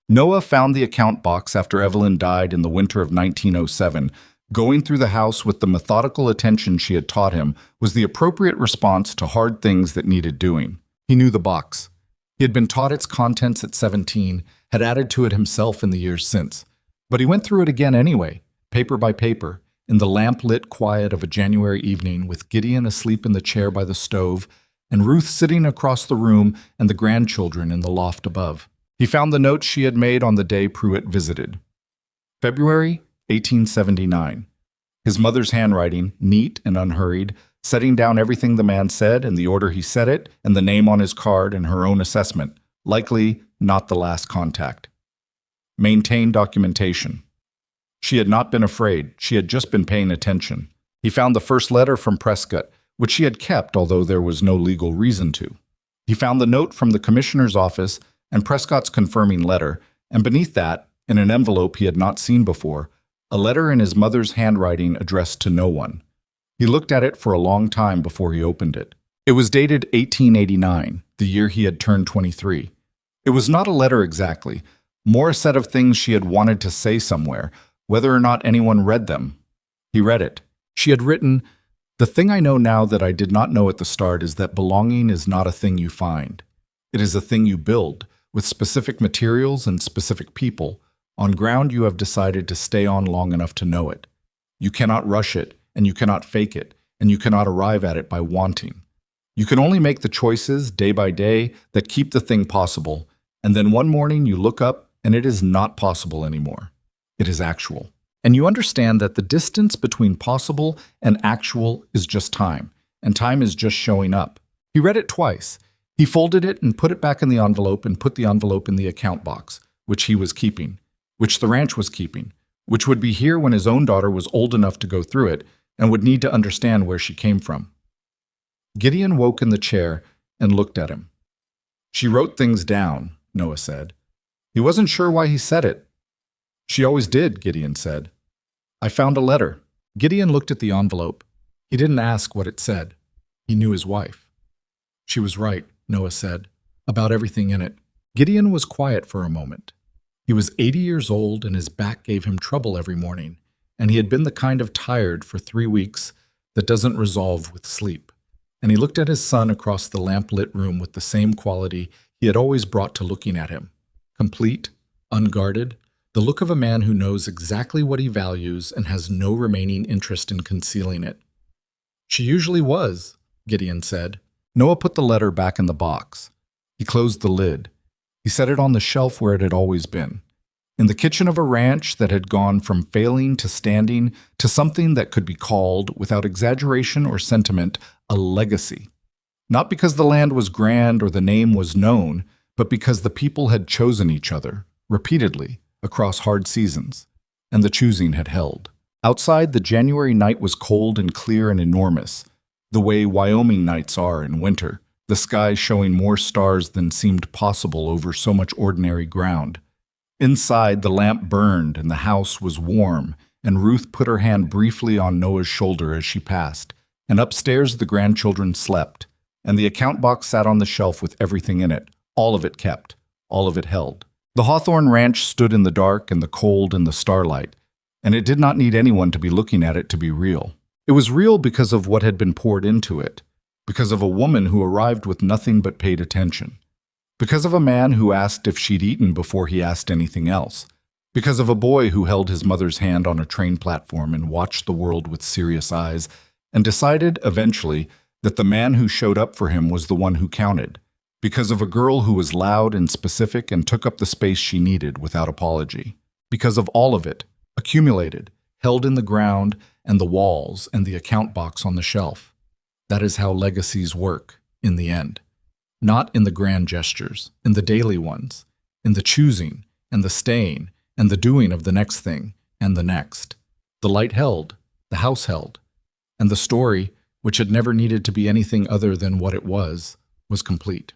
Noah found the account box after Evelyn died in the winter of 1907. Going through the house with the methodical attention she had taught him was the appropriate response to hard things that needed doing. He knew the box. He had been taught its contents at 17, had added to it himself in the years since. But he went through it again anyway, paper by paper, in the lamp-lit quiet of a January evening with Gideon asleep in the chair by the stove and Ruth sitting across the room and the grandchildren in the loft above. He found the notes she had made on the day Pruitt visited. February 1879. His mother's handwriting, neat and unhurried, setting down everything the man said and the order he said it and the name on his card and her own assessment, likely not the last contact. Maintain documentation. She had not been afraid, she had just been paying attention. He found the first letter from Prescott, which she had kept although there was no legal reason to. He found the note from the commissioner's office and Prescott's confirming letter, and beneath that, in an envelope he had not seen before, a letter in his mother's handwriting addressed to no one. He looked at it for a long time before he opened it. It was dated 1889, the year he had turned 23. It was not a letter exactly, more a set of things she had wanted to say somewhere, whether or not anyone read them. He read it. She had written, "The thing I know now that I did not know at the start is that belonging is not a thing you find. It is a thing you build, with specific materials and specific people, on ground you have decided to stay on long enough to know it. You cannot rush it, and you cannot fake it, and you cannot arrive at it by wanting. You can only make the choices, day by day, that keep the thing possible, and then one morning you look up and it is not possible anymore. It is actual. And you understand that the distance between possible and actual is just time, and time is just showing up." He read it twice. He folded it and put it back in the envelope and put the envelope in the account box, which he was keeping, which the ranch was keeping, which would be here when his own daughter was old enough to go through it and would need to understand where she came from. Gideon woke in the chair and looked at him. "She wrote things down," Noah said. He wasn't sure why he said it. "She always did," Gideon said. "I found a letter." Gideon looked at the envelope. He didn't ask what it said. He knew his wife. "She was right," Noah said, "about everything in it." Gideon was quiet for a moment. He was 80 years old and his back gave him trouble every morning, and he had been the kind of tired for 3 weeks that doesn't resolve with sleep. And he looked at his son across the lamp-lit room with the same quality he had always brought to looking at him. Complete, unguarded, the look of a man who knows exactly what he values and has no remaining interest in concealing it. "She usually was," Gideon said. Noah put the letter back in the box. He closed the lid. He set it on the shelf where it had always been. In the kitchen of a ranch that had gone from failing to standing to something that could be called, without exaggeration or sentiment, a legacy. Not because the land was grand or the name was known, but because the people had chosen each other, repeatedly, across hard seasons, and the choosing had held. Outside, the January night was cold and clear and enormous, the way Wyoming nights are in winter, the sky showing more stars than seemed possible over so much ordinary ground. Inside, the lamp burned and the house was warm, and Ruth put her hand briefly on Noah's shoulder as she passed, and upstairs the grandchildren slept, and the account box sat on the shelf with everything in it, all of it kept, all of it held. The Hawthorne Ranch stood in the dark and the cold and the starlight, and it did not need anyone to be looking at it to be real. It was real because of what had been poured into it, because of a woman who arrived with nothing but paid attention, because of a man who asked if she'd eaten before he asked anything else, because of a boy who held his mother's hand on a train platform and watched the world with serious eyes and decided, eventually, that the man who showed up for him was the one who counted, because of a girl who was loud and specific and took up the space she needed without apology, because of all of it, accumulated, held in the ground and the walls and the account box on the shelf. That is how legacies work, in the end. Not in the grand gestures, in the daily ones, in the choosing and the staying and the doing of the next thing and the next. The light held, the house held, and the story, which had never needed to be anything other than what it was complete.